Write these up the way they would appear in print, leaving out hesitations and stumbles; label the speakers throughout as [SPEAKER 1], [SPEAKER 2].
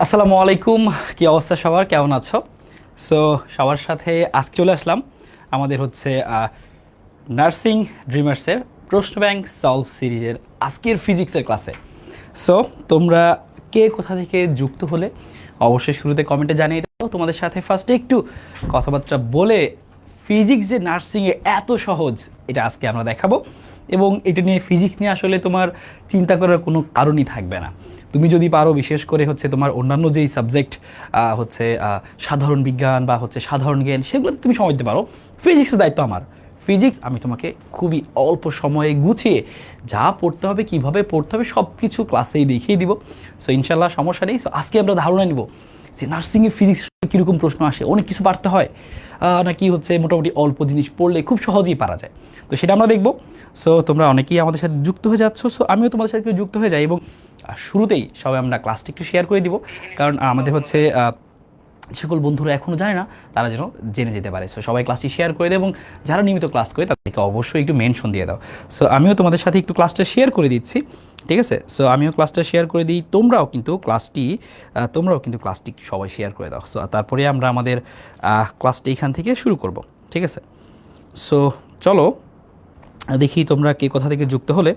[SPEAKER 1] আসসালামু আলাইকুম, কি অবস্থা সবার, কেমন আছো? সো সবার সাথে আজকে চলে আসলাম আমাদের হচ্ছে নার্সিং ড্রিমার্সের প্রশ্ন ব্যাংক সলভ সিরিজের আজকের ফিজিক্সের ক্লাসে। সো তোমরা কে কোথা থেকে যুক্ত হলে অবশ্যই শুরুতে কমেন্টে জানিয়ে দাও। তোমাদের সাথে ফার্স্টে একটু কথাবার্তা বলে ফিজিক্স যে নার্সিংয়ে এত সহজ এটা আজকে আমরা দেখাবো, এবং এটা নিয়ে ফিজিক্স নিয়ে আসলে তোমার চিন্তা করার কোনো কারণই থাকবে না। তুমি যদি পারো, বিশেষ করে হচ্ছে তোমার অন্যান্য যেই সাবজেক্ট হচ্ছে সাধারণ বিজ্ঞান বা হচ্ছে সাধারণ জ্ঞান, সেগুলো তুমি সময় দিতে পারো। ফিজিক্সের দায়িত্ব আমার। ফিজিক্স আমি তোমাকে খুবই অল্প সময়ে গুছিয়ে যা পড়তে হবে, কিভাবে পড়তে হবে, সব কিছু ক্লাসেই দেখিয়ে দিব। সো ইনশাল্লাহ সমস্যা নেই। সো আজকে আমরা ধারণা নিব যে নার্সিংয়ে ফিজিক্স কীরকম প্রশ্ন আসে, অনেক কিছু পারতে হয় নাকি হচ্ছে মোটামুটি অল্প জিনিস পড়লে খুব সহজেই পারা যায়। তো সেটা আমরা দেখব। সো তোমরা অনেকেই আমাদের সাথে যুক্ত হয়ে যাচ্ছ, সো আমিও তোমাদের সাথে যুক্ত হয়ে যাই, এবং শুরুতেই সবাই আমরা ক্লাসটা একটু শেয়ার করে দিব, কারণ আমাদের হচ্ছে সকল বন্ধুরা এখনও জানে না, তারা যেন জেনে যেতে পারে। সো সবাই ক্লাসটি শেয়ার করে দেয়, এবং যারা নিয়মিত ক্লাস করে তাদেরকে অবশ্যই একটু মেনশন দিয়ে দাও। সো আমিও তোমাদের সাথে একটু ক্লাসটা শেয়ার করে দিচ্ছি, ঠিক আছে? সো আমিও ক্লাসটা শেয়ার করে দিই, তোমরাও কিন্তু ক্লাসটি সবাই শেয়ার করে দাও। সো তারপরে আমরা আমাদের ক্লাসটি এখান থেকে শুরু করব, ঠিক আছে? সো চলো দেখি তোমরা কে কোথা থেকে যুক্ত হলে।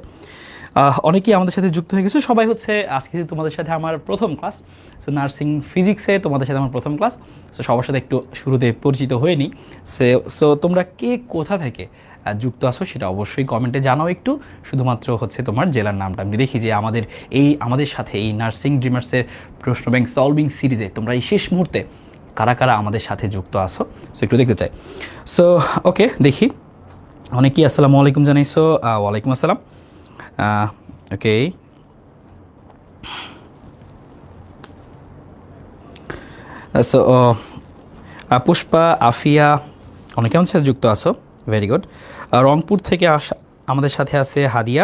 [SPEAKER 1] অনেকেই আমাদের সাথে যুক্ত হয়ে গেছে। সবাই হচ্ছে আজকে তোমাদের সাথে আমার প্রথম ক্লাস। সো নার্সিং ফিজিক্সে তোমাদের সাথে আমার প্রথম ক্লাস। সো সবার সাথে একটু শুরুতে পরিচিত হয়ে নিই। সো তোমরা কে কোথা থেকে যুক্ত আসো সেটা অবশ্যই কমেন্টে জানাও একটু। শুধুমাত্র হচ্ছে তোমার জেলার নামটা আমি দেখি যে আমাদের সাথে এই নার্সিং ড্রিমার্সের প্রশ্ন ব্যাংক সলভিং সিরিজে তোমরা এই শেষ মুহূর্তে কারা কারা আমাদের সাথে যুক্ত আসো, সো একটু দেখতে চাই। সো ওকে, দেখি অনেকেই আসসালামু আলাইকুম জানাইছো। ওয়ালাইকুম আসসালাম। ওকে, সো পুষ্পা, আফিয়া, অনেকে আমাদের সাথে যুক্ত আছো, ভেরি গুড। রংপুর থেকে আমাদের সাথে আছে হাদিয়া,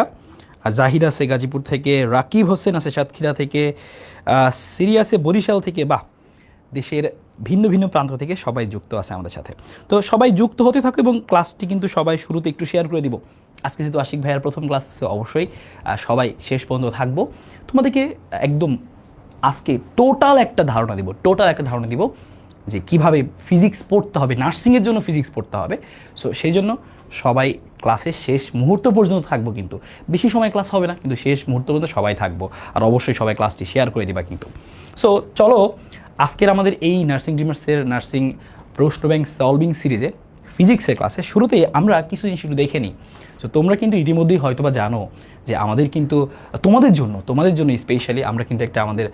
[SPEAKER 1] জাহিদ আছে গাজীপুর থেকে, রাকিব হোসেন আছে সাতক্ষীরা থেকে, সিরিয়াসে বরিশাল থেকে। বাহ, দেশের ভিন্ন ভিন্ন প্রান্ত থেকে সবাই যুক্ত আছে আমাদের সাথে। তো সবাই যুক্ত হতে থাকো, এবং ক্লাসটি কিন্তু সবাই শুরুতে একটু শেয়ার করে দিব। আজকে যেহেতু আশিক ভাইয়ার প্রথম ক্লাস, অবশ্যই সবাই শেষ পর্যন্ত থাকবো। তোমাদেরকে একদম আজকে টোটাল একটা ধারণা দিব যে কিভাবে ফিজিক্স পড়তে হবে, নার্সিংয়ের জন্য ফিজিক্স পড়তে হবে। সো সেই জন্য সবাই ক্লাসের শেষ মুহূর্ত পর্যন্ত থাকবো, কিন্তু বেশি সময় ক্লাস হবে না, কিন্তু শেষ মুহূর্ত পর্যন্ত সবাই থাকবো। আর অবশ্যই সবাই ক্লাসটি শেয়ার করে দিবা কিন্তু। সো চলো আজকের আমাদের এই নার্সিং ড্রিমার্সের নার্সিং প্রশ্ন ব্যাংক সলভিং সিরিজে ফিজিক্সের ক্লাসে শুরুতেই আমরা কিছু জিনিস একটু দেখে নিই। সো তোমরা কিন্তু ইতিমধ্যেই হয়তোবা জানো যে আমাদের কিন্তু তোমাদের জন্য স্পেশালি আমরা কিন্তু একটা আমাদের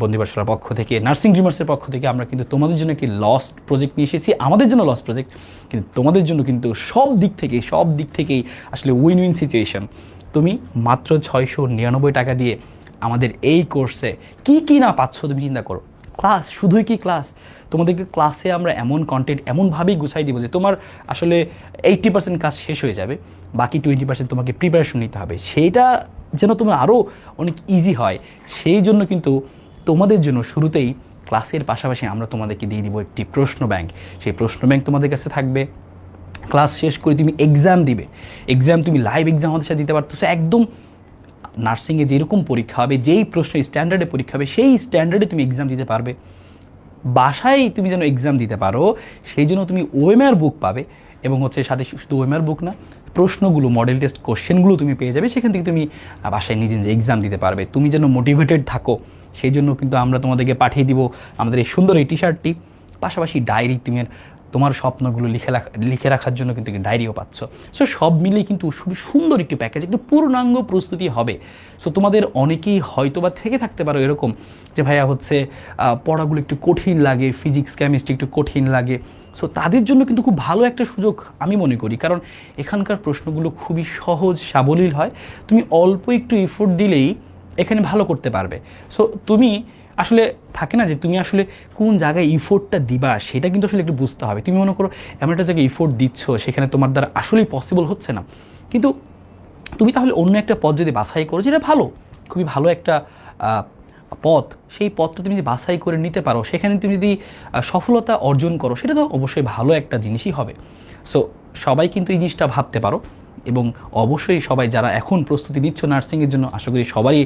[SPEAKER 1] বন্দিবাসলার পক্ষ থেকে, নার্সিং ড্রিমার্সের পক্ষ থেকে আমরা কিন্তু তোমাদের জন্য একটি লস্ট প্রজেক্ট নিয়ে এসেছি। আমাদের জন্য লস্ট প্রজেক্ট, কিন্তু তোমাদের জন্য কিন্তু সব দিক থেকেই আসলে উইন উইন সিচুয়েশন। তুমি মাত্র 699 টাকা দিয়ে আমাদের এই কোর্সে কী না পাচ্ছ তুমি চিন্তা করো। ক্লাস, শুধুই কি ক্লাস? তোমাদেরকে ক্লাসে আমরা এমন কন্টেন্ট এমনভাবেই গুছাই দিব যে তোমার আসলে 80% কাজ শেষ হয়ে যাবে, বাকি 20% তোমাকে প্রিপারেশন নিতে হবে। সেইটা যেন তোমার আরও অনেক ইজি হয়, সেই জন্য কিন্তু তোমাদের জন্য শুরুতেই ক্লাসের পাশাপাশি আমরা তোমাদেরকে দিয়ে দিব একটি প্রশ্ন ব্যাংক। সেই প্রশ্ন ব্যাংক তোমাদের কাছে থাকবে। ক্লাস শেষ করে তুমি এক্সাম দিবে, তুমি লাইভ এক্সাম আমাদের সাথে দিতে পারতেছো। একদম নার্সিংয়ে যেরকম পরীক্ষা হবে, যেই প্রশ্ন স্ট্যান্ডার্ডে পরীক্ষা হবে, সেই স্ট্যান্ডার্ডে তুমি এক্সাম দিতে পারবে। বাসায় তুমি যেন এক্সাম দিতে পারো, সেই জন্য তুমি ওএমআর বুক পাবে, এবং হচ্ছে সাথে শুধু ওএমআর বুক না, প্রশ্নগুলো, মডেল টেস্ট কোশ্চেনগুলো তুমি পেয়ে যাবে। সেখান থেকে তুমি বাসায় নিজে নিজে এক্সাম দিতে পারবে। তুমি যেন মোটিভেটেড থাকো, সেই জন্য কিন্তু আমরা তোমাদেরকে পাঠিয়ে দিব আমাদের এই সুন্দর এই টি শার্টটি। পাশাপাশি ডায়েরি, তোমার স্বপ্নগুলো লিখে রাখার জন্য কিন্তু ডায়েরিও পাচ্ছ। সো সব মিলিয়ে কিন্তু খুবই সুন্দর একটি প্যাকেজ, একটু পূর্ণাঙ্গ প্রস্তুতি হবে। সো তোমাদের অনেকেই হয়তোবা থেকে থাকতে পারো এরকম যে ভাইয়া হচ্ছে পড়াগুলো একটু কঠিন লাগে, ফিজিক্স কেমিস্ট্রি একটু কঠিন লাগে। সো তাদের জন্য কিন্তু খুব ভালো একটা সুযোগ আমি মনে করি, কারণ এখানকার প্রশ্নগুলো খুবই সহজ সাবলীল হয়। তুমি অল্প একটু এফোর্ট দিলেই এখানে ভালো করতে পারবে। সো তুমি আসলে থাকে না যে তুমি আসলে কোন জায়গায় ইফোর্টটা দিবা, সেটা কিন্তু আসলে একটু বুঝতে হবে। তুমি মনে করো এমন একটা জায়গায় ইফোর্ট দিচ্ছ, সেখানে তোমার দ্বারা আসলেই পসিবল হচ্ছে না, কিন্তু তুমি তাহলে অন্য একটা পথ যদি বাছাই করো, যেটা ভালো, খুবই ভালো একটা পথ, সেই পথটা তুমি যদি বাছাই করে নিতে পারো, সেখানে তুমি যদি সফলতা অর্জন করো, সেটা তো অবশ্যই ভালো একটা জিনিসই হবে। সো সবাই কিন্তু এই জিনিসটা ভাবতে পারো এবং অবশ্যই সবাই যারা এখন প্রস্তুতি নিচ্ছ নার্সিংয়ের জন্য, আশা করি সবারই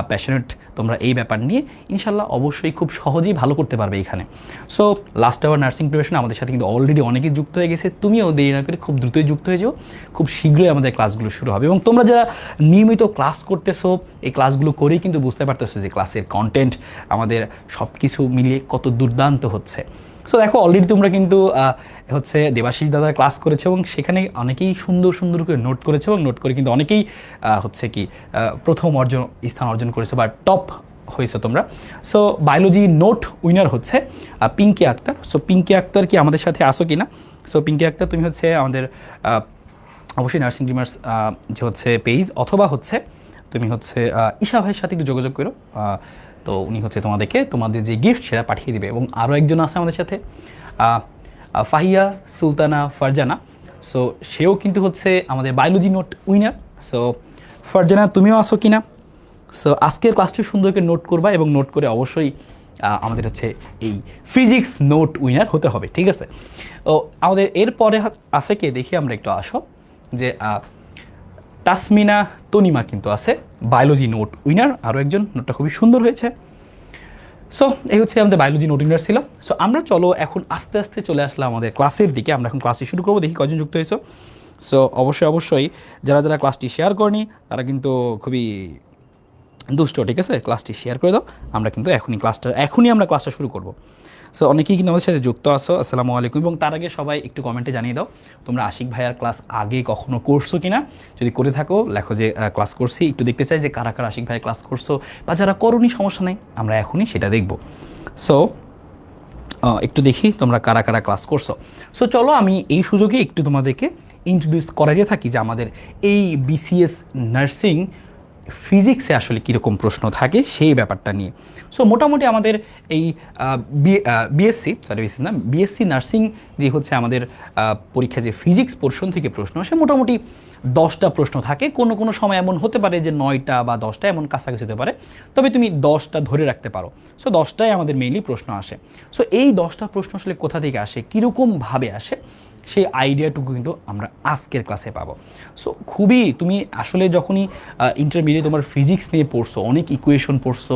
[SPEAKER 1] প্যাশনেট তোমরা এই ব্যাপার নিয়ে, ইনশাল্লাহ অবশ্যই খুব সহজেই ভালো করতে পারবে এখানে। So last hour nursing preparation আমাদের সাথে কিন্তু অলরেডি অনেকেই যুক্ত হয়ে গেছে, তুমিও দেরি না করে খুব দ্রুতই যুক্ত হয়ে যাও, খুব শীঘ্রই আমাদের ক্লাসগুলো শুরু হবে। এবং তোমরা যারা নিয়মিত ক্লাস করতেছো, এই ক্লাসগুলো করেই কিন্তু বুঝতে পারতেছো যে ক্লাসের কন্টেন্ট আমাদের সব কিছু মিলিয়ে কত দুর্দান্ত হচ্ছে। সো দেখো অলরেডি তোমরা কিন্তু হচ্ছে দেবাশিস দাদার ক্লাস করেছে এবং সেখানে অনেকেই সুন্দর সুন্দর করে নোট করেছে এবং নোট করে কিন্তু অনেকেই হচ্ছে কি প্রথম স্থান অর্জন করেছে বা টপ হয়েছে তোমরা। সো বায়োলজি নোট উইনার হচ্ছে পিঙ্কি আক্তার। সো পিঙ্কি আক্তার কি আমাদের সাথে আসো কি না? সো পিঙ্কি আক্তার তুমি হচ্ছে আমাদের অবশ্যই নার্সিং ড্রিমার্স যে হচ্ছে পেজ, অথবা হচ্ছে তুমি হচ্ছে ঈশা ভাইয়ের সাথে একটু যোগাযোগ করো, তো উনি হচ্ছে তোমাদের যে গিফট সেটা পাঠিয়ে দিবে। এবং আরও একজন আছে আমাদের সাথে ফাহিয়া সুলতানা ফারজানা। সো সেও কিন্তু হচ্ছে আমাদের biology note winner. So Farzana তুমিও আসো কি না? সো আজকের ক্লাসটি সুন্দর করে নোট করবা এবং নোট করে অবশ্যই আমাদের হচ্ছে এই ফিজিক্স নোট উইনার হতে হবে, ঠিক আছে? ও আমাদের এরপরে আছে কে দেখি আমরা একটু আসো, যে তাসমিনা তনিমা কিন্তু আছে বায়োলজি নোট উইনার, আরও একজন, নোটটা খুবই সুন্দর হয়েছে। সো এই হচ্ছে আমাদের বায়োলজি নোট উইনার ছিল। সো আমরা চলো এখন আস্তে আস্তে চলে আসলাম আমাদের ক্লাসের দিকে। আমরা এখন ক্লাসটি শুরু করবো, দেখি কজন যুক্ত হয়েছো। সো অবশ্যই যারা যারা ক্লাসটি শেয়ার করনি তারা কিন্তু খুবই দুষ্ট, ঠিক আছে? ক্লাসটি শেয়ার করে দাও, আমরা কিন্তু এখনই আমরা ক্লাসটা শুরু করব। সো অনেকেই কিন্তু আমাদের সাথে যুক্ত আসো, আসসালামু আলাইকুম। এবং তার আগে সবাই একটু কমেন্টে জানিয়ে দাও তোমরা আশিক ভাইয়ার ক্লাস আগে কখনো করছো কিনা, যদি করে থাকো লেখো যে ক্লাস করছি, একটু দেখতে চাই যে কারা কারা আশিক ভাইয়ের ক্লাস করছো, বা যারা করোনি সমস্যা নেই, আমরা এখনই সেটা দেখব। সো একটু দেখি তোমরা কারা কারা ক্লাস করছো। সো চলো আমি এই সুযোগে একটু তোমাদেরকে ইন্ট্রোডিউস করা দিয়ে থাকি যে আমাদের এই বিসিএস নার্সিং ফিজিক্সে আসলে কীরকম প্রশ্ন থাকে সেই ব্যাপারটা নিয়ে। সো মোটামুটি আমাদের এই বিএসসি নার্সিং যে হচ্ছে আমাদের পরীক্ষা যে ফিজিক্স পোর্শন থেকে প্রশ্ন আসে, মোটামুটি 10টা প্রশ্ন থাকে। কোনো কোনো সময় এমন হতে পারে যে 9টা বা 10টা এমন কাছাকাছি হতে পারে, তবে তুমি 10টা ধরে রাখতে পারো। সো 10টাই আমাদের মেইনলি প্রশ্ন আসে। সো এই 10টা প্রশ্ন আসলে কোথা থেকে আসে, কীরকমভাবে আসে, সেই আইডিয়াটুকু কিন্তু আমরা আজকের ক্লাসে পাবো। সো খুবই তুমি আসলে যখনই ইন্টারমিডিয়েট তোমার ফিজিক্স নিয়ে পড়ছো, অনেক ইকুয়েশন পড়ছো,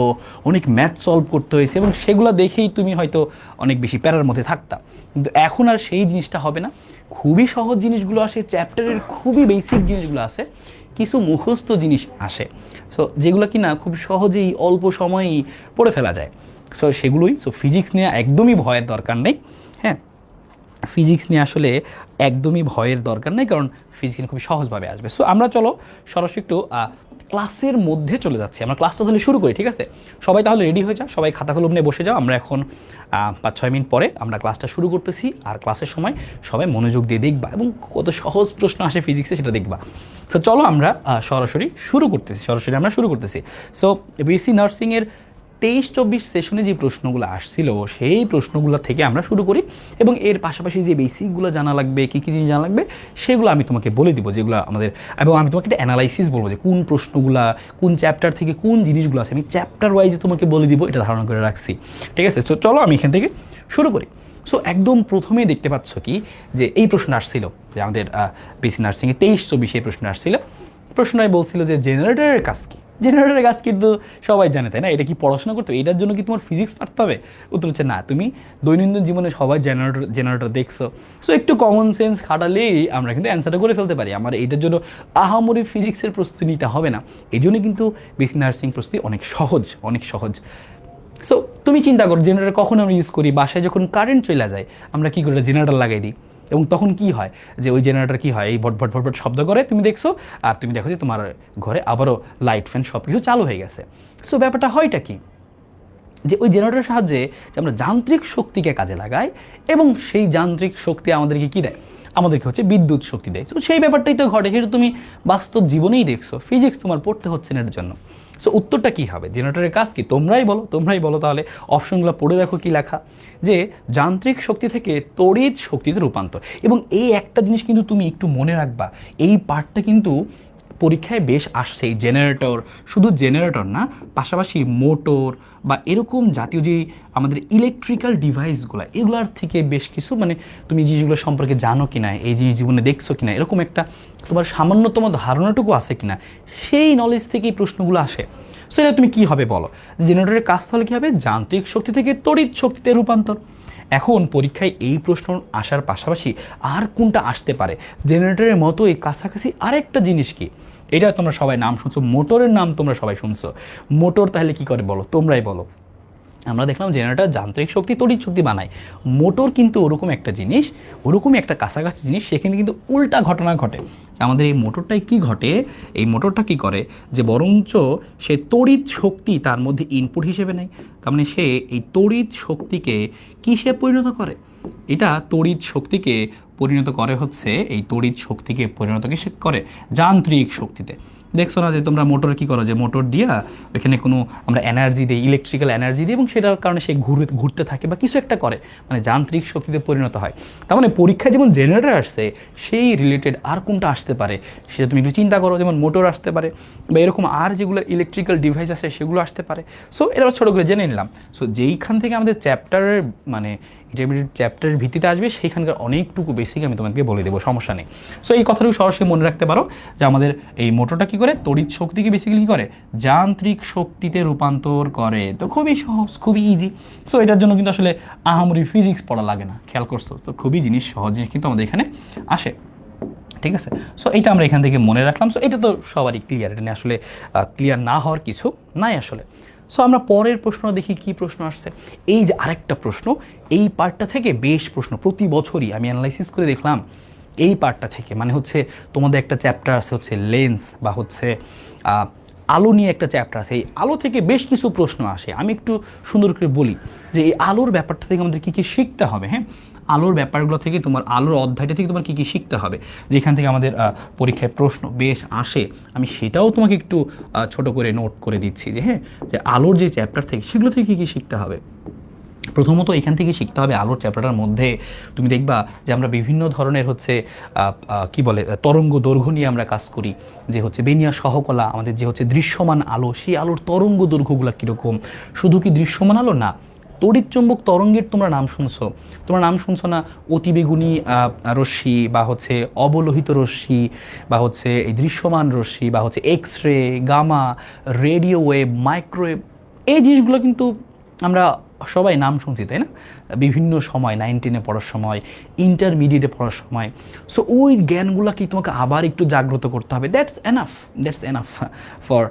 [SPEAKER 1] অনেক ম্যাথ সলভ করতে হয়েছে এবং সেগুলো দেখেই তুমি হয়তো অনেক বেশি প্যারার মধ্যে থাকতা, কিন্তু এখন আর সেই জিনিসটা হবে না। খুবই সহজ জিনিসগুলো আসে, চ্যাপ্টারের খুবই বেসিক জিনিসগুলো আসে, কিছু মুখস্থ জিনিস আসে, সো যেগুলো কি না খুব সহজেই অল্প সময়েই পড়ে ফেলা যায়। সো সেগুলোই, সো ফিজিক্স নিয়ে একদমই ভয়ের দরকার নেই। হ্যাঁ, ফিজিক্স নিয়ে আসলে একদমই ভয়ের দরকার নেই, কারণ ফিজিক্স খুবই সহজভাবে আসবে। সো আমরা চলো সরাসরি একটু ক্লাসের মধ্যে চলে যাচ্ছি। আমরা ক্লাসটা তাহলে শুরু করি, ঠিক আছে? সবাই তাহলে রেডি হয়ে যাও, সবাই খাতা কলম নিয়ে বসে যাও। আমরা এখন 5-6 মিনিট পরে আমরা ক্লাসটা শুরু করতেছি, আর ক্লাসের সময় সবাই মনোযোগ দিয়ে দেখবা এবং কত সহজ প্রশ্ন আসে ফিজিক্সে সেটা দেখবা। তো চলো আমরা সরাসরি শুরু করতেছি। সো বিএসসি নার্সিংয়ের 23-24 সেশনে যে প্রশ্নগুলো আসছিল সেই প্রশ্নগুলো থেকে আমরা শুরু করি, এবং এর পাশাপাশি যে বেসিকগুলো জানা লাগবে, কী কী জিনিস জানা লাগবে সেগুলো আমি তোমাকে বলে দিব, যেগুলো আমাদের, এবং আমি তোমাকে একটা অ্যানালাইসিস বলবো যে কোন প্রশ্নগুলা কোন চ্যাপ্টার থেকে কোন জিনিসগুলো আছে, আমি চ্যাপ্টার ওয়াইজ তোমাকে বলে দিব, এটা ধারণা করে রাখছি, ঠিক আছে? তো চলো আমি এখান থেকে শুরু করি। সো একদম প্রথমেই দেখতে পাচ্ছ কি যে এই প্রশ্ন আসছিল যে আমাদের বিএসসি নার্সিংয়ে 23-24 এই প্রশ্ন আসছিল। প্রশ্নটাই বলছিল যে জেনারেটরের কাজ কী। জেনারেটরের কাজ কিন্তু সবাই জানে, তাই না? এটা কি পড়াশোনা করতে হবে? এটার জন্য কি তোমার ফিজিক্স পারতে হবে? উত্তর হচ্ছে না, তুমি দৈনন্দিন জীবনে সবাই জেনারেটর দেখছো। সো একটু কমন সেন্স খাটালেই আমরা কিন্তু অ্যান্সারটা করে ফেলতে পারি। আমার এটার জন্য আহামরি ফিজিক্সের প্রস্তুতি নিতে হবে না। এই জন্য কিন্তু বিএসসি নার্সিং প্রস্তুতি অনেক সহজ। সো তুমি চিন্তা করো, জেনারেটর কখন আমরা ইউজ করি? বাসায় যখন কারেন্ট চলে যায় আমরা কী করে জেনারেটর লাগাই দিই, এবং তখন কি হয় যে ওই জেনারেটর কী হয়, এই ভট শব্দ করে তুমি দেখছো, আর তুমি দেখো যে তোমার ঘরে আবারও লাইট ফ্যান সব কিছু চালু হয়ে গেছে। সো ব্যাপারটা হয়টা কি, যে ওই জেনারেটরের সাহায্যে যে আমরা যান্ত্রিক শক্তিকে কাজে লাগাই, এবং সেই যান্ত্রিক শক্তি আমাদেরকে কী দেয়, আমাদেরকে হচ্ছে বিদ্যুৎ শক্তি দেয়। তো সেই ব্যাপারটাই তো ঘটে, সেটা তুমি বাস্তব জীবনেই দেখছো, ফিজিক্স তোমার পড়তে হচ্ছে না এর জন্য। সো উত্তরটা কী হবে, জেনারেটরের কাজ কি? তোমরাই বলো তাহলে, অপশনগুলো পড়ে দেখো কি লেখা, যে যান্ত্রিক শক্তি থেকে তড়িৎ শক্তিতে রূপান্তর। এবং এই একটা জিনিস কিন্তু তুমি একটু মনে রাখবা, এই পার্টটা কিন্তু পরীক্ষায় বেশ আসছে জেনারেটর, শুধু জেনারেটর না, পাশাপাশি মোটর বা এরকম জাতীয় যে আমাদের ইলেকট্রিক্যাল ডিভাইসগুলো, এগুলার থেকে বেশ কিছু মানে তুমি জিনিসগুলো সম্পর্কে জানো কি না, এই জিনিস জীবনে দেখছো কি না, এরকম একটা তোমার সামান্যতম ধারণাটুকু আছে কি না, সেই নলেজ থেকেই প্রশ্নগুলো আসে। সো এটা তুমি কী হবে বলো, জেনারেটরের কাজ তাহলে কী হবে, যান্ত্রিক শক্তি থেকে তড়িৎ শক্তিতে রূপান্তর। এখন পরীক্ষায় এই প্রশ্ন আসার পাশাপাশি আর কোনটা আসতে পারে, জেনারেটরের মতো এই কাছাকাছি আরেকটা জিনিস কি, এটা তোমরা সবাই নাম শুনছো, মোটরের নাম তোমরা সবাই শুনছো। মোটর তাহলে কি করে বলো, তোমরাই বলো। আমরা দেখলাম জেনারেটর যান্ত্রিক শক্তি তড়িৎ শক্তি বানায়, মোটর কিন্তু ওরকম একটা জিনিস, ওরকমই একটা কাছাকাছি জিনিস, সেখানে কিন্তু উল্টা ঘটনা ঘটে। আমাদের এই মোটরটাই কি ঘটে, এই মোটরটা কি করে যে বরঞ্চ সে তড়িৎ শক্তি তার মধ্যে ইনপুট হিসেবে নেয়। তার মানে সে এই তড়িৎ শক্তিকে কিসে পরিণত করে, এটা তড়িৎ শক্তিকে পরিণত করে হচ্ছে, এই তড়িৎ শক্তিকে পরিণত কিসে করে, যান্ত্রিক শক্তিতে। দেখছো না যে তোমরা মোটর কি করো, যে মোটর দিয়া ওইখানে কোনো আমরা এনার্জি দিই, ইলেকট্রিক্যাল এনার্জি দিই, এবং সেটার কারণে সে ঘুরতে থাকে বা কিছু একটা করে, মানে যান্ত্রিক শক্তিতে পরিণত হয়। তার মানে পরীক্ষায় যেমন জেনারেটর আসছে, সেই রিলেটেড আর কোনটা আসতে পারে সেটা তুমি একটু চিন্তা করো, যেমন মোটর আসতে পারে, বা এরকম আর যেগুলো ইলেকট্রিক্যাল ডিভাইস আছে সেগুলো আসতে পারে। সো এটা ছোটো করে জেনে নিলাম। সো যেইখান থেকে আমাদের চ্যাপ্টারের মানে ইন্টারমিডিয়েট চ্যাপ্টারের ভিত্তিতে আসবে, সেইখানকার অনেকটুকু বেসিক আমি তোমাকে বলে দেবো, সমস্যা নেই। সো এই কথাটুকু সরাসরি মনে রাখতে পারো যে আমাদের এই মোটরটা কী করে, তড়িৎ শক্তিকে বেসিক্যালি কী করে, যান্ত্রিক শক্তিতে রূপান্তর করে। তো খুবই সহজ, খুবই ইজি। সো এটার জন্য কিন্তু আসলে আহামরি ফিজিক্স পড়া লাগে না, খেয়াল করছো তো, খুবই জিনিস সহজ জিনিস কিন্তু আমাদের এখানে আসে। ঠিক আছে, সো এটা আমরা এখান থেকে মনে রাখলাম। সো এটা তো সবারই ক্লিয়ার, এটা নিয়ে আসলে ক্লিয়ার না হওয়ার কিছু নাই আসলে। সো আমরা পরের প্রশ্ন দেখি, কি প্রশ্ন আসছে। এই যে আরেকটা প্রশ্ন, এই পার্টটা থেকে বেশ প্রশ্ন প্রতি বছরই আমি অ্যানালাইসিস করে দেখলাম, এই পার্টটা থেকে মানে হচ্ছে তোমাদের একটা চ্যাপ্টার আছে হচ্ছে লেন্স বা হচ্ছে আলো নিয়ে একটা চ্যাপ্টার আছে, এই আলো থেকে বেশ কিছু প্রশ্ন আসে। আমি একটু সুন্দর করে বলি যে এই আলোর ব্যাপারটা থেকে আমাদের কী কী শিখতে হবে। হ্যাঁ, আলোর ব্যাপারগুলো থেকে তোমার আলোর অধ্যায়টা থেকে তোমার কী কী শিখতে হবে, যেখান থেকে আমাদের পরীক্ষায় প্রশ্ন বেশ আসে, আমি সেটাও তোমাকে একটু ছোট করে নোট করে দিচ্ছি যে হ্যাঁ, যে আলোর যে চ্যাপ্টার থেকে সেগুলো থেকে কী কী শিখতে হবে। প্রথমত এখান থেকে শিখতে হবে আলোর চ্যাপ্টারটার মধ্যে তুমি দেখবা যে আমরা বিভিন্ন ধরনের হচ্ছে কি বলে তরঙ্গ দৈর্ঘ্য নিয়ে আমরা কাজ করি, যে হচ্ছে বেনিয়া সহকলা আমাদের যে হচ্ছে দৃশ্যমান আলো, সেই আলোর তরঙ্গ দৈর্ঘ্যগুলো কীরকম। শুধু কি দৃশ্যমান আলো না, তড়িৎ চুম্বক তরঙ্গের তোমরা নাম শুনছো না, অতিবেগুনি রশ্মি বা হচ্ছে অবলোহিত রশ্মি বা হচ্ছে এই দৃশ্যমান রশ্মি বা হচ্ছে X ray, gamma, radio wave, microwave, এই জিনিসগুলো কিন্তু আমরা সবাই নাম শুনছি, তাই না, বিভিন্ন সময় 9-10 পড়ার সময়, ইন্টারমিডিয়েটে পড়ার সময়। সো ওই জ্ঞানগুলোকে তোমাকে আবার একটু জাগ্রত করতে হবে। দ্যাটস এনাফ ফর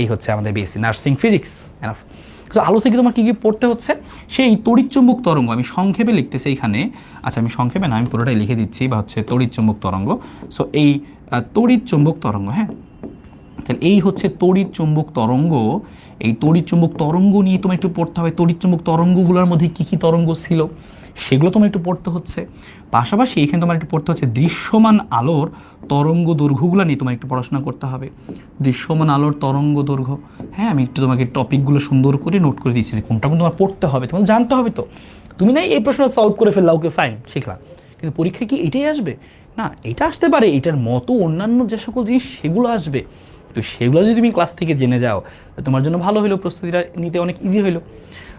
[SPEAKER 1] এই হচ্ছে আমাদের BSc nursing physics, enough. So আলো থেকে তোমার কী কী পড়তে হচ্ছে, সেই তড়িৎচুম্বক তরঙ্গ, আমি সংক্ষেপে লিখতেছি এখানে, আচ্ছা আমি সংক্ষেপে না, আমি পুরোটাই লিখে দিচ্ছি, বা হচ্ছে তড়িৎচুম্বক তরঙ্গ। সো এই তড়িৎচুম্বক তরঙ্গ, হ্যাঁ, তাহলে এই হচ্ছে তড়িৎ চুম্বক তরঙ্গ। এই তড়িৎ চুম্বক তরঙ্গ নিয়ে তোমার একটু পড়তে হবে, তড়িৎ চুম্বক তরঙ্গগুলোর মধ্যে কী কী তরঙ্গ ছিল সেগুলো তোমার একটু পড়তে হচ্ছে। পাশাপাশি এখানে তোমার একটু পড়তে হচ্ছে দৃশ্যমান আলোর তরঙ্গ দৈর্ঘ্যগুলো নিয়ে তোমার একটু পড়াশোনা করতে হবে। দৃশ্যমান আলোর তরঙ্গ দৈর্ঘ্য, হ্যাঁ, আমি একটু তোমাকে টপিকগুলো সুন্দর করে নোট করে দিচ্ছি যে কোনটা কোন তোমার পড়তে হবে, তোমার জানতে হবে। তো তুমি না এই প্রশ্ন সলভ করে ফেললা, ওকে ফাইন, শিখলাম, কিন্তু পরীক্ষায় কি এটাই আসবে না, এটা আসতে পারে, এটার মতো অন্যান্য যে সকল জিনিস সেগুলো আসবে। তো সেগুলো যদি তুমি ক্লাস থেকে জেনে যাও তোমার জন্য ভালো হলো, প্রস্তুতিটা নিতে অনেক ইজি হলো।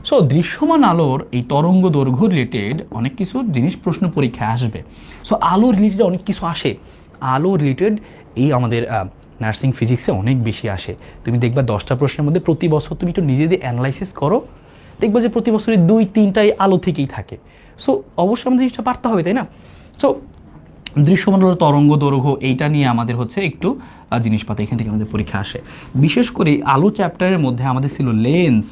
[SPEAKER 1] সো দৃশ্যমান আলোর এই তরঙ্গ দৈর্ঘ্য রিলেটেড অনেক কিছু জিনিস প্রশ্ন পরীক্ষায় আসবে। সো আলো রিলেটেড অনেক কিছু আসে, আলো রিলেটেড এই আমাদের নার্সিং ফিজিক্সে অনেক বেশি আসে। তুমি দেখবা 10টা প্রশ্নের মধ্যে প্রতি বছর তুমি একটু নিজেদের অ্যানালাইসিস করো, দেখবা যে প্রতি বছরে 2-3টাই আলো থেকেই থাকে। সো অবশ্যই আমাদের জিনিসটা পারতে হবে, তাই না। সো দৃশ্যমান আলোর তরঙ্গ দৈর্ঘ্য এইটা নিয়ে আমাদের হচ্ছে একটু জিনিসপাতি এখান থেকে আমাদের পরীক্ষা আসে। বিশেষ করে আলো চ্যাপ্টারের মধ্যে আমাদের ছিল লেন্স।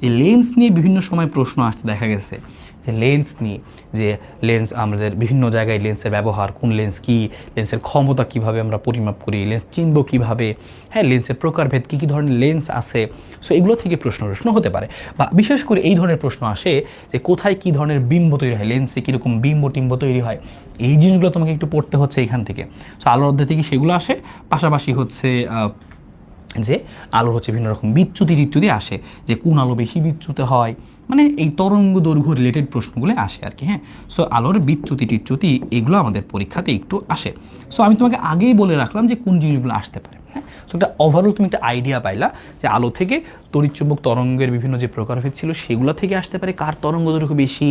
[SPEAKER 1] এই লেন্স নিয়ে বিভিন্ন সময় প্রশ্ন আসতে দেখা গেছে, যে লেন্স নিয়ে, যে লেন্স আমাদের বিভিন্ন জায়গায় লেন্সের ব্যবহার, কোন লেন্স কী, লেন্সের ক্ষমতা কীভাবে আমরা পরিমাপ করি, লেন্স চিনব কীভাবে, হ্যাঁ, লেন্সের প্রকারভেদ কী কী ধরনের লেন্স আছে। সো এগুলো থেকে প্রশ্ন হতে পারে, বা বিশেষ করে এই ধরনের প্রশ্ন আসে যে কোথায় কী ধরনের বিম্ব তৈরি হয়, লেন্সে কীরকম বিম্ব টিম্ব তৈরি হয়, এই জিনিসগুলো তোমাকে একটু পড়তে হচ্ছে এখান থেকে। সো আলোর অধ্যায় থেকে সেগুলো আসে। পাশাপাশি হচ্ছে যে আলোর হচ্ছে বিভিন্ন রকম বিচ্যুতি আসে, যে কোন আলো বেশি বিচ্যুত হয়, মানে এই তরঙ্গ দৈর্ঘ্য রিলেটেড প্রশ্নগুলো আসে আর কি। হ্যাঁ, সো আলোর বিচ্যুতি এগুলো আমাদের পরীক্ষাতে একটু আসে। সো আমি তোমাকে আগেই বলে রাখলাম যে কোন জিনিসগুলো আসতে পারে। হ্যাঁ, সো একটা ওভারঅল তুমি একটা আইডিয়া পাইলা যে আলো থেকে তড়িৎচুম্বক তরঙ্গের বিভিন্ন যে প্রকারভেদ ছিল সেগুলো থেকে আসতে পারে কার তরঙ্গ দৈর্ঘ্য বেশি,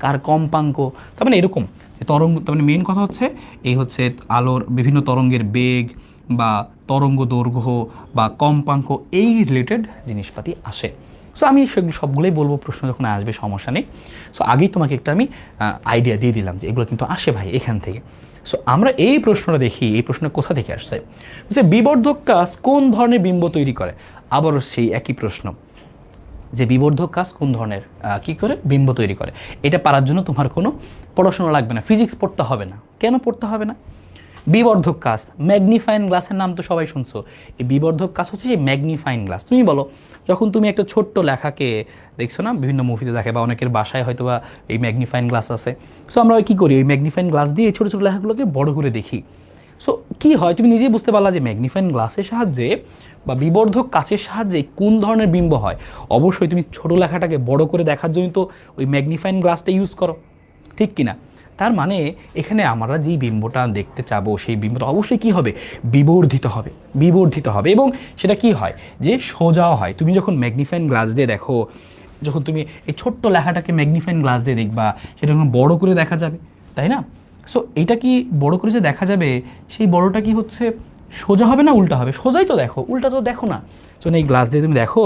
[SPEAKER 1] কার কম্পাঙ্ক। তার মানে এরকম যে তরঙ্গ, তার মানে মেন কথা হচ্ছে এই হচ্ছে আলোর বিভিন্ন তরঙ্গের বেগ বা তরঙ্গ দৈর্ঘ্য বা কম্পাঙ্ক, এই রিলেটেড জিনিসপাতি আসে। সো আমি সেগুলো সবগুলোই বলবো প্রশ্ন যখন আসবে, সমস্যা নেই। সো আগেই তোমাকে একটা আমি আইডিয়া দিয়ে দিলাম যে এগুলো কিন্তু আসে ভাই এখান থেকে। সো আমরা এই প্রশ্নটা দেখি, এই প্রশ্ন কোথা থেকে আসছে, যে বিবর্ধক কাজ কোন ধরনের বিম্ব তৈরি করে। আবারও সেই একই প্রশ্ন, যে বিবর্ধক কাজ কোন ধরনের কি করে বিম্ব তৈরি করে। এটা পারার জন্য তোমার কোনো পড়াশোনা লাগবে না, ফিজিক্স পড়তে হবে না। কেন পড়তে হবে না? বিবর্ধক কাজ, ম্যাগনিফাইং গ্লাসের নাম তো সবাই শুনছো। এই বিবর্ধক কাজ হচ্ছে সেই ম্যাগনিফাইং গ্লাস। তুমি বলো, যখন তুমি একটা ছোট্ট লেখাকে দেখছো না, বিভিন্ন মুভিতে দেখে বা অনেকের বাসায় হয়তো বা এই ম্যাগনিফাইং গ্লাস আছে। সো আমরা কী করি, ওই ম্যাগনিফাইং গ্লাস দিয়ে এই ছোটো ছোটো লেখাগুলোকে বড় করে দেখি। সো কী হয়, তুমি নিজেই বুঝতে পারলা যে ম্যাগনিফাইং গ্লাসের সাহায্যে বা বিবর্ধক কাচের সাহায্যে কোন ধরনের বিম্ব হয়। অবশ্যই তুমি ছোটো লেখাটাকে বড় করে দেখার জন্য তো ওই ম্যাগনিফাইং গ্লাসটা ইউজ করো, ঠিক কিনা? তার মানে এখানে আমরা যেই বিম্বটা দেখতে চাবো সেই বিম্বটা অবশ্যই কী হবে, বিবর্ধিত হবে এবং সেটা কি হয় যে সোজাও হয়। তুমি যখন ম্যাগনিফাইং গ্লাস দিয়ে দেখো, যখন তুমি এই ছোট্ট লেখাটাকে ম্যাগনিফাইং গ্লাস দিয়ে দেখবা, সেটা যখন বড় করে দেখা যাবে, তাই না? সো এটা কি বড় করে যে দেখা যাবে, সেই বড়টা কি হচ্ছে সোজা হবে না উল্টা হবে? সোজাই তো দেখো, উল্টা তো দেখো না। যখন এই গ্লাস দিয়ে তুমি দেখো,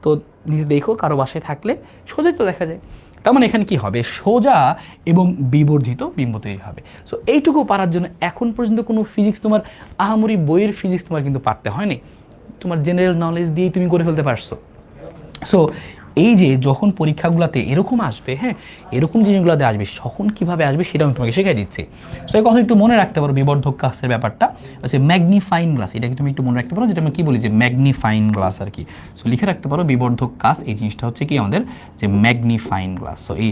[SPEAKER 1] তো নিজে দেখো কারো বাসায় থাকলে সোজাই তো দেখা যায়। তার মানে এখানে কি হবে, সোজা এবং বিবর্ধিত বিম্ব তৈরি হবে। সো এইটুকু পারার জন্য এখন পর্যন্ত কোনো ফিজিক্স তোমার আহামরি বইয়ের ফিজিক্স তোমার কিন্তু পারতে হয়নি, তোমার জেনারেল নলেজ দিয়েই তুমি করে ফেলতে পারছো। সো এই যে যখন পরীক্ষাগুলোতে এরকম আসবে, হ্যাঁ এরকম জিনিসগুলোতে আসবে, তখন কীভাবে আসবে সেটা আমি তোমাকে শেখাই দিচ্ছি। সো এই কথা একটু মনে রাখতে পারো, বিবর্ধক কাচের ব্যাপারটা হচ্ছে ম্যাগনিফাইং গ্লাস, এটাকে তুমি একটু মনে রাখতে পারো, যেটা আমি কী বলি যে ম্যাগনিফাইং গ্লাস আর কি। সো লিখে রাখতে পারো বিবর্ধক কাচ, এই জিনিসটা হচ্ছে কি আমাদের যে ম্যাগনিফাইং গ্লাস। সো এই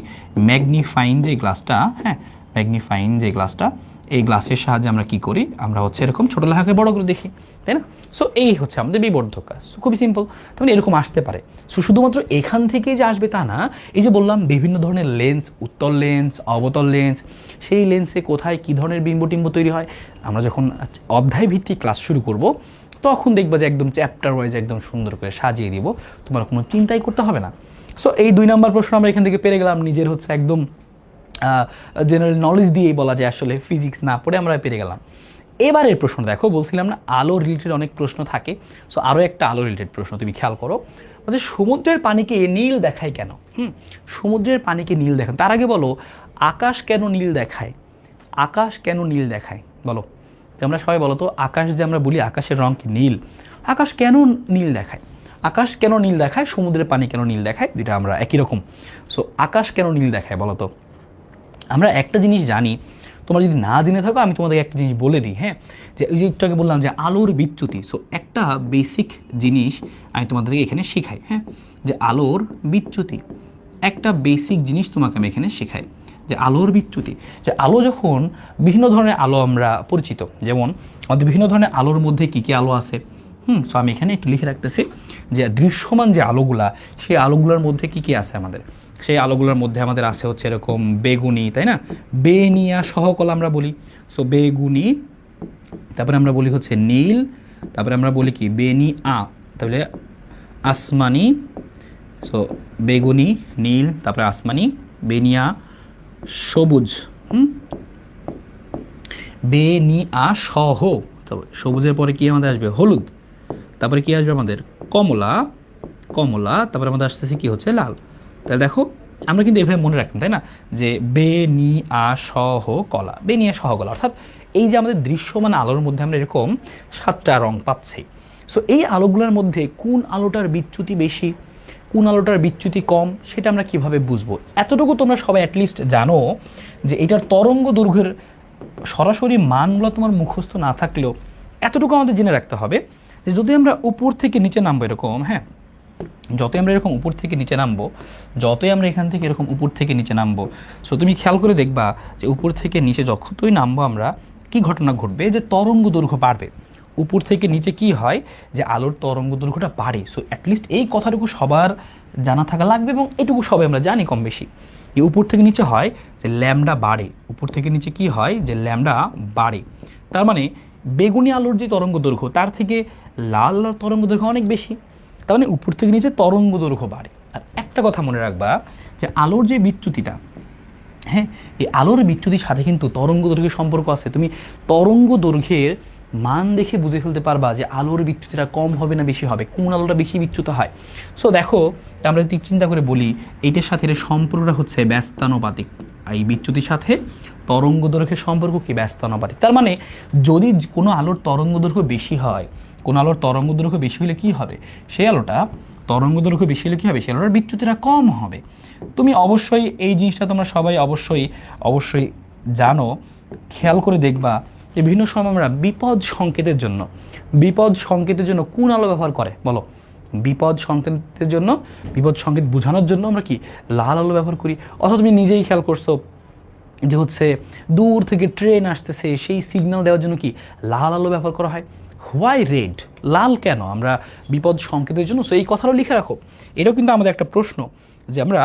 [SPEAKER 1] ম্যাগনিফাইং যে গ্লাসটা, হ্যাঁ ম্যাগনিফাইং যে গ্লাসটা, এই গ্লাসের সাহায্যে আমরা কি করি, আমরা হচ্ছে এরকম ছোটো লেখাকে বড় করে দেখি, তাই না? সো এই হচ্ছে আমাদের বিবর্ধক কাজ। খুবই সিম্পল। তার মানে এরকম আসতে পারে। সো শুধুমাত্র এখান থেকেই যে আসবে তা না, এই যে বললাম বিভিন্ন ধরনের লেন্স, উত্তল লেন্স, অবতল লেন্স, সেই লেন্সে কোথায় কী ধরনের বিম্ব টিম্ব তৈরি হয়, আমরা যখন অধ্যায় ভিত্তিক ক্লাস শুরু করব তখন দেখবা যে একদম চ্যাপ্টার ওয়াইজ একদম সুন্দর করে সাজিয়ে দিব, তোমার কোনো চিন্তাই করতে হবে না। সো এই 2 নম্বর প্রশ্ন আমরা এখান থেকে পেরে গেলাম, নিজের হচ্ছে একদম জেনারেল নলেজ দিয়েই বলা যায়, আসলে ফিজিক্স না পড়ে আমরা পেরে গেলাম। এবারের প্রশ্ন দেখো, বলছিলাম না আলো রিলেটেড অনেক প্রশ্ন থাকে। সো আরও একটা আলো রিলেটেড প্রশ্ন তুমি খেয়াল করো, যে সমুদ্রের পানিকে নীল দেখায় কেন? সমুদ্রের পানিকে নীল দেখায়, তার আগে বলো আকাশ কেন নীল দেখায়? আকাশ কেন নীল দেখায় বলো? তোমরা সবাই বলো তো, আকাশ যে আমরা বলি আকাশের রং কি নীল, আকাশ কেন নীল দেখায়? আকাশ কেন নীল দেখায়, সমুদ্রের পানি কেন নীল দেখায়, দুইটা আমরা একই রকম। সো আকাশ কেন নীল দেখায় বলো তো? আমরা একটা জিনিস জানি, তোমরা যদি না জেনে থাকো আমি তোমাদের একটা জিনিস বলে দিই, হ্যাঁ যে ওই যে একটু আগে বললাম যে আলোর বিচ্যুতি। সো একটা বেসিক জিনিস আমি তোমাদেরকে এখানে শেখাই, হ্যাঁ যে আলোর বিচ্যুতি, একটা বেসিক জিনিস তোমাকে আমি এখানে শেখাই যে আলোর বিচ্যুতি। যে আলো যখন বিভিন্ন ধরনের আলো আমরা পরিচিত, যেমন আমাদের বিভিন্ন ধরনের আলোর মধ্যে কী কী আলো আছে, সো আমি এখানে একটু লিখে রাখতেছি যে দৃশ্যমান যে আলোগুলা, সেই আলোগুলোর মধ্যে কী কী আছে আমাদের। সেই আলোগুলোর মধ্যে আমাদের আছে হচ্ছে এরকম বেগুনি, তাই না, বেনিয়া সহকলা আমরা বলি। সো বেগুনি, তারপরে আমরা বলি হচ্ছে নীল, তারপরে আমরা বলি কি বেনি আ, তাহলে আসমানি। সো বেগুনি, নীল, তারপরে আসমানি, বেনিয়া, সবুজ, বেনিয়া সহ, তারপর সবুজের পরে কি আমাদের আসবে হলুদ, তারপরে কি আসবে আমাদের কমলা, কমলা, তারপরে আমাদের আসতেছে কি হচ্ছে লাল। তাহলে দেখো আমরা কিন্তু এভাবে মনে রাখতাম, তাই না, যে বেনিয়া সহ কলা, বেনিয়া সহ কলা, অর্থাৎ এই যে আমাদের দৃশ্যমান আলোর মধ্যে আমরা এরকম 7টা রং পাচ্ছি। সো এই আলোগুলোর মধ্যে কোন আলোটার বিচ্যুতি বেশি, কোন আলোটার বিচ্যুতি কম, সেটা আমরা কিভাবে বুঝবো? এতটুকু তোমরা সবাই অ্যাটলিস্ট জানো যে এটার তরঙ্গ দৈর্ঘ্যের সরাসরি মানগুলো তোমার মুখস্থ না থাকলেও এতটুকু আমাদের জেনে রাখতে হবে যে যদি আমরা উপর থেকে নিচে নামবো এরকম, হ্যাঁ যতই আমরা এরকম উপর থেকে নিচে নামবো, যতই আমরা এখান থেকে এরকম উপর থেকে নিচে নামবো, সো তুমি খেয়াল করে দেখবা যে উপর থেকে নিচে যতই নামবো আমরা, কি ঘটনা ঘটবে, যে তরঙ্গ দৈর্ঘ্য বাড়বে। উপর থেকে নিচে কি হয় যে আলোর তরঙ্গ দৈর্ঘ্যটা বাড়ে। সো অ্যাটলিস্ট এই কথাটুকু সবার জানা থাকা লাগবে, এবং এটুকু সবাই আমরা জানি কম বেশি, যে উপর থেকে নিচে হয় যে ল্যামডা বাড়ে, উপর থেকে নিচে কি হয় যে ল্যামডা বাড়ে। তার মানে বেগুনি আলোর যে তরঙ্গ দৈর্ঘ্য তার থেকে লাল আলোর তরঙ্গ দৈর্ঘ্য অনেক বেশি, তার মানে উপর থেকে নিচে তরঙ্গ দৈর্ঘ্য বাড়ে। আর একটা কথা মনে রাখবা যে আলোর যে বিচ্যুতিটা, হ্যাঁ, এই আলোর বিচ্যুতির সাথে কিন্তু তরঙ্গ দৈর্ঘ্যের সম্পর্ক আছে। তুমি তরঙ্গ দৈর্ঘ্যের মান দেখে বুঝে ফেলতে পারবা যে আলোর বিচ্যুতিটা কম হবে না বেশি হবে, কোন আলোটা বেশি বিচ্যুত হয়। সো দেখো, আমরা যদি চিন্তা করে বলি এইটার সাথে এর সম্পর্কটা হচ্ছে ব্যস্তানুপাতিক, এই বিচ্যুতির সাথে তরঙ্গ দৈর্ঘ্যের সম্পর্ক কি ব্যস্তানুপাতিক। তার মানে যদি কোনো আলোর তরঙ্গ দৈর্ঘ্য বেশি হয়, কোনো আলোর তরঙ্গ দৈর্ঘ্য বেশি হলে কি হবে, সেই আলোটা তরঙ্গ দৈর্ঘ্য বেশি হলে কী হবে, সেই আলোটার বিচ্যুতিটা কম হবে। তুমি অবশ্যই এই জিনিসটা তোমরা সবাই অবশ্যই অবশ্যই জানো, খেয়াল করে দেখবা যে বিভিন্ন সময় আমরা বিপদ সংকেতের জন্য কোন আলো ব্যবহার করে বলো? বিপদ সংকেতের জন্য, বিপদ সংকেত বোঝানোর জন্য আমরা কি লাল আলো ব্যবহার করি। অথবা তুমি নিজেই খেয়াল করছো যে হচ্ছে দূর থেকে ট্রেন আসতেছে, সেই সিগন্যাল দেওয়ার জন্য কি লাল আলো ব্যবহার করা হয়। হোয়াই রেড, লাল কেন আমরা বিপদ সংকেতের জন্য? সো এই কথাটাও লিখে রাখো, এটাও কিন্তু আমাদের একটা প্রশ্ন যে আমরা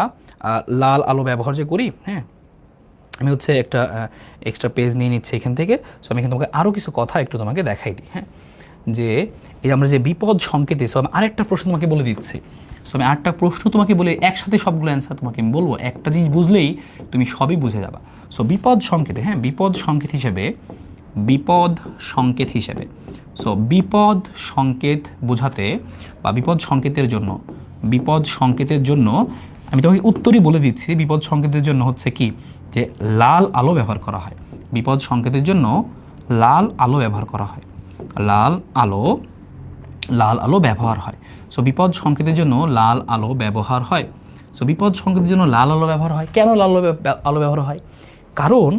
[SPEAKER 1] লাল আলো ব্যবহার যে করি। হ্যাঁ, আমি হচ্ছে একটা এক্সট্রা পেজ নিয়ে নিচ্ছি এখান থেকে। সো আমি এখানে তোমাকে আরও কিছু কথা একটু তোমাকে দেখাই দিই। হ্যাঁ, যে এই আমরা যে বিপদ সংকেতে, সো আমি আরেকটা প্রশ্ন তোমাকে বলে দিচ্ছি। সো আমি আরেকটা প্রশ্ন তোমাকে বলে একসাথে সবগুলো অ্যান্সার তোমাকে আমি বলবো, একটা জিনিস বুঝলেই তুমি সবই বুঝে যাবা। সো বিপদ সংকেতে, হ্যাঁ, বিপদ সংকেত হিসেবে, বিপদ সংকেত হিসেবে, সো বিপদ সংকেত বোঝাতে বা বিপদ সংকেতের জন্য, বিপদ সংকেতের জন্য আমি তোমাকে উত্তরই বলে দিচ্ছি। বিপদ সংকেতের জন্য হচ্ছে কি যে লাল আলো ব্যবহার করা হয়। বিপদ সংকেতের জন্য লাল আলো ব্যবহার করা হয়, লাল আলো, লাল আলো ব্যবহার হয়। সো বিপদ সংকেতের জন্য লাল আলো ব্যবহার হয়। সো বিপদ সংকেতের জন্য লাল আলো ব্যবহার হয়। কেন লাল আলো ব্যবহার হয়? কারণ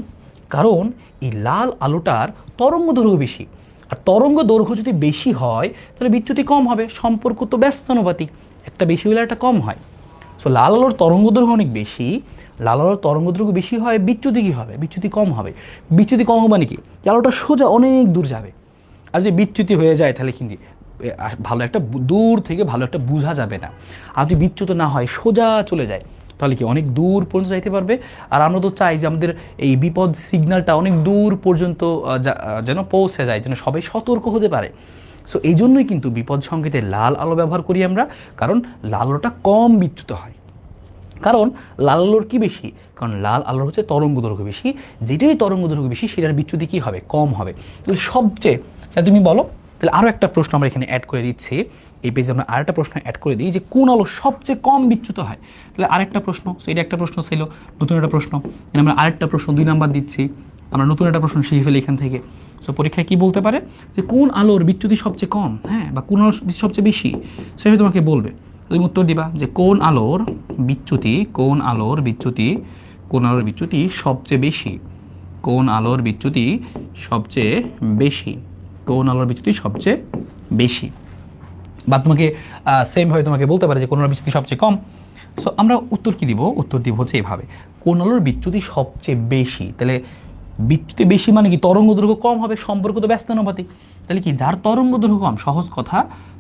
[SPEAKER 1] কারণ এই লাল আলোটার তরঙ্গ দৈর্ঘ্য বেশি, আর তরঙ্গ দৈর্ঘ্য যদি বেশি হয় তাহলে বিচ্যুতি কম হবে। সম্পর্ক তো ব্যস্তানুপাতিক, একটা বেশি হলে একটা কম হয়। সো লাল আলোর তরঙ্গ দৈর্ঘ্য অনেক বেশি, লাল আলোর তরঙ্গ দৈর্ঘ্য বেশি হয়, বিচ্যুতি কী হবে? বিচ্যুতি কম হবে। বিচ্যুতি কম হবে মানে কি, আলোটা সোজা অনেক দূর যাবে। আর যদি বিচ্যুতি হয়ে যায় তাহলে কিন্তু ভালো একটা দূর থেকে ভালো একটা বোঝা যাবে না। আর যদি বিচ্যুত না হয়, সোজা চলে যায়, তাহলে কি অনেক দূর পর্যন্ত যাইতে পারবে। আর আমরা তো চাই যে আমাদের এই বিপদ সিগন্যালটা অনেক দূর পর্যন্ত যেন পৌঁছে যায়, যেন সবাই সতর্ক হতে পারে। সো এই জন্যই কিন্তু বিপদ সংকেতে লাল আলো ব্যবহার করি আমরা, কারণ লাল আলোটা কম বিচ্যুত হয়। কারণ লাল আলোর কি বেশি? কারণ লাল আলোর হচ্ছে তরঙ্গ দৈর্ঘ্য বেশি, যেটাই তরঙ্গ দৈর্ঘ্য বেশি সেটার বিচ্যুতি কী হবে? কম হবে। তাহলে সবচেয়ে, তুমি বলো, তাহলে আরও একটা প্রশ্ন আমরা এখানে অ্যাড করে দিচ্ছি, এই পেজে আমরা আরেকটা প্রশ্ন অ্যাড করে দিই যে কোন আলো সবচেয়ে কম বিচ্যুত হয়। তাহলে আরেকটা প্রশ্ন, এটা একটা প্রশ্ন ছিল, নতুন একটা প্রশ্ন, আমরা আরেকটা প্রশ্ন 2 নাম্বার দিচ্ছি, আমরা নতুন একটা প্রশ্ন শিখে ফেলি এখান থেকে। সো পরীক্ষায় কী বলতে পারে যে কোন আলোর বিচ্যুতি সবচেয়ে কম, হ্যাঁ, বা কোন আলোর সবচেয়ে বেশি, সেটা তোমাকে বলবে। তুমি উত্তর দিবা যে কোন আলোর বিচ্যুতি, কোন আলোর বিচ্যুতি, কোন আলোর বিচ্যুতি সবচেয়ে বেশি, কোন আলোর বিচ্যুতি সবচেয়ে বেশি, কোন আলোর বিচ্যুতি সবচেয়ে বেশি। বা তোমাকে সেমভাবে তোমাকে বলতে পারে যে কোন আলোর বিচ্যুতি সবচেয়ে কম। সো আমরা উত্তর কী দিব? উত্তর দিব হচ্ছে এভাবে, কোন আলোর বিচ্যুতি সবচেয়ে বেশি। তাহলে বিচ্যুতি বেশি মানে কি তরঙ্গ দৈর্ঘ্য কম হবে, সম্পর্ক তো ব্যস্তানুপাতিক। তাহলে কি যার তরঙ্গ দৈর্ঘ্য কম, সহজ কথা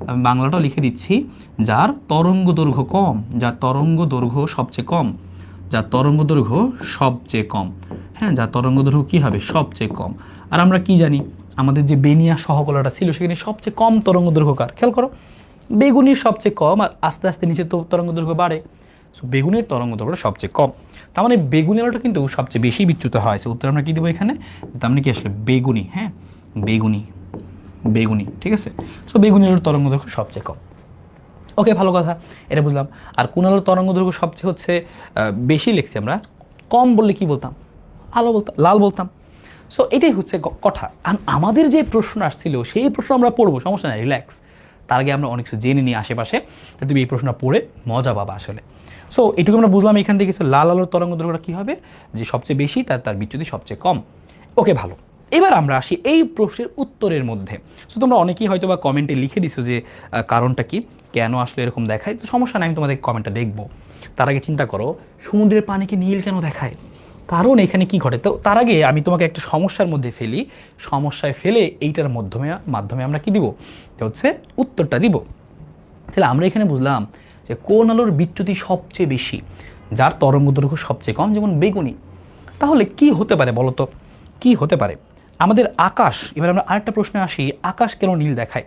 [SPEAKER 1] আমি বাংলাটাও লিখে দিচ্ছি, যার তরঙ্গ দৈর্ঘ্য কম, যার তরঙ্গ দৈর্ঘ্য সবচেয়ে কম, যার তরঙ্গ দৈর্ঘ্য সবচেয়ে কম, হ্যাঁ, যার তরঙ্গ দৈর্ঘ্য কী হবে? সবচেয়ে কম। আর আমরা কি জানি, আমাদের যে বেনিয়া সহকলাটা ছিল সেখানে সবচেয়ে কম তরঙ্গ দৈর্ঘ্যকার, খেয়াল করো, বেগুনির সবচেয়ে কম, আর আস্তে আস্তে নিচে তো তরঙ্গ দৈর্ঘ্য বাড়ে। সো বেগুনের তরঙ্গ দৈর্ঘ্য সবচেয়ে কম, তার মানে বেগুনি আলোটা কিন্তু সবচেয়ে বেশি বিচ্যুত হয়। সো উত্তর আমরা কী দেবো এখানে? তার মানে কি আসলে বেগুনি, হ্যাঁ, বেগুনি, বেগুনি, ঠিক আছে। সো বেগুনি আলোর তরঙ্গ দৈর্ঘ্য সবচেয়ে কম। ওকে, ভালো কথা, এটা বুঝলাম। আর কোন আলোর তরঙ্গ দৈর্ঘ্য সবচেয়ে হচ্ছে বেশি লিখছি আমরা, কম বললে কি বলতাম? আলো বলতাম, লাল বলতাম। সো এটাই হচ্ছে কথা। আর আমাদের যে প্রশ্ন আসছিল সেই প্রশ্ন আমরা পড়বো, সমস্যা নাই, রিল্যাক্স। তার আগে আমরা অনেক কিছু জেনে নিই আশেপাশে, তুমি এই প্রশ্নটা পড়ে মজা পাবা আসলে। সো এটুকু আমরা বুঝলাম এখান থেকে, লাল আলোর তরঙ্গ দৈর্ঘ্যটা কী হবে? যে সবচেয়ে বেশি, তার বিচ্যুতি সবচেয়ে কম। ওকে, ভালো। এবার আমরা আসি এই প্রশ্নের উত্তরের মধ্যে। সো তোমরা অনেকেই হয়তো বা কমেন্টে লিখে দিছো যে কারণটা কি, কেন আসলে এরকম দেখায়। তো সমস্যা নাই, আমি তোমাদের কমেন্টটা দেখবো। তার আগে চিন্তা করো, সমুদ্রের পানিকে নীল কেন দেখায়? কারণ এখানে কি ঘটে, তো তার আগে আমি তোমাকে একটা সমস্যার মধ্যে ফেলি, সমস্যায় ফেলে এইটার মাধ্যমে মাধ্যমে আমরা কি দিব, এটা হচ্ছে উত্তরটা দিব। তাহলে আমরা এখানে বুঝলাম যে কোন আলোর বিচ্যুতি সবচেয়ে বেশি, যার তরঙ্গ দৈর্ঘ্য সবচেয়ে কম, যেমন বেগুনি। তাহলে কি হতে পারে বলো তো, কি হতে পারে আমাদের আকাশ। এবার আমরা আরেকটা প্রশ্নে আসি, আকাশ কেন নীল দেখায়?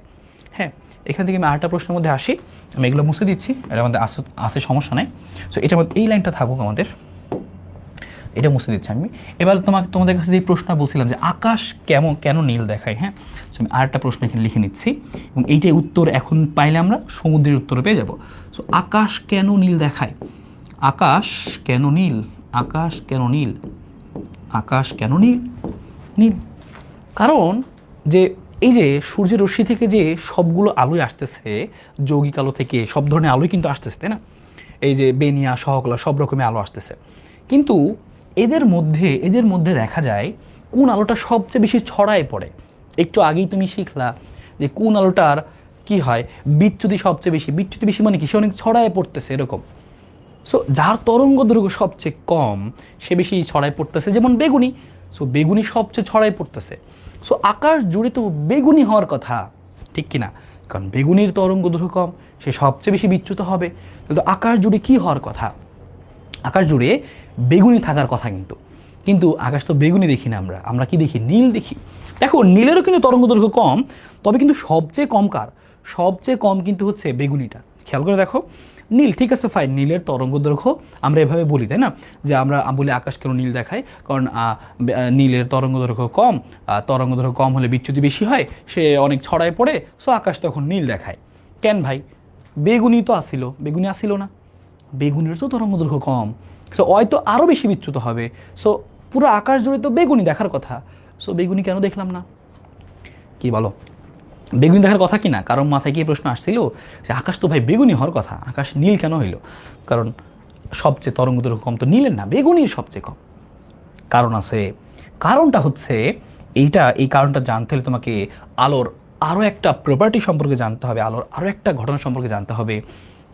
[SPEAKER 1] হ্যাঁ, এখান থেকে আমি আরেকটা প্রশ্নের মধ্যে আসি, আমি এগুলো মুছে দিচ্ছি, এটা আমাদের আসে সমস্যা নাই। সো এটার মধ্যে এই লাইনটা থাকুক আমাদের, এটা মুছে দিচ্ছি আমি। এবার তোমাদের কাছে যে প্রশ্নটা বলছিলাম যে আকাশ কেন নীল দেখায়, হ্যাঁ, সো আমি আরেকটা প্রশ্ন এখানে লিখে নিচ্ছি, এবং এইটাই উত্তর এখন পাইলে আমরা সমুদ্রের উত্তর পেয়ে যাব। সো আকাশ কেন নীল দেখায়, আকাশ কেন নীল, আকাশ কেন নীল, আকাশ কেন নীল, নীল কারণ যে এই যে সূর্যের রশ্মি থেকে যে সবগুলো আলোই আসতেছে, যৌগিক আলো থেকে সব ধরনের আলোই কিন্তু আসতেছে, তাই না? এই যে বেনিয়া সহকলা সব রকমের আলো আসতেছে, কিন্তু এদের মধ্যে দেখা যায় কোন আলোটা সবচেয়ে বেশি ছড়ায় পড়ে। একটু আগেই তুমি শিখলা যে কোন আলোটার কি হয়, বিচ্যুতি সবচেয়ে বেশি, বিচ্যুতি বেশি মানে কি, সে অনেক ছড়ায় পড়তেছে এরকম। সো যার তরঙ্গ দৈর্ঘ্য সবচেয়ে কম সে বেশি ছড়ায় পড়তেছে, যেমন বেগুনি। সো বেগুনি সবচেয়ে ছড়ায় পড়তেছে। সো আকাশ জুড়ে তো বেগুনি হওয়ার কথা, ঠিক কিনা? কারণ বেগুনির তরঙ্গ দৈর্ঘ্য কম, সে সবচেয়ে বেশি বিচ্যুত হবে। কিন্তু আকাশ জুড়ে কি হওয়ার কথা, আকাশ জুড়ে বেগুনি থাকার কথা। কিন্তু কিন্তু আকাশ তো বেগুনি দেখি না, আমরা কি দেখি, নীল দেখি। দেখো নীলেরও কিন্তু তরঙ্গ দৈর্ঘ্য কম, তবে কিন্তু সবচেয়ে কম কার, সবচেয়ে কম কিন্তু হচ্ছে বেগুনিটা। খেয়াল করে দেখো, নীল ঠিক আছে ফাইন, নীলের তরঙ্গ দৈর্ঘ্য আমরা এভাবে বলি, তাই না, যে আমরা বলি আকাশ কেন নীল দেখায়, কারণ নীলের তরঙ্গ দৈর্ঘ্য কম, তরঙ্গ দৈর্ঘ্য কম হলে বিচ্যুতি বেশি হয়, সে অনেক ছড়ায় পড়ে, সো আকাশ তখন নীল দেখায়। কেন ভাই, বেগুনি তো আসিল, বেগুনি আসিল না, বেগুনির তো তরঙ্গ দৈর্ঘ্য কম, সো হয়তো আরও বেশি বিচ্যুত হবে। সো পুরো আকাশ জুড়ে তো বেগুনি দেখার কথা, সো বেগুনি কেন দেখলাম না? কি বলো, বেগুনি দেখার কথা কি না? কারণ মাথায় কি প্রশ্ন আসছিল যে আকাশ তো ভাই বেগুনি হওয়ার কথা, আকাশ নীল কেন হইল? কারণ সবচেয়ে তরঙ্গ দৈর্ঘ্য কম তো নীলের না, বেগুনির সবচেয়ে কম। কারণ আছে, কারণটা হচ্ছে এই কারণটা জানতে হলে তোমাকে আলোর আরও একটা প্রপার্টি সম্পর্কে জানতে হবে, আলোর আরও একটা ঘটনা সম্পর্কে জানতে হবে,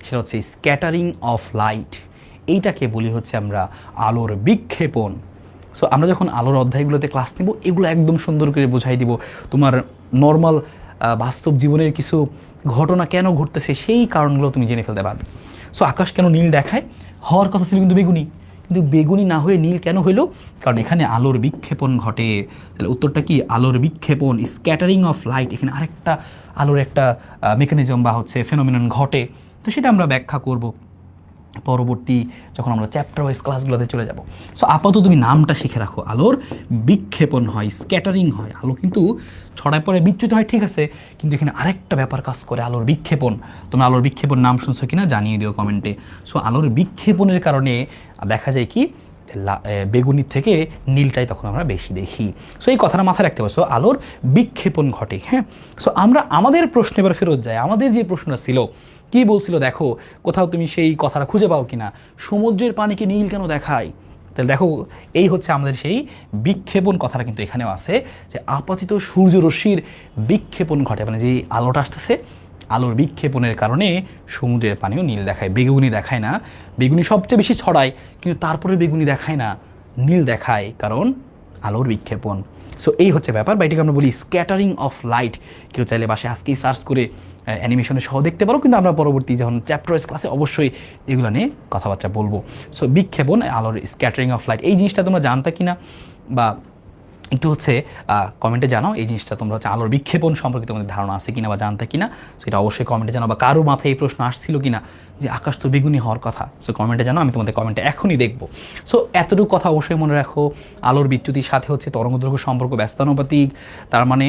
[SPEAKER 1] সেটা হচ্ছে স্ক্যাটারিং অফ লাইট। এইটাকে বলি হচ্ছে আমরা আলোর বিক্ষেপণ। সো আমরা যখন আলোর অধ্যায়গুলোতে ক্লাস নেব, এগুলো একদম সুন্দর করে বোঝাই দিব, তোমার নর্মাল বাস্তব জীবনের কিছু ঘটনা কেন ঘটতেছে সেই কারণগুলো তুমি জেনে ফেলতে পারবে। সো আকাশ কেন নীল দেখায়, হওয়ার কথা ছিল কিন্তু বেগুনি, কিন্তু বেগুনি না হয়ে নীল কেন হইলো? কারণ এখানে আলোর বিক্ষেপণ ঘটে। তাহলে উত্তরটা কি, আলোর বিক্ষেপণ, স্ক্যাটারিং অফ লাইট। এখানে আরেকটা আলোর একটা মেকানিজম বা হচ্ছে ফেনোমেনন ঘটে, তো সেটা আমরা ব্যাখ্যা করব পরবর্তী যখন আমরা চ্যাপ্টার ওয়াইজ ক্লাসগুলোতে চলে যাব। সো আপাতত তুমি নামটা শিখে রাখো, আলোর বিক্ষেপণ হয়, স্ক্যাটারিং হয়, আলো কিন্তু ছড়ায় পড়ে বিচ্যুত হয়, ঠিক আছে, কিন্তু এখানে আরেকটা ব্যাপার কাজ করে, আলোর বিক্ষেপণ। তোমরা আলোর বিক্ষেপণ নাম শুনছো কিনা জানিয়ে দিও কমেন্টে। সো আলোর বিক্ষেপণের কারণে দেখা যায় কি, বেগুনির থেকে নীলটাই তখন আমরা বেশি দেখি। সো এই কথাটা মাথায় রাখতে পারছো, আলোর বিক্ষেপণ ঘটে। হ্যাঁ, সো আমরা আমাদের প্রশ্নে এবার ফেরত যাই। আমাদের যে প্রশ্নটা ছিল, কি বলছিল দেখো, কোথাও তুমি সেই কথাটা খুঁজে পাও কিনা, সমুদ্রের পানিকে নীল কেন দেখায়? তাহলে দেখো, এই হচ্ছে আমাদের সেই বিক্ষেপণ কথাটা কিন্তু এখানেও আছে, যে আপাতিত সূর্যরশ্মির বিক্ষেপণ ঘটে, মানে যে আলোটা আসতেছে, আলোর বিক্ষেপণের কারণে সমুদ্রের পানিও নীল দেখায়, বেগুনি দেখায় না। বেগুনি সবচেয়ে বেশি ছড়ায়, কিন্তু তারপরে বেগুনি দেখায় না, নীল দেখায়, কারণ আলোর বিক্ষেপণ। সো এই হচ্ছে ব্যাপার, বা এটাকে আমরা বলি স্ক্যাটারিং অফ লাইট। কেউ চাইলে বাসে আজকেই সার্চ করে অ্যানিমেশনে সহ দেখতে পারো, কিন্তু আমরা পরবর্তী যখন চ্যাপ্টার ওয়াইজ ক্লাসে অবশ্যই এগুলো নিয়ে কথাবার্তা বলবো। সো বিক্ষেপণ, আলোর স্ক্যাটারিং অফ লাইট, এই জিনিসটা তোমরা জানতা কিনা, বা একটু হচ্ছে কমেন্টে জানাও এই জিনিসটা, তোমরা হচ্ছে আলোর বিক্ষেপণ সম্পর্কে তোমাদের ধারণা আছে কিনা বা জানতে কিনা, সেটা অবশ্যই কমেন্টে জানাও। বা কারো মাথায় এই প্রশ্ন আসছিল কিনা যে আকাশ তো বেগুনি হওয়ার কথা, সো কমেন্টে জানাও, আমি তোমাদের কমেন্টে এখনই দেখবো। সো এতটুকু কথা অবশ্যই মনে রাখো, আলোর বিচ্যুতির সাথে হচ্ছে তরঙ্গদৈর্ঘ্য সম্পর্ক ব্যস্তানুপাতিক। তার মানে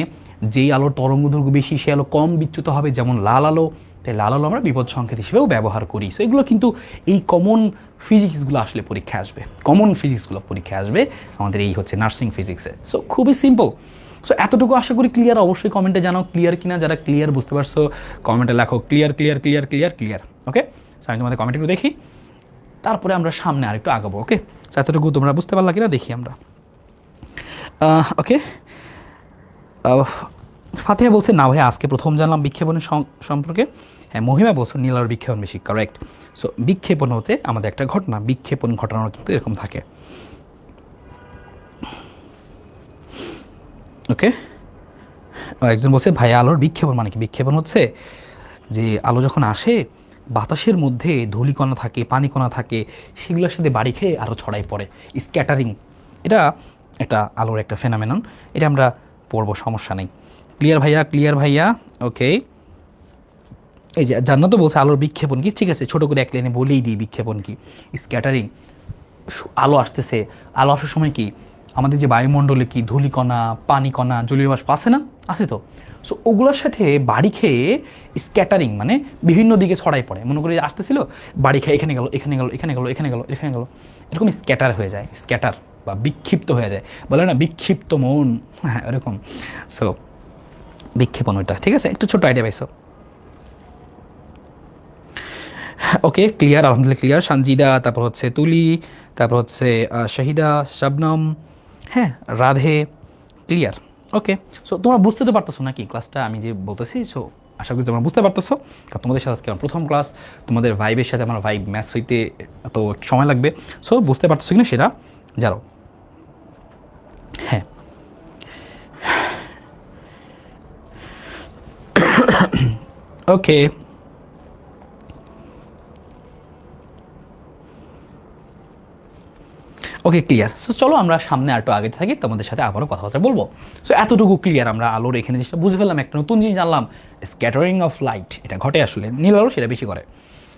[SPEAKER 1] যেই আলোর তরঙ্গদৈর্ঘ্য বেশি সে আলো কম বিচ্যুত হবে, যেমন লাল আলো। তাই লাল আলো আমরা বিপদ সংকেত হিসেবেও ব্যবহার করি। সো এগুলো কিন্তু এই কমন ফিজিক্সগুলো আসলে পরীক্ষায় আসবে, কমন ফিজিক্সগুলো পরীক্ষায় আসবে আমাদের এই হচ্ছে নার্সিং ফিজিক্সে। সো খুবই সিম্পল। সো এতটুকু আশা করি ক্লিয়ার। অবশ্যই কমেন্টে জানাও ক্লিয়ার কিনা, যারা ক্লিয়ার বুঝতে পারছো কমেন্টে লেখো clear clear clear clear clear. Okay, so আমি তোমাদের কমেন্ট একটু দেখি, তারপরে আমরা সামনে আরেকটু আগাবো। ওকে, সো এতটুকু তোমরা বুঝতে পারলা কিনা দেখি আমরা। ওকে, ফাতিহা বলছে না ভাই আজকে প্রথম জানলাম বিক্ষেপণের সম্পর্কে। হ্যাঁ, মহিমা বলছো নীল আলোর বিক্ষেপণ বেশি, কারেক্ট। সো বিক্ষেপণ হতে আমাদের একটা ঘটনা, বিক্ষেপণ ঘটানো কিন্তু এরকম থাকে। ওকে, একজন বলছে ভাইয়া আলোর বিক্ষেপণ মানে কি? বিক্ষেপণ হচ্ছে যে আলো যখন আসে বাতাসের মধ্যে ধূলিকণা থাকে, পানিকণা থাকে, সেগুলোর সাথে বাড়ি খেয়ে আরও ছড়াই পড়ে, স্ক্যাটারিং। এটা একটা আলোর একটা ফেনামেনন, এটা আমরা পড়বো, সমস্যা নেই। ক্লিয়ার ভাইয়া? ক্লিয়ার ভাইয়া? ওকে। এই যে জান্নাত তো বলছে আলোর বিক্ষেপণ কি, ঠিক আছে, ছোটো করে এক লাইনে বলেই দিই বিক্ষেপণ কি। স্ক্যাটারিং, আলো আসতেছে, আলো আসার সময় কি আমাদের যে বায়ুমণ্ডলে কি ধূলিকণা, পানিকণা, জলীয় বাষ্প আছে না? আছে তো। সো ওগুলোর সাথে বাড়ি খেয়ে স্ক্যাটারিং মানে বিভিন্ন দিকে ছড়াই পড়ে। মনে করি আসতেছিল, বাড়ি খেয়ে এখানে গেল, এখানে গেল, এখানে গেল, এখানে গেল, এখানে গেল, এরকম স্ক্যাটার হয়ে যায়, স্ক্যাটার বা বিক্ষিপ্ত হয়ে যায়, বলে না বিক্ষিপ্ত মন, হ্যাঁ এরকম। সো বিক্ষেপণ ওইটা, ঠিক আছে, একটু ছোট আইডিয়া পাইছো। ওকে, ক্লিয়ার, আলহামদুলিল্লাহ ক্লিয়ার। সঞ্জিদা, তারপর হচ্ছে তুলি, তারপর হচ্ছে শাহিদা, শবনম, হ্যাঁ রাধে, ক্লিয়ার। ওকে, সো তোমরা বুঝতে তো পারতেছো নাকি ক্লাসটা আমি যে বলতেছি? সো আশা করি তোমরা বুঝতে পারতেছো, কারণ তোমাদের সাথে আজকে আমার প্রথম ক্লাস, তোমাদের ভাইবের সাথে আমার ভাইব ম্যাচ হইতে এত সময় লাগবে। সো বুঝতে পারতেছো কিনা সেটা জানো। হ্যাঁ, ওকে, ওকে ক্লিয়ার। সো চলো আমরা সামনে একটু আগে থাকি, তোমাদের সাথে আবারও কথাবার্তা বলবো। সো এতটুকু ক্লিয়ার, আমরা আলোর এখানে জিনিসটা বুঝে ফেললাম, একটা নতুন জিনিস জানলাম, স্ক্যাটারিং অফ লাইট এটা ঘটে আসলে, নীল আলো সেটা বেশি করে।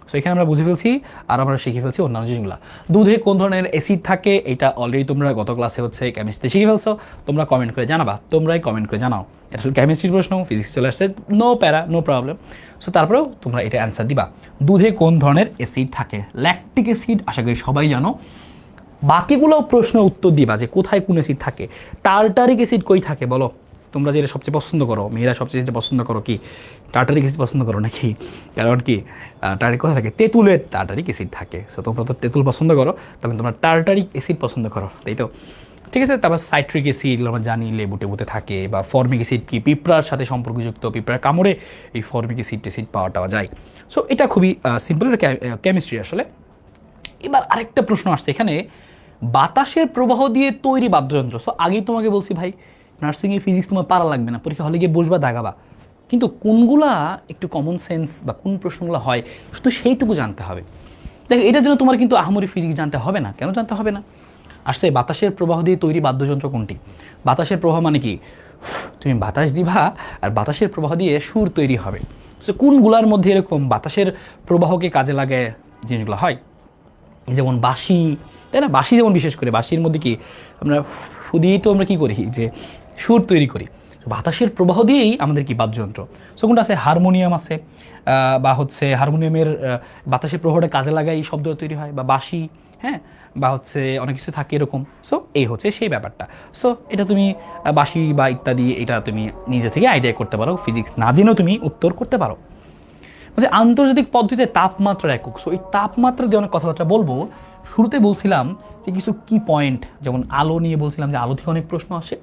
[SPEAKER 1] সো এখানে আমরা বুঝে ফেলছি, আর আমরা শিখে ফেলছি অন্যান্য জিনিসগুলো। দুধে কোন ধরনের অ্যাসিড থাকে এটা অলরেডি তোমরা গত ক্লাসে হচ্ছে কেমিস্ট্রি শিখে ফেলছো, তোমরা কমেন্ট করে জানাবা, তোমরাই কমেন্ট করে জানাও। এটা আসলে কেমিস্ট্রির প্রশ্ন, ফিজিক্স চলে আসছে, নো প্যারা, নো প্রবলেম। সো তারপরেও তোমরা এটা অ্যান্সার দিবা, দুধে কোন ধরনের অ্যাসিড থাকে। ল্যাকটিক অ্যাসিড আশা করি সবাই জানো, বাকিগুলোও প্রশ্ন উত্তর দিবা যে কোথায় কোন অ্যাসিড থাকে। টার্টারিক অ্যাসিড কই থাকে বলো? তোমরা যেটা সবচেয়ে পছন্দ করো, মেয়েরা সবচেয়ে যেটা পছন্দ করো কি, টার্টারিক অ্যাসিড পছন্দ করো নাকি? কারণ কি টার্টারিক কোথায় থাকে? তেঁতুলের টার্টারিক অ্যাসিড থাকে। সো তোমরা তো তেঁতুল পছন্দ করো, তবে তোমরা টার্টারিক অ্যাসিড পছন্দ করো, তাই তো? ঠিক আছে, তারপর সাইট্রিক অ্যাসিড আমরা জানি লেবু টেবুতে থাকে, বা ফর্মিক অ্যাসিড কি পিঁপড়ার সাথে সম্পর্কযুক্ত, পিঁপড়ার কামড়ে এই ফর্মিক অ্যাসিড টেসিড পাওয়া যায়। সো এটা খুবই সিম্পল কেমিস্ট্রি আসলে। এবার আরেকটা প্রশ্ন আসছে এখানে, বাতাসের প্রবাহ দিয়ে তৈরি বাদ্যযন্ত্র। সো আগেই তোমাকে বলছি ভাই, নার্সিংয়ে ফিজিক্স তোমার পারা লাগবে না, পরীক্ষা হলে গিয়ে বসবা দাগাবা, কিন্তু কোনগুলা একটু কমন সেন্স বা কোন প্রশ্নগুলো হয় শুধু সেইটুকু জানতে হবে। দেখো এটার জন্য তোমার কিন্তু আহামরি ফিজিক্স জানতে হবে না। কেন জানতে হবে না? আসছে বাতাসের প্রবাহ দিয়ে তৈরি বাদ্যযন্ত্র কোনটি? বাতাসের প্রবাহ মানে কি, তুমি বাতাস দিবা আর বাতাসের প্রবাহ দিয়ে সুর তৈরি হবে। সো কোনগুলার মধ্যে এরকম বাতাসের প্রবাহকে কাজে লাগায় জিনিসগুলো হয়? যেমন বাঁশি, তাই না? বাঁশি যেমন, বিশেষ করে বাঁশির মধ্যে কি আমরা ফু দিয়েই তো আমরা কী করি, যে সুর তৈরি করি। বাতাসের প্রবাহ দিয়েই আমাদের কি বাদ্যযন্ত্র। সো কোনটা আছে? হারমোনিয়াম আছে, বা হচ্ছে হারমোনিয়ামের বাতাসের প্রবাহটা কাজে লাগাই শব্দ তৈরি হয়, বা বাঁশি, হ্যাঁ, বা হচ্ছে অনেক কিছু থাকে এরকম। সো এই হচ্ছে সেই ব্যাপারটা। সো এটা তুমি বাঁশি বা ইত্যাদি, এটা তুমি নিজে থেকে আইডিয়া করতে পারো, ফিজিক্স না জেনেও তুমি উত্তর করতে পারো। বলছে আন্তর্জাতিক পদ্ধতিতে তাপমাত্রার একক। সো এই তাপমাত্রা দিয়ে অনেক কথাবার্তা বলবো। শুরুতে বলছিলাম যে কিছু কি পয়েন্ট, যেমন আলো নিয়ে বলছিলাম যে আলো থেকে অনেক প্রশ্ন আসে,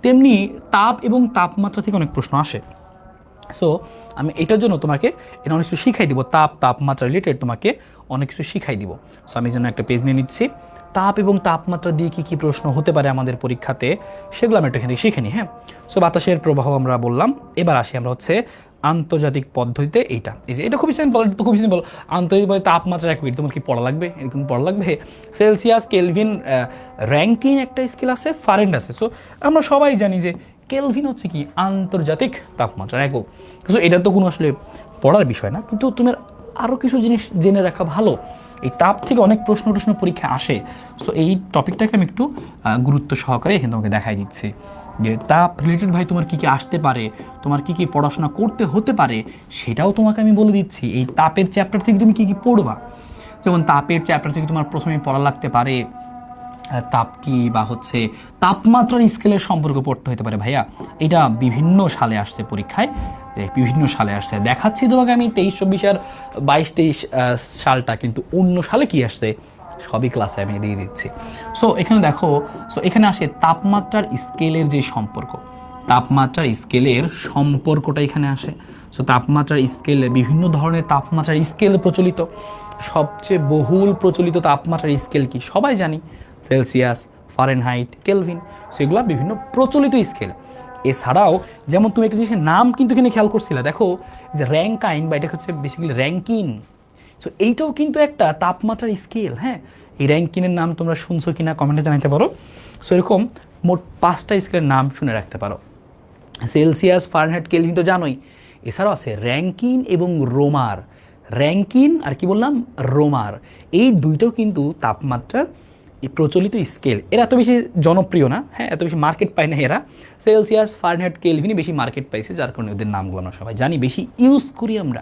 [SPEAKER 1] তেমনি তাপ এবং তাপমাত্রা থেকে অনেক প্রশ্ন আসে। সো আমি এটার জন্য তোমাকে এটা অনেক কিছু শিখাই দিব, তাপমাত্রা রিলেটেড তোমাকে অনেক কিছু শিখাই দিব। সো আমি জন্য একটা পেজ নিয়ে নিচ্ছি, তাপ এবং তাপমাত্রা দিয়ে কী কী প্রশ্ন হতে পারে আমাদের পরীক্ষাতে, সেগুলো আমি একটু এখান থেকে শিখে নিই। হ্যাঁ, সো বাতাসের প্রবাহ আমরা বললাম। এবার আসি আমরা হচ্ছে আন্তর্জাতিক পদ্ধতিতে এইটা, এই যে এটা খুবই সিম্পল, এটা তো খুবই সিম্পল। আন্তর্জাতিক তাপমাত্রা এক মিনিট, তোমার কি পড়া লাগবে? এরকম পড়া লাগবে? সেলসিয়াস, কেলভিন, র্যাঙ্কিন একটা স্কেল আছে, ফারেনহাইট আছে। সো আমরা সবাই জানি যে কেলভিন হচ্ছে কি আন্তর্জাতিক তাপমাত্রা একক। সো এটা তো কোনো আসলে পড়ার বিষয় না, কিন্তু তোমার আরও কিছু জিনিস জেনে রাখা ভালো। এই তাপ থেকে অনেক প্রশ্ন পরীক্ষা আসে। সো এই টপিকটাকে আমি একটু গুরুত্ব সহকারে এখানে তোমাকে দেখাই দিচ্ছি, যে তাপ রিলেটেড ভাই তোমার কী কী আসতে পারে, তোমার কী কী পড়াশোনা করতে হতে পারে, সেটাও তোমাকে আমি বলে দিচ্ছি। এই তাপের চ্যাপ্টার থেকে তুমি কী কী পড়বা। যেমন তাপের চ্যাপ্টার থেকে তোমার প্রথমে পড়া লাগতে পারে তাপ কি, বা হচ্ছে তাপমাত্রার স্কেলের সম্পর্ক পড়তে হতে পারে। ভাইয়া এটা বিভিন্ন সালে আসছে পরীক্ষায়, বিভিন্ন সালে আসছে, দেখাচ্ছি তোমাকে আমি 23-24 আর 22-23 সালটা, কিন্তু অন্য সালে কি আসছে সবই ক্লাসে আমি দিয়ে দিচ্ছি। সো এখানে দেখো, সো এখানে আসে তাপমাত্রার স্কেলের যে সম্পর্ক, তাপমাত্রার স্কেলের সম্পর্কটা এখানে আসে। সো তাপমাত্রার স্কেলে বিভিন্ন ধরনের তাপমাত্রার স্কেল প্রচলিত, সবচেয়ে বহুল প্রচলিত তাপমাত্রার স্কেল কি সবাই জানি, সেলসিয়াস, ফারেনহাইট, কেলভিন। সেগুলো বিভিন্ন প্রচলিত স্কেল। এছাড়াও যেমন তুমি একটা জিনিসের নাম কিন্তু এখানে খেয়াল করছিলে, দেখো যে র্যাঙ্কাইন বা এটা হচ্ছে বেসিক্যালি র্যাঙ্কিন। সো এইটাও কিন্তু একটা তাপমাত্রার স্কেল। হ্যাঁ, এই র্যাঙ্কিনের নাম তোমরা শুনছো কিনা কমেন্টে জানাতে পারো। সো এরকম মোট 5টা স্কেলের নাম শুনে রাখতে পারো। সেলসিয়াস, ফারেনহাইট, কেলভিন তো জানোই। এছাড়াও আছে র্যাঙ্কিন এবং রোমার। র্যাঙ্কিন আর কি বললাম, রোমার, এই দুইটাও কিন্তু তাপমাত্রার এই প্রচলিত স্কেল। এরা এত বেশি জনপ্রিয় না, হ্যাঁ, এত বেশি মার্কেট পায় না এরা। সেলসিয়াস, ফারেনহাইট, কেলভিনই বেশি মার্কেট পাইছে, যার কারণে ওদের নামগুলো আমরা সবাই জানি, বেশি ইউজ করি আমরা,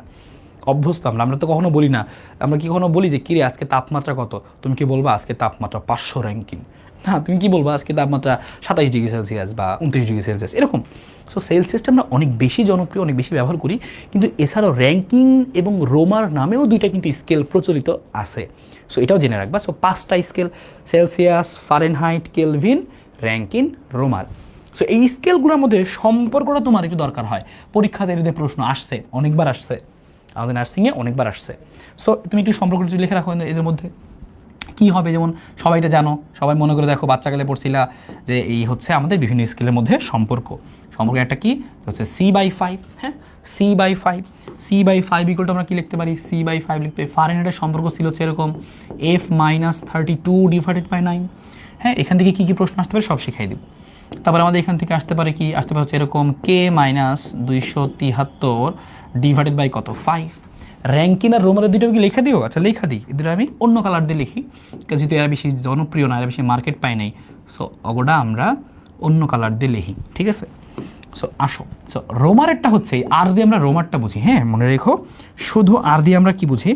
[SPEAKER 1] অভ্যস্ত আমরা। আমরা তো কখনো বলি না, আমরা কি কখনো বলি যে কিরে আজকে তাপমাত্রা কত, তুমি কি বলবা আজকে তাপমাত্রা 500 র্যাঙ্কিন? না, তুমি কি বলবা আজকে তাপমাত্রা 27 ডিগ্রি সেলসিয়াস বা 29 ডিগ্রি সেলসিয়াস এরকম। সো সেলসিয়াসটা আমরা অনেক বেশি জনপ্রিয়, অনেক বেশি ব্যবহার করি। কিন্তু এছাড়াও র্যাঙ্কিং এবং রোমার নামেও দুইটা কিন্তু স্কেল প্রচলিত আছে। সো এটাও জেনে রাখবা। সো 5টা scale: Celsius, Fahrenheit, Kelvin, Rankine, Romer. So এই স্কেলগুলোর মধ্যে সম্পর্কটা তোমার একটু দরকার হয়। পরীক্ষাতে এদের প্রশ্ন আসছে, অনেকবার আসছে, আমাদের নার্সিংয়ে অনেকবার আসছে। সো তুমি একটু সম্পর্কটা লিখে রাখো এদের মধ্যে কী হবে। যেমন সবাই এটা জানো, সবাই মনে করে দেখো বাচ্চাকালে পড়ছিলা যে এই হচ্ছে আমাদের বিভিন্ন স্কেলের মধ্যে সম্পর্ক। সম্পর্ক একটা কি হচ্ছে C/5। হ্যাঁ, C/5, C/5 ইকুয়াল টু আমরা কী লিখতে পারি, C/5 লিখতে পারি। ফারেনহাইটের সম্পর্ক ছিল হচ্ছে এরকম F-32/9। হ্যাঁ, এখান থেকে কী কী প্রশ্ন আসতে পারে সব শিখাই দিব। তারপর আমাদের এখান থেকে আসতে পারে কি, আসতে পারে হচ্ছে এরকম K-273 কত 5। র্যাঙ্কিন আর রোমারের দুটো কি লেখা দিও? আচ্ছা লেখা দিই, এদের আমি অন্য কালার দিয়ে লিখি, যেহেতু এরা বেশি জনপ্রিয় না, এরা বেশি মার্কেট পায় নাই। সো অগোটা আমরা অন্য কালার দিয়ে লিখি, ঠিক আছে। সো আসো, সো রোমারেরটা হচ্ছে আর দিয়ে আমরা রোমারটা বুঝি। হ্যাঁ, মনে রেখো, শুধু আর দিয়ে আমরা কি বুঝি,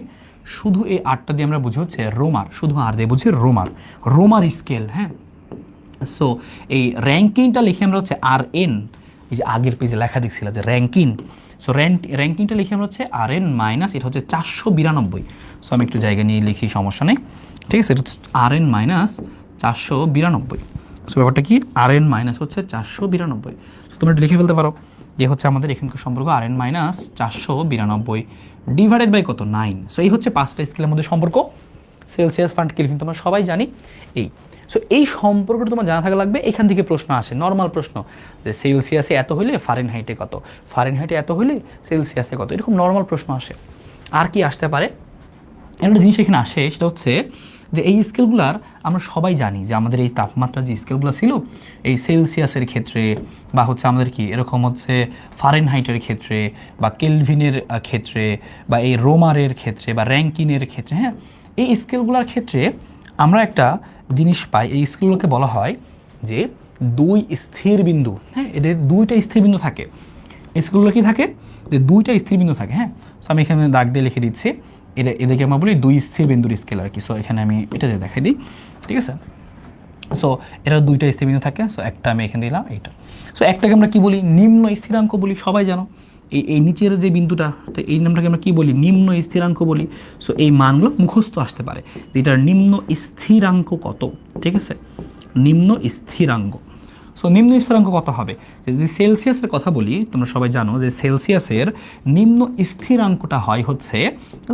[SPEAKER 1] শুধু এই আরটা দিয়ে আমরা বুঝি হচ্ছে রোমার, শুধু আর দিয়ে বুঝি রোমার, রোমার স্কেল। হ্যাঁ, সো এই র্যাঙ্কিংটা লিখে আমরা হচ্ছে RN, এই যে আগের পেজে লেখা দেখছিলাম যে র্যাঙ্কিং। সো র্যাঙ্কিংটা লিখে আমরা হচ্ছে RN মাইনাস, এটা হচ্ছে 492। সো আমি একটু জায়গা নিয়ে লিখি, সমস্যা নেই, ঠিক আছে। এটা হচ্ছে RN মাইনাস 492। সো ব্যাপারটা কি, RN মাইনাস হচ্ছে 492। সো তোমরা লিখে ফেলতে পারো যে হচ্ছে আমাদের এখানকার সম্পর্ক RN মাইনাস 492 ডিভাইডেড বাই কত 9। সো এই হচ্ছে 5টা স্কেলের মধ্যে সম্পর্ক। সেলসিয়াস, ফারেনহাইট, কেলভিন তোমরা সবাই জানি এই। সো এই সম্পর্কটা তোমার জানা থাকা লাগবে। এখান থেকে প্রশ্ন আসে, নর্মাল প্রশ্ন, যে সেলসিয়াসে এত হলে ফারেনহাইটে কত, ফারেনহাইটে এত হলে সেলসিয়াসে কত, এরকম নর্মাল প্রশ্ন আসে। আর কি আসতে পারে, একটা জিনিস এখানে আসে, সেটা হচ্ছে যে এই স্কেলগুলার আমরা সবাই জানি যে আমাদের এই তাপমাত্রার যে স্কেলগুলো ছিল এই সেলসিয়াসের ক্ষেত্রে, বা হচ্ছে আমাদের কি এরকম হচ্ছে ফারেনহাইটের ক্ষেত্রে, বা কেলভিনের ক্ষেত্রে, বা এই রোমারের ক্ষেত্রে, বা র্যাঙ্কিনের ক্ষেত্রে, হ্যাঁ, এই স্কেলগুলোর ক্ষেত্রে আমরা একটা জিনিস পাই। এই স্কেলগুলোকে বলা হয় যে 2 স্থির বিন্দু। হ্যাঁ, এদের 2টা স্থির বিন্দু থাকে। স্কেলগুলো কি থাকে, যে 2টা স্থির বিন্দু থাকে। হ্যাঁ, সো আমি এখানে দাগ দিয়ে লিখে দিচ্ছি, এদেরকে আমরা বলি 2 স্থির বিন্দুর স্কেল আর কি। সো এখানে আমি এটা দিয়ে দেখাই দিই, ঠিক আছে। সো এরা 2টা স্থির বিন্দু থাকে। সো একটা আমি এখানে দিলাম, এইটা। সো একটাকে আমরা কি বলি, নিম্ন স্থিরাঙ্ক বলি, সবাই জানো। এই নিচের যে বিন্দুটা, তো এই নামটাকে আমরা কি বলি, নিম্ন স্থিরাঙ্ক বলি। সো এই মানগুলো মুখস্থ আসতে পারে যে এটার নিম্ন স্থিরাঙ্ক কত, ঠিক আছে, নিম্ন স্থিরাঙ্ক। সো নিম্ন স্থিরাঙ্ক কত হবে, যদি সেলসিয়াসের কথা বলি, তোমরা সবাই জানো যে সেলসিয়াসের নিম্ন স্থিরাঙ্কটা হয় হচ্ছে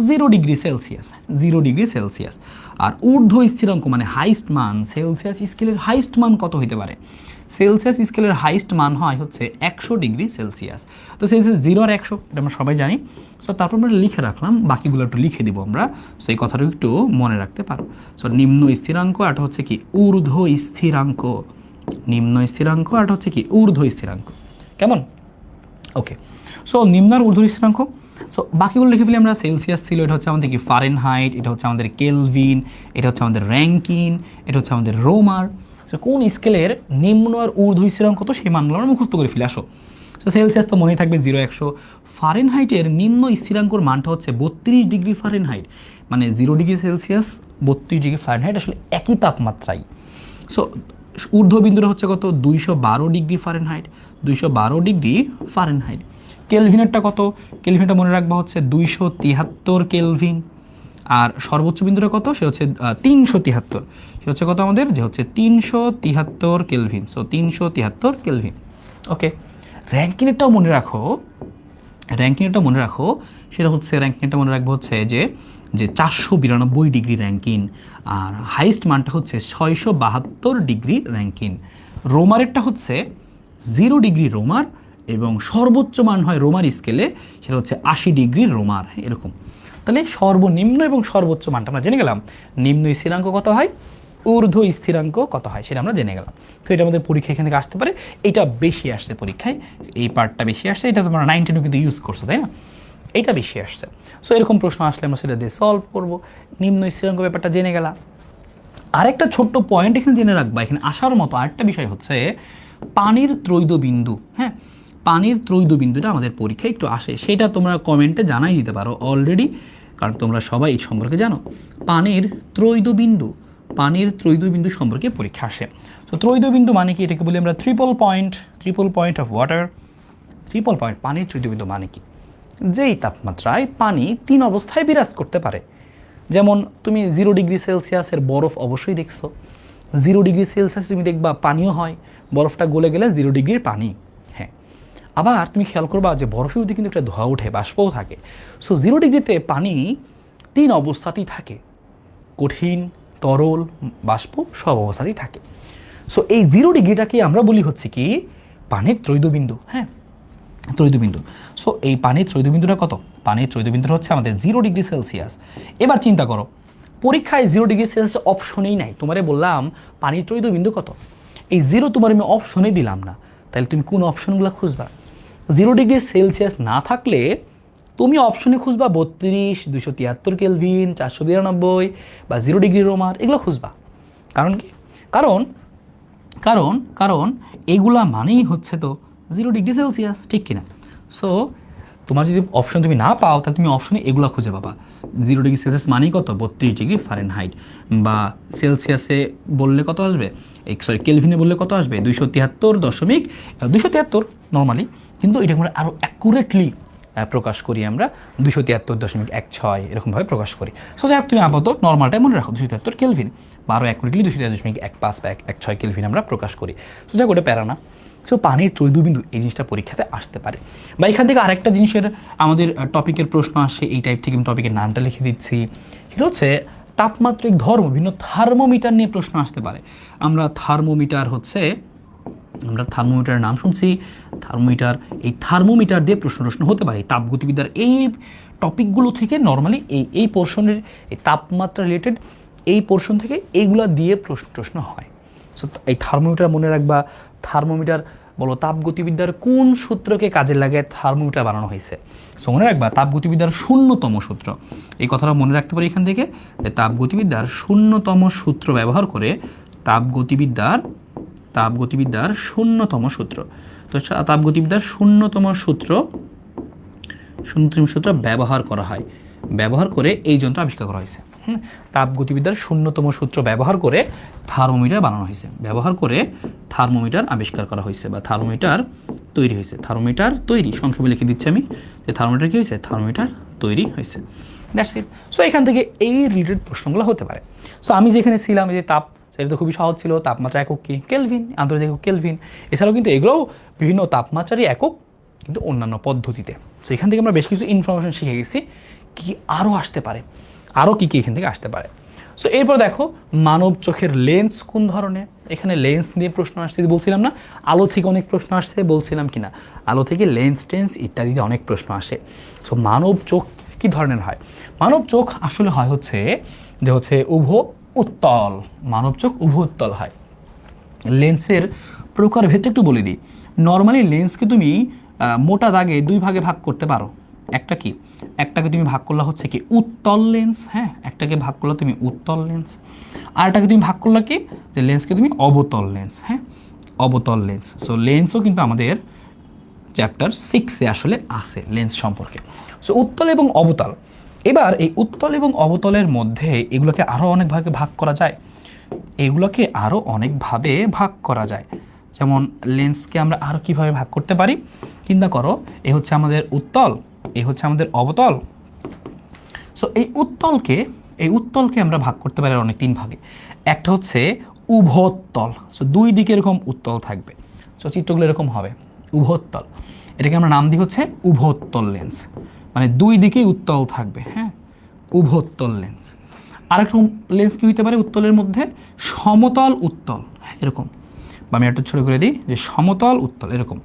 [SPEAKER 1] 0 ডিগ্রি সেলসিয়াস, 0 ডিগ্রি সেলসিয়াস। আর ঊর্ধ্ব স্থিরাঙ্ক মানে হাইস্ট মান, সেলসিয়াস স্কেলের হাইস্ট মান কত হতে পারে, সেলসিয়াস স্কেলের হাইস্ট মান হয় হচ্ছে 100 ডিগ্রি সেলসিয়াস। তো সেলসিয়াস 0 আর 100 এটা আমরা সবাই জানি। সো তারপর আমরা লিখে রাখলাম, বাকিগুলো একটু লিখে দিব আমরা। সো এই কথাটা একটু মনে রাখতে পারো। সো নিম্ন স্থিরাঙ্ক আর হচ্ছে কি ঊর্ধ্ব স্থিরাঙ্ক, নিম্ন স্থিরাঙ্ক আর হচ্ছে কি ঊর্ধ্ব স্থিরাঙ্ক, কেমন? ওকে, সো নিম্ন আর ঊর্ধ্ব স্থিরাঙ্ক। সো বাকিগুলো লিখে ফেলি আমরা। সেলসিয়াস ছিল, এটা হচ্ছে আমাদের কি ফারেনহাইট, এটা হচ্ছে আমাদের কেলভিন, এটা হচ্ছে আমাদের র্যাঙ্কিন, এটা হচ্ছে আমাদের রোমার। কোন স্কেলের নিম্ন আর ঊর্ধ্ব স্থিরাঙ্ক কত সেই মানগুলো আমরা মুখস্থ করে ফেলে আসো। সো সেলসিয়াস তো মনেই থাকবে 0 100। ফারেনহাইটের নিম্ন স্থিরাঙ্কর মানটা হচ্ছে 32 ডিগ্রি ফারেনহাইট, মানে 0 ডিগ্রি সেলসিয়াস 32 ডিগ্রি ফারেনহাইট আসলে একই তাপমাত্রায়। সো ঊর্ধ্ব বিন্দুটা হচ্ছে কত, 212 ডিগ্রি ফারেনহাইট, 212 ডিগ্রি ফারেনহাইট। কেলভিনেরটা কত, কেলভিনটা মনে রাখবা হচ্ছে 273 কেলভিন। আর সর্বোচ্চ বিন্দুটা কত, সে হচ্ছে 373, সে হচ্ছে কত আমাদের, যে হচ্ছে 373 কেলভিন। So 373 Kelvin. ওকে, র্যাঙ্কিনেরটাও মনে রাখো, র্যাঙ্কিনেরটা মনে রাখো, সেটা হচ্ছে র্যাঙ্কিনেরটা মনে রাখবো হচ্ছে যে 492 ডিগ্রি র্যাঙ্কিন। আর হাইস্ট মানটা হচ্ছে 672 ডিগ্রি র্যাঙ্কিন। রোমারেরটা হচ্ছে 0 ডিগ্রি রোমার এবং সর্বোচ্চ মান হয় রোমার স্কেলে সেটা হচ্ছে 80 ডিগ্রি রোমার, এরকম। তাহলে সর্বনিম্ন এবং সর্বোচ্চ মানটা আমরা জেনে গেলাম। নিম্ন স্থিরাঙ্ক কত হয়, ঊর্ধ্ব স্থিরাঙ্ক কত হয় সেটা আমরা জেনে গেলাম। তো এটা আমাদের পরীক্ষা এখান থেকে আসতে পারে, এটা বেশি আসছে পরীক্ষায়, এই পার্টটা বেশি আসছে, এটা তোমরা 9-10 কিন্তু ইউজ করছো তাই না, এইটা বেশি আসছে। সো এরকম প্রশ্ন আসলে আমরা সেটা দিয়ে সলভ করবো। নিম্ন স্থিরাঙ্ক ব্যাপারটা জেনে গেলাম। আরেকটা ছোট্ট পয়েন্ট এখানে জেনে রাখবা, এখানে আসার মতো আরেকটা বিষয় হচ্ছে পানির ত্রৈধ বিন্দু। হ্যাঁ, পানির ত্রৈধ বিন্দুটা আমাদের পরীক্ষায় একটু আসে, সেটা তোমরা কমেন্টে জানাই দিতে পারো অলরেডি, কারণ তোমরা সবাই এই সম্পর্কে জানো। পানির ত্রৈধ বিন্দু, পানির ত্রৈধ বিন্দু সম্পর্কে পরীক্ষা আসে। তো ত্রৈধ বিন্দু মানে কি, এটাকে বলি আমরা triple point of water. Triple point, পানির ত্রৈধ বিন্দু মানে কি, যেই তাপমাত্রায় পানি 3 অবস্থায় বিরাজ করতে পারে। যেমন তুমি 0 ডিগ্রি সেলসিয়াসের বরফ অবশ্যই দেখছো, 0 ডিগ্রি সেলসিয়াস তুমি দেখবা পানিও হয়, বরফটা গলে গেলে 0 ডিগ্রির পানি। হ্যাঁ, আবার তুমি খেয়াল করবা যে বরফের মধ্যে কিন্তু একটা ধোঁয়া ওঠে, বাষ্পও থাকে। সো 0 ডিগ্রিতে পানি 3 অবস্থাতেই থাকে, কঠিন, তরল, বাষ্প সব অবস্থাতেই থাকে। সো এই 0 ডিগ্রিটাকে আমরা বলি হচ্ছে কি পানির ত্রৈধবিন্দু। হ্যাঁ, ত্রৈধবিন্দু। সো এই পানির ত্রৈধবিন্দুটা কত, পানির ত্রৈধবিন্দুটা হচ্ছে আমাদের 0 ডিগ্রি সেলসিয়াস। এবার চিন্তা করো, পরীক্ষায় 0 ডিগ্রি সেলসিয়াস অপশনেই নাই, তোমারে বললাম পানির ত্রৈধবিন্দু কত, এই 0 তোমার আমি অপশনেই দিলাম না, তাহলে তুমি কোন অপশনগুলো খুঁজবা? 0 ডিগ্রি সেলসিয়াস না থাকলে তুমি অপশনে খুঁজবা 32, 273 কেলভিন, 492 বা 0 ডিগ্রি রোমার, এগুলো খুঁজবা। কারণ কি, কারণ কারণ কারণ এগুলা মানেই হচ্ছে তো 0 ডিগ্রি সেলসিয়াস, ঠিক কিনা? সো তোমার যদি অপশন তুমি না পাও, তাহলে তুমি অপশনে এগুলো খুঁজে পাবা। 0 ডিগ্রি সেলসিয়াস মানেই কত, 32 ডিগ্রি ফারেনহাইট, বা সেলসিয়াসে বললে কত আসবে, কেলভিনে বললে কত আসবে, 273 নর্মালি, কিন্তু এটা আমরা আরও অ্যাকুরেটলি প্রকাশ করি, আমরা 273.16 এরকমভাবে প্রকাশ করি। সো যাই হোক, তুমি আপাতত নর্মালটাই মনে রাখো 273 কেলভিন, বা আরও অ্যাকুরেটলি 273.15 বা 16 কেলভিন আমরা প্রকাশ করি। সো যাই হোক, ওটা প্যারা না। সো পানির ত্রৈধবিন্দু এই জিনিসটা পরীক্ষাতে আসতে পারে। বা এখান থেকে আরেকটা জিনিসের আমাদের টপিকের প্রশ্ন আসে, এই টাইপ থেকে আমি টপিকের নামটা লিখে দিচ্ছি, সেটা হচ্ছে তাপমাত্রিক ধর্ম, বিভিন্ন থার্মোমিটার নিয়ে প্রশ্ন আসতে পারে। আমরা থার্মোমিটারের নাম শুনছি, থার্মোমিটার, এই থার্মোমিটার দিয়ে প্রশ্ন হতে পারে। তাপগতিবিদ্যার এই টপিকগুলো থেকে নর্মালি এই পোর্শনের, এই তাপমাত্রা রিলেটেড এই পোর্শন থেকে এইগুলা দিয়ে প্রশ্ন হয়। সো এই থার্মোমিটার মনে রাখবা, থার্মোমিটার বলো তাপগতিবিদ্যার কোন সূত্রকে কাজে লাগে থার্মোমিটার বানানো হয়েছে। সো মনে রাখবা তাপগতিবিদ্যার 0তম সূত্র, এই কথাটা মনে রাখতে পারি এখান থেকে, তাপগতিবিদ্যার 0তম সূত্র ব্যবহার করে তাপগতিবিদ্যার 0তম সূত্র। তো তাপগতিবিদ্যার 0তম সূত্র ব্যবহার করা হয়, ব্যবহার করে এই যন্ত্র আবিষ্কার করা হয়েছে। তাপগতিবিদ্যার 0তম সূত্র ব্যবহার করে থার্মোমিটার বানানো হয়েছে, ব্যবহার করে থার্মোমিটার আবিষ্কার করা হয়েছে, বা থার্মোমিটার তৈরি হয়েছে। থার্মোমিটার তৈরি, সংক্ষেপে লিখে দিচ্ছি আমি, যে থার্মোমিটার কী হয়েছে, থার্মোমিটার তৈরি হয়েছে। That's it. সো এখান থেকে এই রিলেটেড প্রশ্নগুলো হতে পারে। সো আমি যেখানে ছিলাম, যে তাপ, সেটা তো খুবই সহজ ছিল, তাপমাত্রা একক কি, কেলভিন, আন্তর্জাতিক একক কেলভিন। এছাড়াও কিন্তু এগুলোও বিভিন্ন তাপমাত্রারই একক, কিন্তু অন্যান্য পদ্ধতিতে। সো এখান থেকে আমরা বেশ কিছু ইনফরমেশন শিখে গেছি, কি আরও আসতে পারে, আরও কী কী এখান থেকে আসতে পারে। সো এরপর দেখো, মানব চোখের লেন্স কোন ধরনের, এখানে লেন্স নিয়ে প্রশ্ন আসছে, বলছিলাম না, আলো থেকে অনেক প্রশ্ন আসছে, বলছিলাম কি না, আলো থেকে লেন্স টেন্স ইত্যাদিতে অনেক প্রশ্ন আসে। সো মানব চোখ কী ধরনের হয়, মানব চোখ আসলে হয় হচ্ছে উভ উত্তল, মানব চোখ উভ উত্তল হয়। লেন্সের প্রকারভেদ একটু বলে দিই। নর্মালি লেন্সকে তুমি মোটা দাগে 2 ভাগে ভাগ করতে পারো। একটা কি, একটাকে তুমি ভাগ করলা হচ্ছে কি উত্তল লেন্স, হ্যাঁ, একটাকে ভাগ করলা তুমি উত্তল লেন্স, আর একটাকে তুমি ভাগ করলা কি, যে লেন্সকে তুমি অবতল লেন্স, হ্যাঁ, অবতল লেন্স। সো লেন্সও কিন্তু আমাদের চ্যাপ্টার 6-এ আসলে আছে লেন্স সম্পর্কে। সো উত্তল এবং অবতল, এবার এই উত্তল এবং অবতলের মধ্যে এগুলোকে আরও অনেক ভাগে ভাগ করা যায়, এগুলোকে আরও অনেকভাবে ভাগ করা যায়। যেমন লেন্সকে আমরা আরও কীভাবে ভাগ করতে পারি, চিন্তা করো, এ হচ্ছে আমাদের উত্তল, এ হচ্ছে আমাদের অবতল। সো এই উত্তলকে আমরা ভাগ করতে পারি অনেক 3 ভাগে। একটা হচ্ছে উভোত্তল, সো 2 দিকে এরকম উত্তল থাকবে, সো চিত্রগুলো এরকম হবে, উভোত্তল। এটাকে আমরা নাম দিই হচ্ছে উভোত্তল লেন্স, মানে 2 দিকেই উত্তল থাকবে, হ্যাঁ, উভোত্তল লেন্স। আরেকটা লেন্স কি হইতে পারে উত্তলের মধ্যে, সমতল উত্তল, এরকম, বা আমি একটু ছোট করে দিই যে সমতল উত্তল, এরকম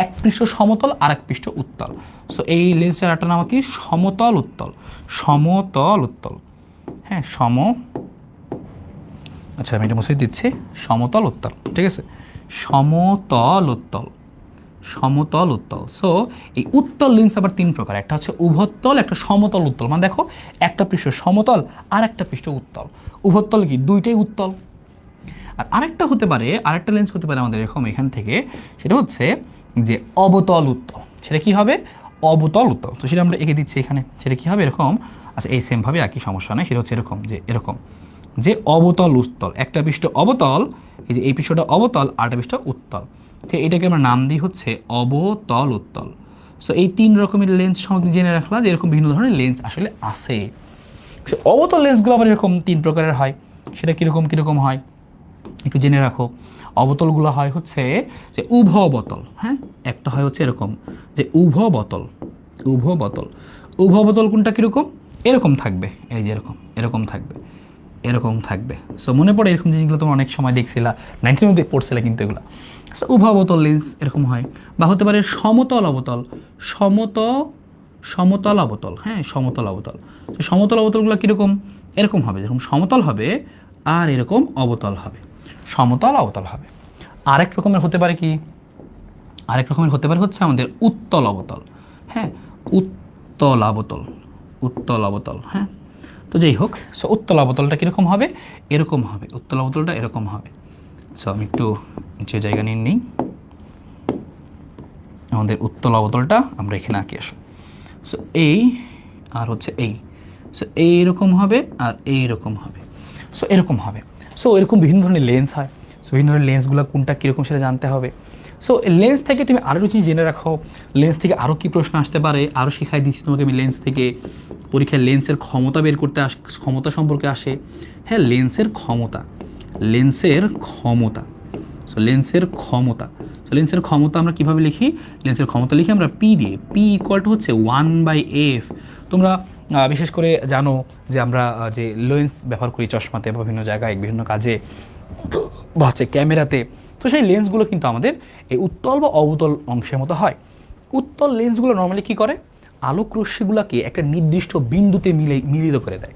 [SPEAKER 1] এক পৃষ্ঠ সমতল আর এক পৃষ্ঠ উত্তল। সো এই লেন্সটার একটা নাম কি সমতল উত্তল, সমতল উত্তল, হ্যাঁ আচ্ছা আমি এটা মুছে দিচ্ছি, সমতল উত্তল, ঠিক আছে, সমতল উত্তল, সমতল উত্তল। সো এই উত্তল লেন্স আবার তিন প্রকার, একটা হচ্ছে উভত্তল, একটা সমতল উত্তল, মানে দেখো একটা পৃষ্ঠ সমতল আর একটা পৃষ্ঠ উত্তল। উভত্তল কি দুইটাই উত্তল। আর আরেকটা হতে পারে, আরেকটা লেন্স হতে পারে আমাদের এরকম এখান থেকে, সেটা হচ্ছে যে অবতল উত্তল। সেটা কি হবে? অবতল উত্তল। তো সেটা আমরা এঁকে দিচ্ছি এখানে, সেটা কি হবে এরকম, আচ্ছা এই সেমভাবে একই সমস্যা নেই, সেটা হচ্ছে এরকম যে এরকম যে অবতল উত্তল, একটা পৃষ্ঠ অবতল, এই যে এই পৃষ্ঠটা অবতল আর একটা পৃষ্ঠ উত্তল, ঠিক এটাকে আমরা নাম দিই হচ্ছে অবতল উত্তল। সো এই তিন রকমের লেন্স সম্বন্ধে জেনে রাখলাম যে এরকম বিভিন্ন ধরনের লেন্স আসলে আছে। অবতল লেন্সগুলো আবার এরকম তিন প্রকারের হয়, সেটা কীরকম কীরকম হয় একটু জেনে রাখো। অবতলগুলো হয় হচ্ছে যে উভ বোতল, হ্যাঁ একটা হয় হচ্ছে এরকম যে উভ বোতল, উভ বোতল। উভ বোতল কোনটা কীরকম? এরকম থাকবে, এই যে এরকম এরকম থাকবে, এরকম থাকবে। সো মনে পড়ে এরকম জিনিসগুলো তোমরা অনেক সময় দেখছিলা, 90-এর মধ্যে পড়ছিলে কিন্তু এগুলো। সো উভয় বোতল লেন্স এরকম হয়। বা হতে পারে সমতল অবতল, সমতল অবতল, হ্যাঁ সমতল অবতল। তো সমতল অবতলগুলো কীরকম? এরকম হবে, যেরকম সমতল হবে আর এরকম অবতল হবে, সমতল অবতল হবে। আরেক রকমের হতে পারে কি, আরেক রকমের হতে পারে হচ্ছে আমাদের উত্তল অবতল, হ্যাঁ উত্তল অবতল, উত্তল অবতল, হ্যাঁ। তো যাই হোক, সো উত্তল অবতলটা কীরকম হবে? এরকম হবে, উত্তল অবতলটা এরকম হবে। সো আমি একটু নিচে জায়গা নিয়ে নিই, আমাদের উত্তল অবতলটা আমরা এখানে আঁকি আসো। সো এই আর হচ্ছে এই, সো এইরকম হবে আর এইরকম হবে, সো এরকম হবে। সো এরকম বিভিন্ন ধরনের লেন্স হয়। সো বিভিন্ন ধরনের লেন্সগুলো কোনটা কীরকম সেটা জানতে হবে। সো লেন্স থেকে তুমি আরও জিনিস জেনে রাখো, লেন্স থেকে আরও কী প্রশ্ন আসতে পারে আরও শিখাই দিচ্ছি তোমাকে আমি। লেন্স থেকে পরীক্ষায় লেন্সের ক্ষমতা বের করতে ক্ষমতা সম্পর্কে আসে, হ্যাঁ লেন্সের ক্ষমতা, লেন্সের ক্ষমতা। সো লেন্সের ক্ষমতা, সো লেন্সের ক্ষমতা আমরা কীভাবে লিখি? লেন্সের ক্ষমতা লিখি আমরা পি দিয়ে, পি ইকুয়াল টু হচ্ছে 1/f। তোমরা বিশেষ করে জানো যে আমরা যে লেন্স ব্যবহার করি চশমাতে বা বিভিন্ন জায়গায় বিভিন্ন কাজে বা হচ্ছে ক্যামেরাতে, তো সেই লেন্সগুলো কিন্তু আমাদের এই উত্তল বা অবতল অংশের মতো হয়। উত্তল লেন্সগুলো নর্মালি কী করে? আলোক রশ্মিগুলোকে একটা নির্দিষ্ট বিন্দুতে মিলিত করে দেয়।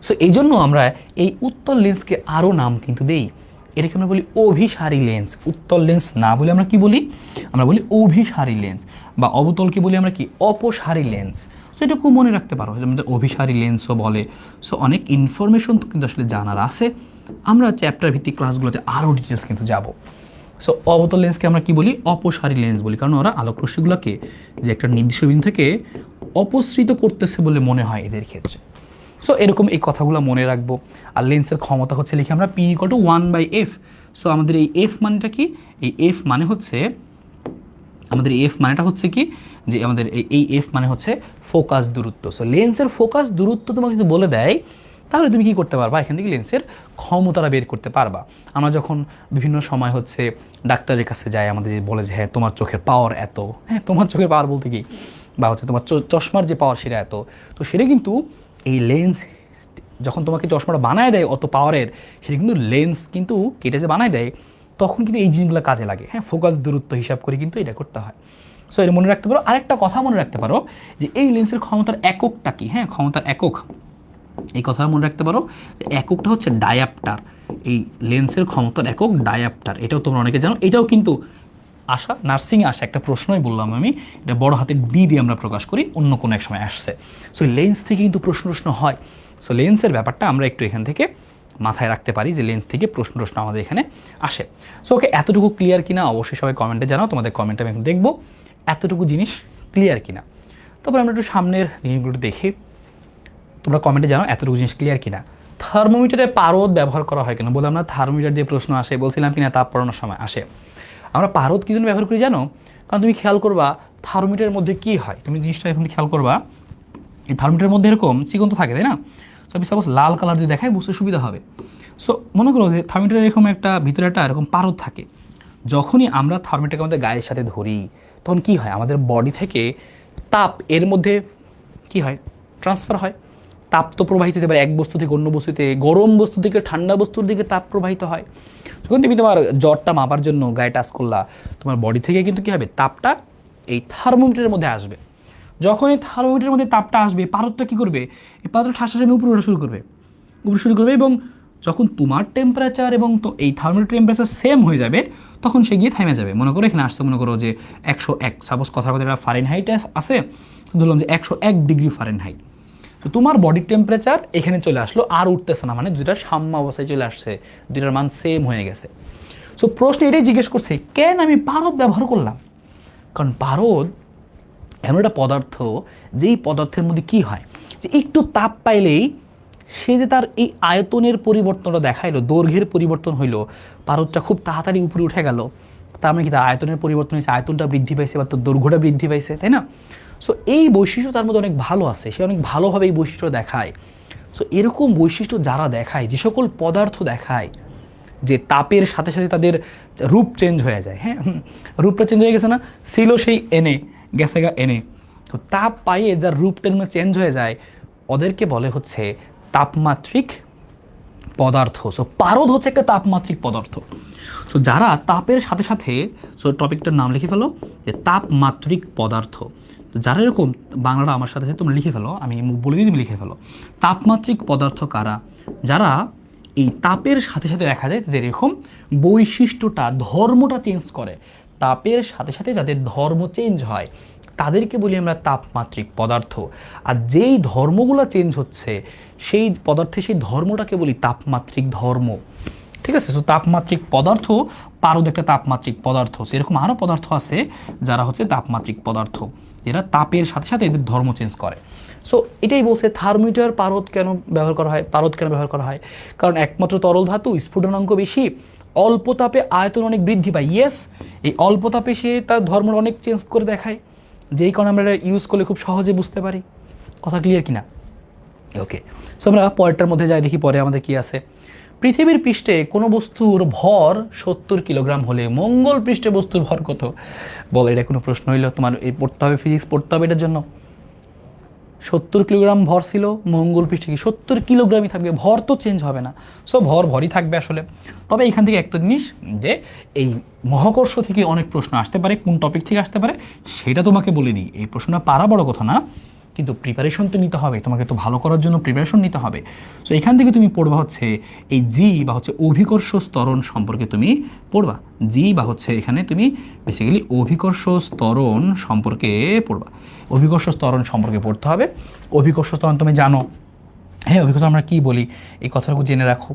[SPEAKER 1] সো এই জন্য আমরা এই উত্তল লেন্সকে আরও নাম কিন্তু দেই, এটাকে আমরা বলি অভিসারী লেন্স। উত্তল লেন্স না বলে আমরা কি বলি? আমরা বলি অভিসারী লেন্স। বা অবতলকে বলি আমরা কি? অপসারী লেন্স। সো এটা খুব মনে রাখতে পারো, আমাদের অভিসারী লেন্সও বলে। সো অনেক ইনফরমেশন তো কিন্তু আসলে জানার আছে, আমরা চ্যাপ্টার ভিত্তিক ক্লাসগুলোতে আরও ডিটেলস কিন্তু যাব। সো অবতল লেন্সকে আমরা কি বলি? অপসারী লেন্স বলি, কারণ ওরা আলোক রশ্মিগুলোকে যে একটা নির্দিষ্ট বিন্দু থেকে অপসৃত করতেছে বলে মনে হয় এদের ক্ষেত্রে। সো এরকম এই কথাগুলো মনে রাখবো। আর লেন্সের ক্ষমতা হচ্ছে লিখি আমরা P equal two 1/f। So আমাদের এই এফ মানেটা কি? এই এফ মানে হচ্ছে, আমাদের এফ মানেটা হচ্ছে কি, যে আমাদের এই এফ মানে হচ্ছে ফোকাস দূরত্ব। সো লেন্সের ফোকাস দূরত্ব তোমাকে যদি বলে দেয়, তাহলে তুমি কি করতে পারবা? এখান থেকে লেন্সের ক্ষমতাটা বের করতে পারবা। আমরা যখন বিভিন্ন সময় হচ্ছে ডাক্তারের কাছে যাই, আমাদের যে বলে যে হ্যাঁ তোমার চোখের পাওয়ার এত, হ্যাঁ তোমার চোখের পাওয়ার বলতে কি, বা হচ্ছে তোমার চশমার যে পাওয়ার সেটা এত, তো সেটা কিন্তু এই লেন্স যখন তোমাকে চশমাটা বানায় দেয় অত পাওয়ারের, সেটা কিন্তু লেন্স কিন্তু কেটে যে বানায় দেয়, তখন কিন্তু এই জিনিসগুলো কাজে লাগে। হ্যাঁ ফোকাস দূরত্ব হিসাব করে কিন্তু এটা করতে হয়। সো এটা মনে রাখতে পারো। আরেকটা কথা মনে রাখতে পারো যে এই লেন্সের ক্ষমতার এককটা কি, হ্যাঁ ক্ষমতার একক, এই কথা মনে রাখতে পারো। এককটা হচ্ছে ডায়াপ্টার। এই লেন্সের ক্ষমতার একক ডায়াপ্টার, এটাও তোমরা অনেকে জানো। এটাও কিন্তু নার্সিংয়ে আসা একটা প্রশ্নই বললাম আমি, এটা বড় হাতের ডি দিয়ে আমরা প্রকাশ করি, অন্য কোনো এক সময় আসছে। সো লেন্স থেকে কিন্তু প্রশ্ন হয়। সো লেন্সের ব্যাপারটা আমরা একটু এখান থেকে মাথায় রাখতে পারি যে লেন্স থেকে প্রশ্ন আমাদের এখানে আসে। সো ওকে, এতটুকু ক্লিয়ার কিনা অবশ্যই সবাই কমেন্টে জানাও, তোমাদের কমেন্টে আমি এখন দেখবো এতটুকু জিনিস ক্লিয়ার কিনা। তারপর আমরা একটু সামনের জিনিসগুলো দেখি, তোমরা কমেন্টে জানাও এতটুকু জিনিস ক্লিয়ার কিনা। থার্মোমিটারে পারদ ব্যবহার করা হয় কেন? বলে আমরা থার্মোমিটার দিয়ে প্রশ্ন আসে, বলছিলাম কিনা তাপ পড়ানোর সময় আসে। আমরা পারদ কী জন্য ব্যবহার করি জানো? কারণ তুমি খেয়াল করবা থার্মোমিটারের মধ্যে কী হয়, তুমি জিনিসটা এখন খেয়াল করবা, এই থার্মোমিটারের মধ্যে এরকম চিকন তো থাকে, তাই না? তো আমি সাপোজ লাল কালার দিয়ে দেখাই, বুঝতে সুবিধা হবে। সো মনে করো যে থার্মোমিটারের এরকম একটা ভিতরে একটা এরকম পারদ থাকে। যখনই আমরা থার্মোমিটারকে আমাদের গায়ের সাথে ধরি, তখন কি হয়? আমাদের বডি থেকে তাপ এর মধ্যে কি হয়? ট্রান্সফার হয়। তাপ তো প্রবাহিত হতে পারে এক বস্তু থেকে অন্য বস্তুতে, গরম বস্তু থেকে ঠান্ডা বস্তুর দিকে তাপ প্রবাহিত হয়। যখন তুমি তোমার জ্বরটা মাপার জন্য গায়ে টাচ করলা, তোমার বডি থেকে কিন্তু কী হবে, তাপটা এই থার্মোমিটারের মধ্যে আসবে। যখন এই থার্মোমিটারের মধ্যে তাপটা আসবে, পারদটা কী করবে, এই পারদটা ঠাস ঠাস উপরে ওঠা শুরু করবে এবং যখন তোমার টেম্পারেচার এবং তো এই থার্মোমিটার টেম্পারেচার সেম হয়ে যাবে, তখন সে গিয়ে থেমে যাবে। মনে করো এখানে আসছে, মনে করো যে 101, সাপোজ কথার কথা একটা ফারেনহাইট আছে, ধরলাম যে 101 ডিগ্রি ফারেনহাইট। তো তোমার বডির টেম্পারেচার এখানে চলে আসলো, আর উঠতেছে না, মানে দুইটার সাম্য অবস্থায় চলে আসছে, দুইটার মান সেম হয়ে গেছে। সো প্রশ্ন এটাই জিজ্ঞেস করছে, কেন আমি পারদ ব্যবহার করলাম? কারণ পারদ এমন একটা পদার্থ, যেই পদার্থের মধ্যে কি হয়, যে একটু তাপ পাইলেই সে যে তার এই আয়তনের পরিবর্তনটা দেখাইলো, দৈর্ঘ্যের পরিবর্তন হইলো, পারদটা খুব তাড়াতাড়ি উপরে উঠে গেল, তার মানে কি তার আয়তনের পরিবর্তন হয়েছে, আয়তনটা বৃদ্ধি পাইছে বা তার দৈর্ঘ্যটা বৃদ্ধি পাইছে, তাই না? সো এই বৈশিষ্ট্য তার মধ্যে অনেক ভালো আছে, সে অনেক ভালোভাবে এই বৈশিষ্ট্য দেখায়। সো এরকম বৈশিষ্ট্য যারা দেখায়, যে সকল পদার্থ দেখায় যে তাপের সাথে সাথে তাদের রূপ চেঞ্জ হয়ে যায়, হ্যাঁ, রূপটা চেঞ্জ হয়ে গেছে না, ছিল সেই এনে, গেছে গা এনে, তো তাপ পাইয়ে যার রূপটা চেঞ্জ হয়ে যায়, ওদেরকে বলে হচ্ছে তাপমাত্রিক পদার্থ। সো পারদ হচ্ছে একটা তাপমাত্রিক পদার্থ। সো যারা তাপের সাথে সাথে, সো টপিকটার নাম লিখে ফেলো যে তাপমাত্রিক পদার্থ। তো যারা এরকম, বাংলাটা আমার সাথে সাথে তোমরা লিখে ফেলো, আমি বলে দিই, তুমি লিখে ফেলো। তাপমাত্রিক পদার্থ কারা? যারা এই তাপের সাথে সাথে দেখা যায় তাদের এরকম বৈশিষ্ট্যটা, ধর্মটা চেঞ্জ করে, তাপের সাথে সাথে যাদের ধর্ম চেঞ্জ হয়, তাদেরকে বলি আমরা তাপমাত্রিক পদার্থ। আর যেই ধর্মগুলো চেঞ্জ হচ্ছে, সেই পদার্থে সেই ধর্মটাকে বলি তাপমাত্রিক ধর্ম। ঠিক আছে? সো তাপমাত্রিক পদার্থ, পারদ একটা তাপমাত্রিক পদার্থ। সেরকম আরও পদার্থ আছে যারা হচ্ছে তাপমাত্রিক পদার্থ, এরা তাপের সাথে সাথে এদের ধর্ম চেঞ্জ করে। সো এটাই বলছে থার্মোমিটার, পারদ কেন ব্যবহার করা হয়, পারদ কেন ব্যবহার করা হয়? কারণ একমাত্র তরল ধাতু, স্ফুটনাঙ্ক বেশি, অল্প তাপে আয়তন অনেক বৃদ্ধি পায়। ইয়েস, এই অল্প তাপে সে তার ধর্ম অনেক চেঞ্জ করে দেখায়, যেই কারণে আমরা ইউজ করলে খুব সহজে বুঝতে পারি। কথা ক্লিয়ার কিনা? ওকে, সো আমরা পরেরটার মধ্যে যাই, দেখি পরে আমাদের কি আছে। পৃথিবীর পৃষ্ঠে কোনো বস্তুর ভর 70 কিলোগ্রাম হলে মঙ্গল পৃষ্ঠে বস্তুর ভর কত? বলো, এটা কোনো প্রশ্ন হইলো? তোমার এই পড়তে হবে, ফিজিক্স পড়তে হবে এটার জন্য। 70 কিলোগ্রাম ভর ছিল, মঙ্গল পৃষ্ঠে কি 70 কিলোগ্রামই থাকবে? ভর তো চেঞ্জ হবে না, সো ভরই থাকবে আসলে। তবে এখান থেকে একটা জিনিস, যে এই মহাকর্ষ থেকে অনেক প্রশ্ন আসতে পারে, কোন টপিক থেকে আসতে পারে সেটা তোমাকে বলে দিই। এই প্রশ্নটা পারা বড় কথা না, কিন্তু প্রিপারেশন তো নিতে হবে, তোমাকে তো ভালো করার জন্য প্রিপারেশন নিতে হবে। সো এখান থেকে তুমি পড়বা হচ্ছে এই জি বা হচ্ছে অভিকর্ষ স্তরণ সম্পর্কে তুমি পড়বা। জি বা হচ্ছে এখানে তুমি বেসিক্যালি অভিকর্ষ স্তরণ সম্পর্কে পড়বা। অভিকর্ষ স্তরণ সম্পর্কে পড়তে হবে। অভিকর্ষ স্তরণ তুমি জানো, হ্যাঁ, অভিকর্ষ আমরা কী বলি, এই কথাটুকু জেনে রাখো।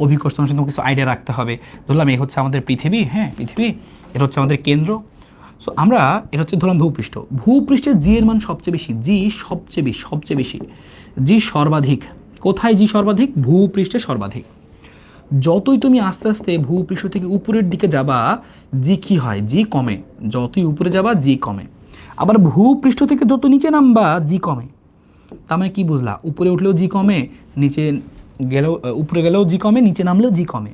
[SPEAKER 1] অভিকর্ষ স্তরণ তোমাকে কিছু আইডিয়া রাখতে হবে। ধরলাম এই হচ্ছে আমাদের পৃথিবী, হ্যাঁ পৃথিবী, এটা হচ্ছে আমাদের কেন্দ্র। সো আমরা, এটা হচ্ছে ধরলাম ভূপৃষ্ঠ, ভূপৃষ্ঠের জি এর মান সবচেয়ে বেশি, জি সবচেয়ে বেশি, জি সর্বাধিক। কোথায় জি সর্বাধিক? ভূপৃষ্ঠে সর্বাধিক। যতই তুমি আস্তে আস্তে ভূপৃষ্ঠ থেকে উপরের দিকে যাবা, জি কি হয়? জি কমে। যতই উপরে যাবা জি কমে। আবার ভূপৃষ্ঠ থেকে যত নিচে নামবা জি কমে। তার মানে কি বুঝলা? উপরে উঠলেও জি কমে, নিচে গেলেও, উপরে গেলেও জি কমে, নিচে নামলেও জি কমে।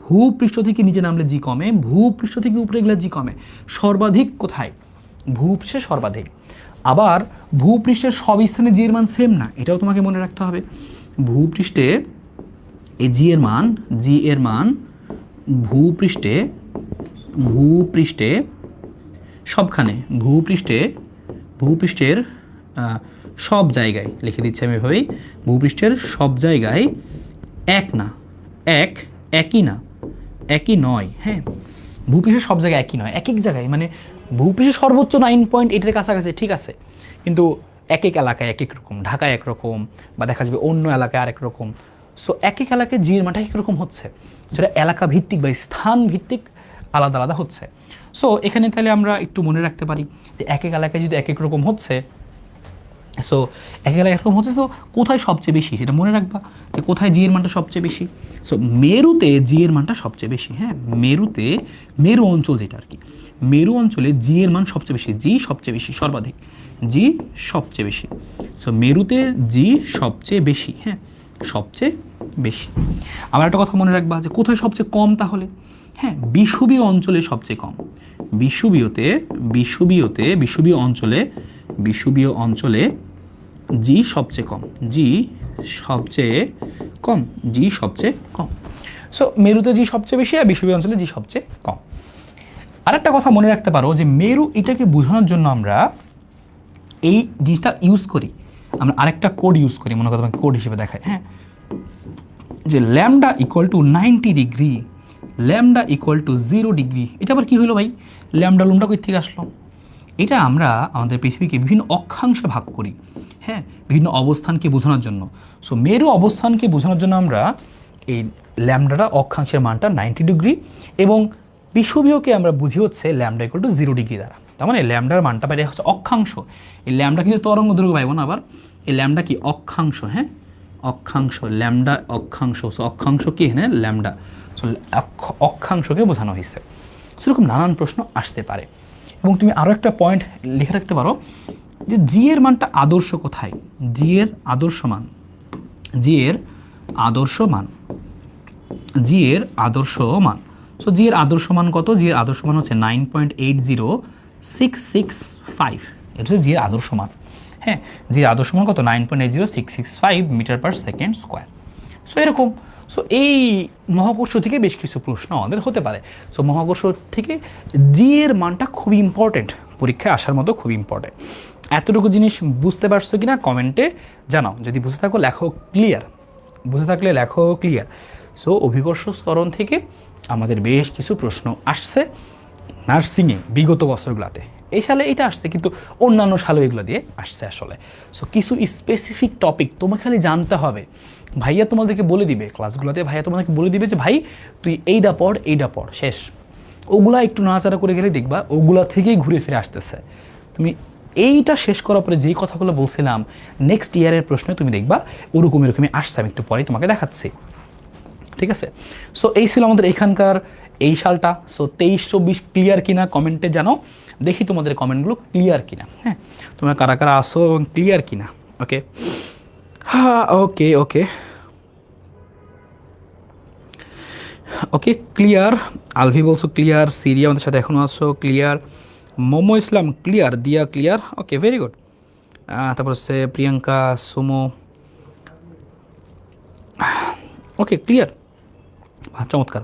[SPEAKER 1] ভূপৃষ্ঠ থেকে নিচে নামলে জি কমে, ভূপৃষ্ঠ থেকে উপরে গেলে জি কমে। সর্বাধিক কোথায়? ভূপৃষ্ঠে সর্বাধিক। আবার ভূপৃষ্ঠের সব স্থানে জি এর মান সেম না, এটাও তোমাকে মনে রাখতে হবে। ভূপৃষ্ঠে এই জি এর মান ভূপৃষ্ঠে সবখানে, ভূপৃষ্ঠের সব জায়গায়, লিখে দিচ্ছি আমি এভাবেই, ভূপৃষ্ঠের সব জায়গায় এক না, একই না, একই নয়। হ্যাঁ, ভূপৃষ্ঠের সব জায়গায় একই নয়, এক এক জায়গায়, মানে ভূপৃষ্ঠের সর্বোচ্চ 9.8-এর কাছাকাছি, ঠিক আছে, কিন্তু এক এক এলাকায় এক এক রকম, ঢাকায় একরকম, বা দেখা যাবে অন্য এলাকায় আরেক রকম। সো এক এক এলাকায় জির মানটা এক রকম হচ্ছে, সেটা এলাকা ভিত্তিক বা স্থান ভিত্তিক আলাদা আলাদা হচ্ছে। সো এখানে তাহলে আমরা একটু মনে রাখতে পারি যে এক এক এলাকায় যদি এক এক রকম হচ্ছে, সো এক এলাকায় এরকম হচ্ছে, তো কোথায় সবচেয়ে বেশি সেটা মনে রাখবা, যে কোথায় জি এর মানটা সবচেয়ে বেশি। সো মেরুতে জি এর মানটা সবচেয়ে বেশি। হ্যাঁ, মেরুতে, মেরু অঞ্চল যেটা আর কি, মেরু অঞ্চলে জি এর মান সবচেয়ে বেশি, জি সবচেয়ে বেশি, সর্বাধিক, জি সবচেয়ে বেশি। সো মেরুতে জি সবচেয়ে বেশি, হ্যাঁ সবচেয়ে বেশি। আবার একটা কথা মনে রাখবা, যে কোথায় সবচেয়ে কম তাহলে? হ্যাঁ, বিষুবীয় অঞ্চলে সবচেয়ে কম। বিষুবীয় অঞ্চলে জি সবচেয়ে কম, জি সবচেয়ে কম, জি সবচেয়ে কম। সো মেরুতে জি সবচেয়ে বেশি আর বিষুবীয় অঞ্চলে জি সবচেয়ে কম। আরেকটা কথা মনে রাখতে পারো যে মেরু এটাকে বোঝানোর জন্য আমরা এই জিনিসটা ইউজ করি, আমরা আরেকটা কোড ইউজ করি, মনে করো তোমাকে কোড হিসেবে দেখায়, হ্যাঁ, যে lambda equal to 90 degree, lambda equal to 0 degree. এটা আবার কী হলো ভাই? ল্যামডা লুমডা কই থেকে আসলো? এটা আমরা আমাদের পৃথিবীকে বিভিন্ন অক্ষাংশে ভাগ করি, হ্যাঁ, বিভিন্ন অবস্থানকে বোঝানোর জন্য। সো মেরু অবস্থানকে বোঝানোর জন্য আমরা এই ল্যামডাটা অক্ষাংশের মানটা 90 ডিগ্রি এবং বিষুবীয়কে আমরা বুঝি হচ্ছে ল্যামডা ইকুয়াল টু 0 ডিগ্রি দ্বারা। তার মানে ল্যামডার মানটা বাইরে হচ্ছে অক্ষাংশ। এই ল্যামডা কিন্তু তরঙ্গ দৈর্ঘ্য পাইব না, আবার এই ল্যামডা কি অক্ষাংশ, হ্যাঁ, অক্ষাংশ, ল্যামডা অক্ষাংশ। সো অক্ষাংশ কি এখানে ল্যামডা, সো অক্ষাংশকে বোঝানো হয়েছে। সেরকম নানান প্রশ্ন আসতে পারে। এবং তুমি আরও একটা পয়েন্ট লিখে রাখতে পারো যে জি এর মানটা আদর্শ কোথায়, জি এর আদর্শ মান, জি এর আদর্শ মান, জি এর আদর্শ মান। সো জি এর আদর্শ মান কত? জি এর আদর্শ মান হচ্ছে 9.80665, এটা হচ্ছে জি এর আদর্শ মান, হ্যাঁ, জি এর আদর্শ মান কত? 9.80665 metre per second square. So এরকম। সো এই মহাকর্ষ থেকে বেশ কিছু প্রশ্ন আমাদের হতে পারে। সো মহাকর্ষ থেকে জি এর মানটা খুবই ইম্পর্টেন্ট, পরীক্ষায় আসার মতো খুব ইম্পর্টেন্ট। এতটুকু জিনিস বুঝতে পারছো কিনা কমেন্টে জানাও, যদি বুঝতে থাকো লেখো ক্লিয়ার, বুঝে থাকলে লেখো ক্লিয়ার। সো অভিকর্ষ স্তরণ থেকে আমাদের বেশ কিছু প্রশ্ন আসছে নার্সিংয়ে বিগত বছরগুলোতে। এই সালে এটা আসছে, কিন্তু অন্যান্য সালেও এগুলো দিয়ে আসছে আসলে। সো কিছু স্পেসিফিক টপিক তোমাকে খালি জানতে হবে, ভাইয়া তোমাদেরকে বলে দিবে ক্লাসগুলোতে, ভাইয়া তোমাদেরকে বলে দিবে যে ভাই তুই এইটা পড়, শেষ। ওগুলা একটু নাড়াচাড়া করে গেলে দেখবা ওগুলা থেকেই ঘুরে ফিরে আসতেছে। তুমি এইটা শেষ করার পরে যেই কথাগুলো বলছিলাম নেক্সট ইয়ারের প্রশ্নে তুমি দেখবা এরকমই আসছে, আমি একটু পরেই তোমাকে দেখাচ্ছি, ঠিক আছে? সো এই ছিল আমাদের এখানকার এই সালটা। সো 23-24 ক্লিয়ার কিনা কমেন্টে জানাও, দেখি তোমাদের কমেন্টগুলো ক্লিয়ার কিনা, হ্যাঁ, তোমরা কারা কারা আসো এবং ক্লিয়ার কিনা। ওকে, হ্যাঁ, ওকে ওকে ওকে ক্লিয়ার। আলভি বলছো ক্লিয়ার, সিরি আমাদের সাথে এখনও আসো ক্লিয়ার, মোমো ইসলাম ক্লিয়ার, দিয়া ক্লিয়ার, ওকে ভেরি গুড। তারপর হচ্ছে প্রিয়াঙ্কা, সুমো, ওকে ক্লিয়ার, চমৎকার।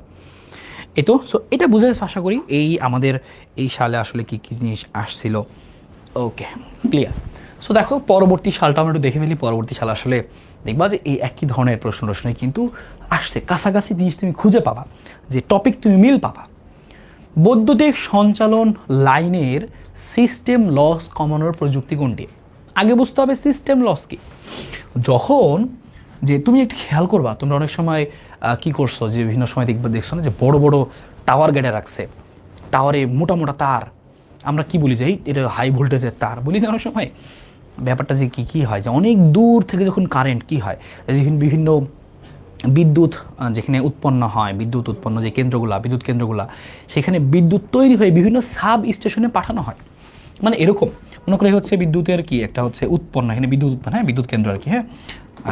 [SPEAKER 1] এই তো, সো এটা বুঝে গেছো আশা করি এই আমাদের এই সালে আসলে কী কী জিনিস আসছিল। Okay clear. সো দেখো পরবর্তী সালটা আমরা একটু দেখে ফেলি। পরবর্তী সাল আসলে দেখবা যে এই একই ধরনের প্রশ্নই কিন্তু আসছে, কাছাকাছি জিনিস তুমি খুঁজে পাবা, যে টপিক তুমি মিল পাবা। বৈদ্যুতিক সঞ্চালন লাইনের সিস্টেম লস কমানোর প্রযুক্তি কোনটি? আগে বুঝতে হবে সিস্টেম লস কি। যখন যে তুমি একটু খেয়াল করবা, তোমরা অনেক সময় কি করছো যে বিভিন্ন সময় দেখছো না যে বড় বড় টাওয়ার গেড়ে রাখছে, টাওয়ারে মোটা মোটা তার, আমরা কি বলি যে এটা হাই ভোল্টেজের তার বলি না অনেক সময়। ব্যাপারটা যে কী হয় যে অনেক দূর থেকে যখন কারেন্ট কী হয়, বিভিন্ন বিদ্যুৎ যেখানে উৎপন্ন হয়, বিদ্যুৎ উৎপন্ন যে কেন্দ্রগুলা, বিদ্যুৎ কেন্দ্রগুলা, সেখানে বিদ্যুৎ তৈরি হয়ে বিভিন্ন সাব স্টেশনে পাঠানো হয়। মানে এরকম মনে করে হচ্ছে বিদ্যুতের কি একটা হচ্ছে উৎপন্ন, এখানে বিদ্যুৎ উৎপন্ন, হ্যাঁ, বিদ্যুৎ কেন্দ্র আর কি, হ্যাঁ,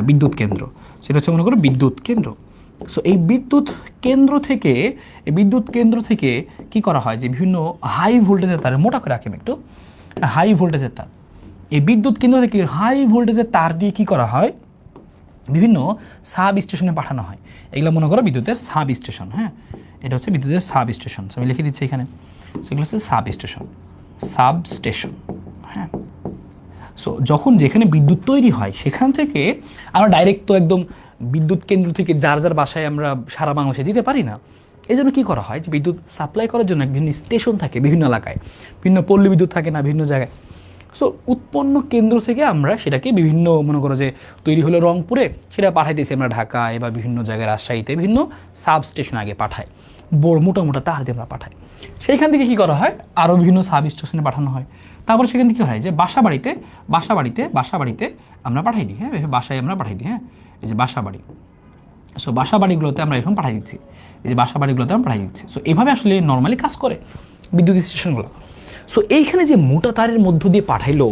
[SPEAKER 1] বিদ্যুৎ কেন্দ্র, সেটা হচ্ছে মনে করো বিদ্যুৎ কেন্দ্র। সো এই বিদ্যুৎ কেন্দ্র থেকে কি করা হয় যে বিভিন্ন হাই ভোল্টেজের তার, মোটা করে রাখি একটু, হাই ভোল্টেজের তার, এই বিদ্যুৎ কেন্দ্র থেকে হাই ভোল্টেজের তার দিয়ে কি করা হয়, বিভিন্ন সাব স্টেশনে পাঠানো হয়। এগুলো মনে করো বিদ্যুতের সাব স্টেশন, হ্যাঁ, এটা হচ্ছে বিদ্যুতের সাব স্টেশন। আমি লিখে দিচ্ছি এখানে, সেগুলো হচ্ছে সাব স্টেশন, হ্যাঁ। সো যখন যেখানে বিদ্যুৎ তৈরি হয় সেখান থেকে আমরা ডাইরেক্ট তো একদম বিদ্যুৎ কেন্দ্র থেকে যার যার বাসায় আমরা সারা বাংলাদেশে দিতে পারি না। এই জন্য কী করা হয় যে বিদ্যুৎ সাপ্লাই করার জন্য বিভিন্ন স্টেশন থাকে বিভিন্ন এলাকায়, বিভিন্ন পল্লী বিদ্যুৎ থাকে না বিভিন্ন জায়গায়। সো উৎপন্ন কেন্দ্র থেকে আমরা সেটাকে বিভিন্ন মনে করো যে তৈরি হলো রংপুরে, সেটা পাঠাইতেছি আমরা ঢাকায় বা বিভিন্ন জায়গায় রাজশাহীতে, বিভিন্ন সাব স্টেশন আগে পাঠাই, বড় মোটা মোটা তার দিয়ে আমরা পাঠাই। সেইখান থেকে কী করা হয় আরও বিভিন্ন সাব স্টেশনে পাঠানো হয়। তারপর সেখান থেকে কী হয় যে বাসা বাড়িতে আমরা পাঠাই দিই, হ্যাঁ, বাসায় আমরা পাঠাই দিই, হ্যাঁ, এই যে বাসা বাড়ি। সো বাসা বাড়িগুলোতে আমরা এখন পাঠাই দিচ্ছি, এই যে বাসা বাড়িগুলোতে আমরা পাঠাই দিচ্ছি। সো এভাবে আসলে নর্মালি কাজ করে বিদ্যুৎ স্টেশনগুলো। সো এইখানে যে মোটা তারের মধ্য দিয়ে পাঠাইলো,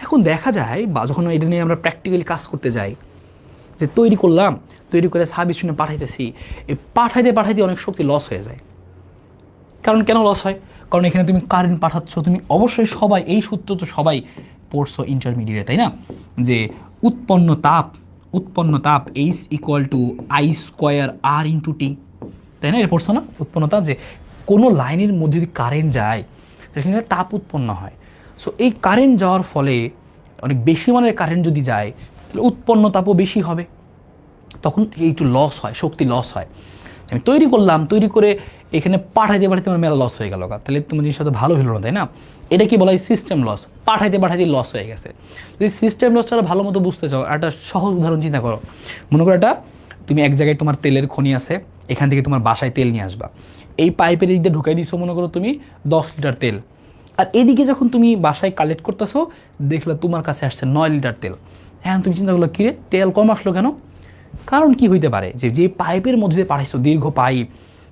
[SPEAKER 1] এখন দেখা যায় বা যখন এটা নিয়ে আমরা প্র্যাকটিক্যালি কাজ করতে যাই, যে তৈরি করে সাব স্টেশনে পাঠাইতেছি, এই পাঠাইতে অনেক শক্তি লস হয়ে যায়। কারণ কেন লস হয়? কারণ এখানে তুমি কারেন্ট পাঠাচ্ছ, তুমি অবশ্যই সবাই এই সূত্র তো সবাই পড়ছো ইন্টারমিডিয়েটে, তাই না, যে উৎপন্ন তাপ উৎপন্ন তাপ H equal to I square R into T, তাই না? এটা পড়ছো না উৎপন্ন তাপ, যে কোনো লাইনের মধ্যে যদি কারেন্ট যায় সেখানে তাপ উৎপন্ন হয়। সো এই কারেন্ট যাওয়ার ফলে অনেক বেশি মানের কারেন্ট যদি যায় তাহলে উৎপন্ন তাপও বেশি হবে, তখন একটু লস হয়, শক্তি লস হয়। আমি তৈরি করলাম, তৈরি করে এখানে পাঠাইতে পাঠাইতে আমার মেলা লস হয়ে গেল, তাহলে তোমার জিনিসটা তো ভালো হলো না, তাই না? এটা কি বলা হয়? System loss. পাঠাইতে পাঠাইতে লস হয়ে গেছে। যদি সিস্টেম লসটা ভালো মতো বুঝতে চাও, একটা সহজ উদাহরণ চিন্তা করো। মনে করো একটা তুমি এক জায়গায় তোমার তেলের খনি আছে, এখান থেকে তোমার বাসায় তেল নিয়ে আসবা, এই পাইপের দিক দিয়ে ঢুকাই দিছো মনে করো তুমি 10 লিটার তেল, আর এদিকে যখন তুমি বাসায় কালেক্ট করতেছো দেখলে তোমার কাছে আসছে 9 লিটার তেল। হ্যাঁ, তুমি চিন্তা করলো কিরে তেল কম আসলো কেন? কারণ কি হইতে পারে, যে যে পাইপের মধ্যে দিয়ে পাঠাইছো, দীর্ঘ পাইপ,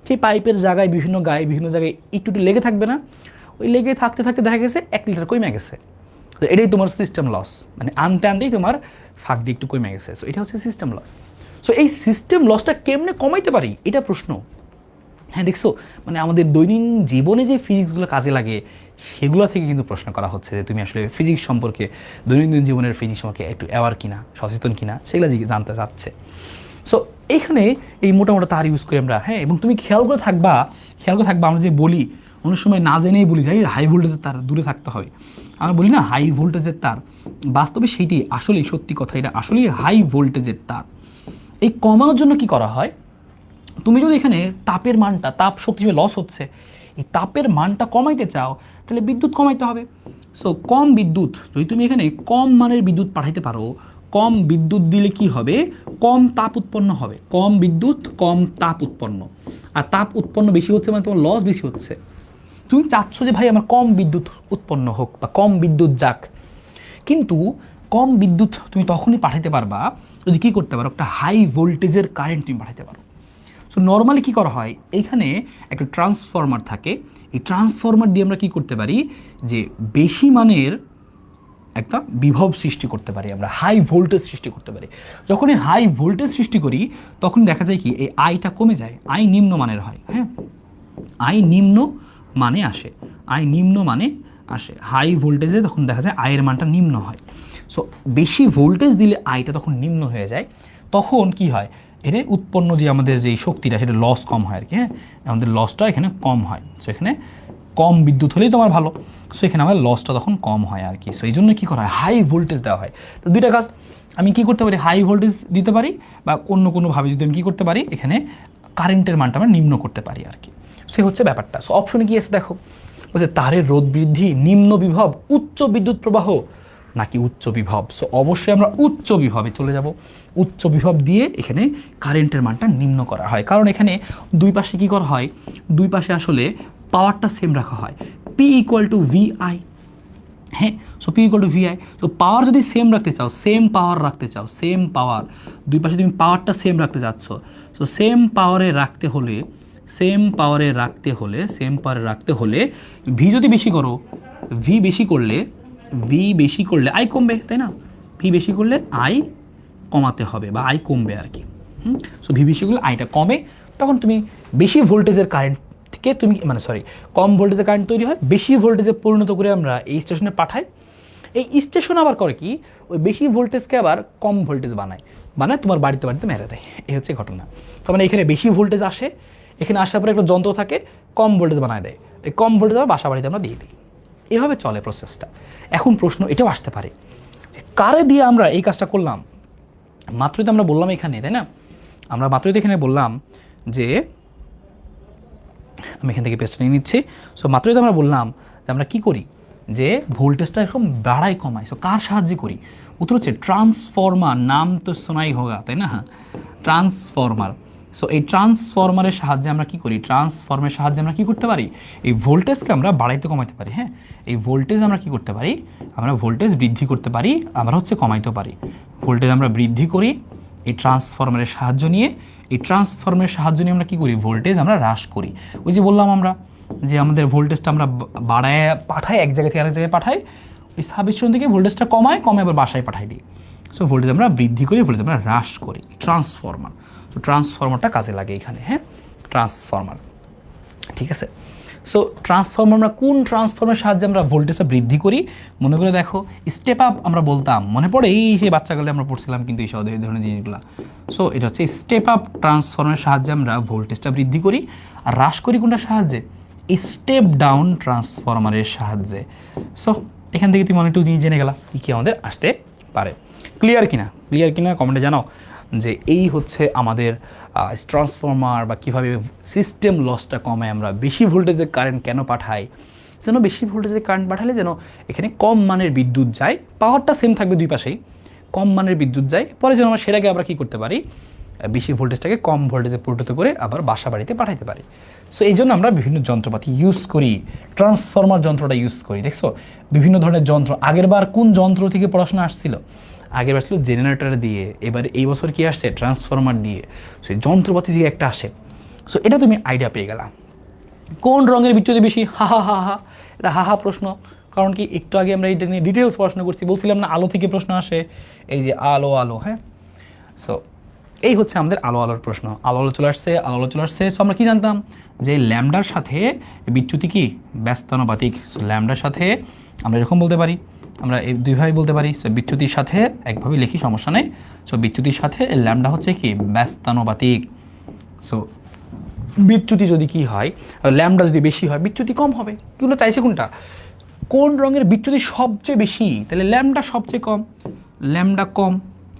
[SPEAKER 1] সেই পাইপের জায়গায় বিভিন্ন গায়ে বিভিন্ন জায়গায় একটু একটু লেগে থাকবে না? ওই লেগে থাকতে থাকতে দেখা গেছে 1 লিটার কমে গেছে। তো এটাই তোমার সিস্টেম লস, মানে আনতে আনতেই তোমার ফাঁক দিয়ে একটু কমে গেছে। সো এটা হচ্ছে সিস্টেম লস। সো এই সিস্টেম লসটা কেমনে কমাইতে পারি, এটা প্রশ্ন। হ্যাঁ, দেখছো, মানে আমাদের দৈনন্দিন জীবনে যে ফিজিক্সগুলো কাজে লাগে সেগুলো থেকে কিন্তু প্রশ্ন করা হচ্ছে যে তুমি আসলে ফিজিক্স সম্পর্কে, দৈনন্দিন জীবনের ফিজিক্স সম্পর্কে একটু অ্যাওয়ার কিনা, সচেতন কিনা, সেগুলো জানতে চাচ্ছে। সো এইখানে এই মোটামোটা তার ইউজ করি আমরা। হ্যাঁ, এবং তুমি খেয়াল করে থাকবা আমরা যে বলি অনেক সময় না জেনেই বলি যাই হাই ভোল্টেজের তার দূরে থাকতে হবে। আমরা বলি না হাই ভোল্টেজের তার, বাস্তবে সেইটি আসলেই সত্যি কথা, এটা আসলেই হাই ভোল্টেজের তার। এই কমানোর জন্য কি করা হয়, তুমি যদি এখানে তাপের মানটা, তাপ শক্তি হিসেবে লস হচ্ছে, এই তাপের মানটা কমাইতে চাও তাহলে বিদ্যুৎ কমাইতে হবে। সো কম বিদ্যুৎ, যদি তুমি এখানে কম মানের বিদ্যুৎ পাঠাইতে পারো, কম বিদ্যুৎ দিলে কি হবে, কম তাপ উৎপন্ন হবে। কম বিদ্যুৎ কম তাপ উৎপন্ন, আর তাপ উৎপন্ন বেশি হচ্ছে মানে তোমার লস বেশি হচ্ছে। তুমি চাচ্ছ যে ভাই আমার কম বিদ্যুৎ উৎপন্ন হোক বা কম বিদ্যুৎ যাক, কিন্তু কম বিদ্যুৎ তুমি তখনই পাঠাতে পারবা যদি কী করতে পারো, একটা হাই ভোল্টেজের কারেন্ট তুমি পাঠাতে পারো। সো নর্মালি কী করা হয়, এইখানে একটা ট্রান্সফরমার থাকে, এই ট্রান্সফরমার দিয়ে আমরা কী করতে পারি, যে বেশি মানের একটা বিভব সৃষ্টি করতে পারি, আমরা হাই ভোল্টেজ সৃষ্টি করতে পারি। যখন এই হাই ভোল্টেজ সৃষ্টি করি তখন দেখা যায় কি এই আইটা কমে যায়, আই নিম্ন মানের হয়। হ্যাঁ, আই নিম্ন মানে আসে, আই নিম্ন মানে আসে। হাই ভোল্টেজে তখন দেখা যায় আয়ের মানটা নিম্ন হয়। সো বেশি ভোল্টেজ দিলে আইটা তখন নিম্ন হয়ে যায়, তখন কি হয়, এর উৎপন্ন যে আমাদের যে শক্তিটা সেটা লস কম হয় আর কি। হ্যাঁ, আমাদের লসটা এখানে কম হয়। সো এখানে কম বিদ্যুৎ হলেই তোমার ভালো। সো এখানে আমার লসটা তখন কম হয় আর কি। সো এই জন্য কী করা হয়, হাই ভোল্টেজ দেওয়া হয়। তো দুইটা কাজ, আমি কী করতে পারি, হাই ভোল্টেজ দিতে পারি, বা অন্য কোনোভাবে যদি আমি কী করতে পারি, এখানে কারেন্টের মানটা আমরা নিম্ন করতে পারি আর কি। সে হচ্ছে ব্যাপারটা। সো অপশনে কি আছে দেখো, বলছে তারের রোধ বৃদ্ধি, নিম্ন বিভব, উচ্চ বিদ্যুৎ প্রবাহ নাকি উচ্চ বিভব। সো অবশ্যই আমরা উচ্চ বিভবে চলে যাব। উচ্চ বিভব দিয়ে এখানে কারেন্টের মানটা নিম্ন করা হয়, কারণ এখানে দুই পাশে কী করা হয়, দুই পাশে আসলে পাওয়ারটা সেম রাখা হয়, পি ইকুয়াল টু ভিআই। হ্যাঁ, so P equal to VI. তো পাওয়ার যদি সেম রাখতে চাও, সেম পাওয়ার রাখতে চাও, সেম পাওয়ার, দুই পাশে তুমি পাওয়ারটা সেম রাখতে চাচ্ছ, সো সেম পাওয়ারে রাখতে হলে, সেম পাওয়ারে রাখতে হলে ভি যদি বেশি করো, ভি বেশি করলে আই কমবে, তাই না? ভি বেশি করলে আই কমাতে হবে বা আই কমবে আর কি। সো ভি বেশি করলে আইটা কমে, তখন তুমি বেশি ভোল্টেজের কারেন্ট থেকে তুমি কম ভোল্টেজের কারেন্ট তৈরি হয়, বেশি ভোল্টেজে পরিণত করে আমরা এই স্টেশনে পাঠাই। এই স্টেশন আবার করে কি, ওই বেশি ভোল্টেজকে আবার কম ভোল্টেজ বানায় তোমার বাড়িতে মেরে দেয়। এই হচ্ছে ঘটনা। তার মানে এখানে বেশি ভোল্টেজ আসে, এখানে আসার পরে একটা যন্ত্র থাকে কম ভোল্টেজ বানায় দেয়, এই কম ভোল্টেজ আবার বাসা বাড়িতে আমরা দিয়ে দিই। এভাবে চলে প্রসেসটা। এখন প্রশ্ন এটাও আসতে পারে যে কারে দিয়ে আমরা এই কাজটা করলাম। মাত্রই তো আমরা বললাম এখানে, তাই না? আমরা মাত্রই তো এখানে বললাম যে, আমি এখান থেকে পেস্টটা নিয়ে নিচ্ছি। সো মাত্রই তো আমরা বললাম যে আমরা কী করি, যে ভোল্টেজটা এরকম বাড়াই কমাই। সো কার সাহায্যে করি? উত্তর হচ্ছে ট্রান্সফরমার। নাম তো শোনাই হোগা, তাই না? ট্রান্সফরমার। সো এই ট্রান্সফরমারের সাহায্যে আমরা কী করি, ট্রান্সফরমারের সাহায্যে আমরা কী করতে পারি, এই ভোল্টেজকে আমরা বাড়াইতে কমাইতে পারি। হ্যাঁ, এই ভোল্টেজ আমরা কী করতে পারি, আমরা ভোল্টেজ বৃদ্ধি করতে পারি, আমরা কমাইতে পারি। ভোল্টেজ আমরা বৃদ্ধি করি এই ট্রান্সফরমারের সাহায্য নিয়ে, এই ট্রান্সফরমারের সাহায্য নিয়ে আমরা কী করি, ভোল্টেজ আমরা হ্রাস করি। ওই যে বললাম আমরা যে আমাদের ভোল্টেজটা আমরা বাড়ায় পাঠাই, এক জায়গা থেকে আরেক জায়গায় পাঠাই, ওই সাবস্টেশন থেকে ভোল্টেজটা কমায় আবার বাসায় পাঠাই দিই। সো ভোল্টেজ আমরা বৃদ্ধি করি, ভোল্টেজ আমরা হ্রাস করি, ট্রান্সফরমার। তো ট্রান্সফরমারটা কাজে লাগে এখানে। হ্যাঁ, ট্রান্সফরমার, ঠিক আছে। সো ট্রান্সফর্মার, আমরা কোন ট্রান্সফর্মারের সাহায্যে আমরা ভোল্টেজটা বৃদ্ধি করি? মনে করে দেখো, স্টেপ আপ আমরা বলতাম, মনে পড়ে এই যে বাচ্চাকালে আমরা পড়ছিলাম কিন্তু এই ধরনের জিনিসগুলো। সো এটা হচ্ছে স্টেপ আপ ট্রান্সফর্মারের সাহায্যে আমরা ভোল্টেজটা বৃদ্ধি করি, আর হ্রাস করি কোনটার সাহায্যে? স্টেপ ডাউন ট্রান্সফরমারের সাহায্যে। সো এখান থেকে তুমি অনেকটু জিনিস জেনে গেলা কী কী আমাদের আসতে পারে। ক্লিয়ার কিনা কমেন্টে জানাও যে এই হচ্ছে আমাদের ট্রান্সফর্মার বা কীভাবে সিস্টেম লসটা কমায়, আমরা বেশি ভোল্টেজের কারেন্ট কেন পাঠাই, যেন বেশি ভোল্টেজের কারেন্ট পাঠালে যেন এখানে কম মানের বিদ্যুৎ যায়, পাওয়ারটা সেম থাকবে দুই পাশেই, কম মানের বিদ্যুৎ যায়, পরে যেন আমরা সেটাকে আমরা কী করতে পারি, বেশি ভোল্টেজটাকে কম ভোল্টেজে পরিণত করে আবার বাসা বাড়িতে পাঠাতে পারি। সো এই জন্য আমরা বিভিন্ন যন্ত্রপাতি ইউজ করি, ট্রান্সফর্মার যন্ত্রটা ইউজ করি। দেখছো বিভিন্ন ধরনের যন্ত্র, আগের বার কোন যন্ত্র থেকে পড়াশোনা আসছিল? আগের বার ছিল জেনারেটর দিয়ে, এবারে এই বছর কি আসছে? ট্রান্সফর্মার দিয়ে। সো এই যন্ত্রপাতি দিয়ে একটা আসে। সো এটা তুমি আইডিয়া পেয়ে গেলা। কোন রঙের বিচ্যুতি বেশি? হা হা হা হা, এটা হা হা প্রশ্ন। কারণ কি, একটু আগে আমরা এটা নিয়ে ডিটেলস পড়াশোনা করছি, বলছিলাম না আলো থেকে প্রশ্ন আসে, এই যে আলো আলো, হ্যাঁ। সো এই হচ্ছে আমাদের আলোর প্রশ্ন। আলো চলে আসছে। সো আমরা কি জানতাম যে ল্যামডার সাথে বিচ্যুতি কি? ব্যস্তানুপাতিক। সো ল্যামডার সাথে আমরা এরকম বলতে পারি, আমরা এই দুইভাবে বলতে পারি। সো বিচ্যুতির সাথে একভাবে লিখি, সমস্যা নেই। সো বিচ্যুতির সাথে ল্যামডা হচ্ছে কি? ব্যস্তানুপাতিক। সো বিচ্যুতি যদি কি হয়, ল্যামডা যদি বেশি হয় বিচ্যুতি কম হবে। কিগুলো চাইছে কোনটা? কোন রঙের বিচ্যুতি সবচেয়ে বেশি? তাহলে ল্যামডা সবচেয়ে কম, ল্যামডা কম।